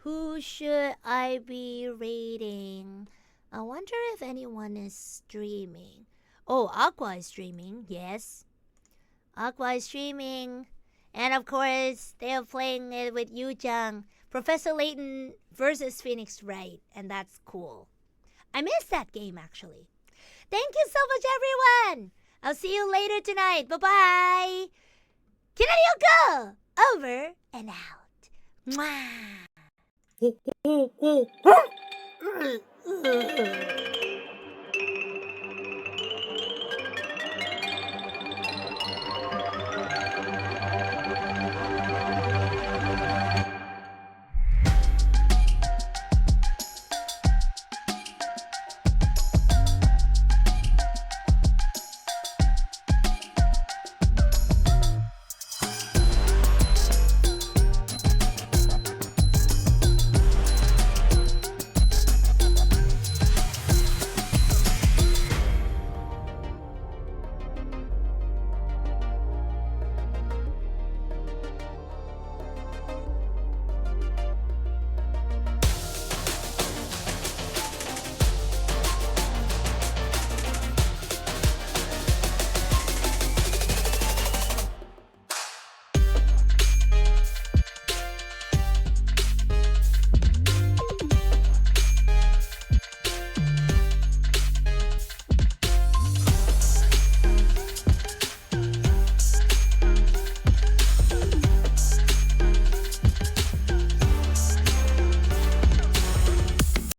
Who should I be rating? I wonder if anyone is streaming. Oh, Aqua is streaming. Yes. Aqua is streaming. And of course, they're playing it with Yu-Jung. Professor Layton versus Phoenix Wright. And that's cool. I missed that game, actually. Thank you so much, everyone. I'll see you later tonight. Bye-bye. Kinaryoku! Over and out. Mwah!